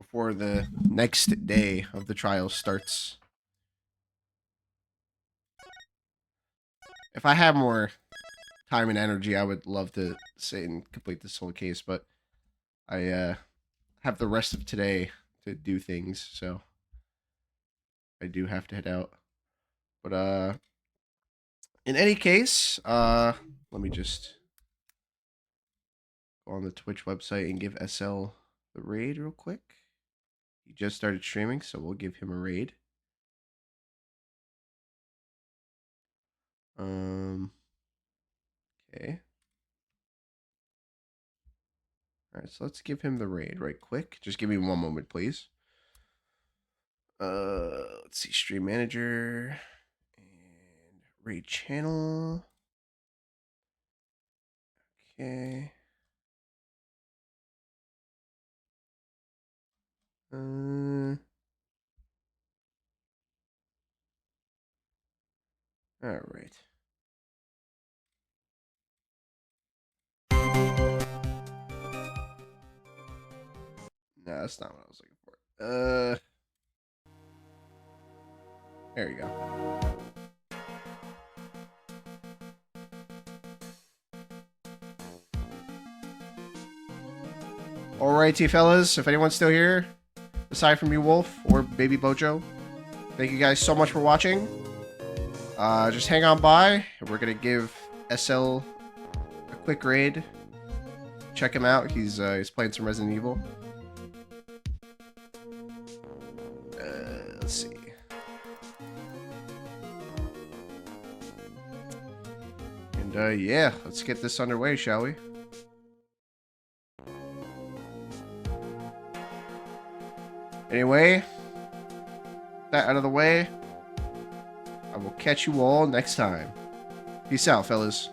Before the next day of the trial starts. If I had more time and energy, I would love to sit and complete this whole case, but I have the rest of today to do things, so I do have to head out. But in any case, let me just go on the Twitch website and give SL the raid real quick. He just started streaming, so we'll give him a raid. Okay. Alright, so let's give him the raid right quick. Just give me one moment, please. Let's see, stream manager and raid channel. Okay. All right. No, that's not what I was looking for. There you go. Alrighty, fellas. If anyone's still here, aside from you, Wolf, or Baby Bojo, thank you guys so much for watching. Just hang on by. We're gonna give SL a quick raid. Check him out. He's playing some Resident Evil. Let's see. And yeah, let's get this underway, shall we? Anyway, that out of the way, I will catch you all next time. Peace out, fellas.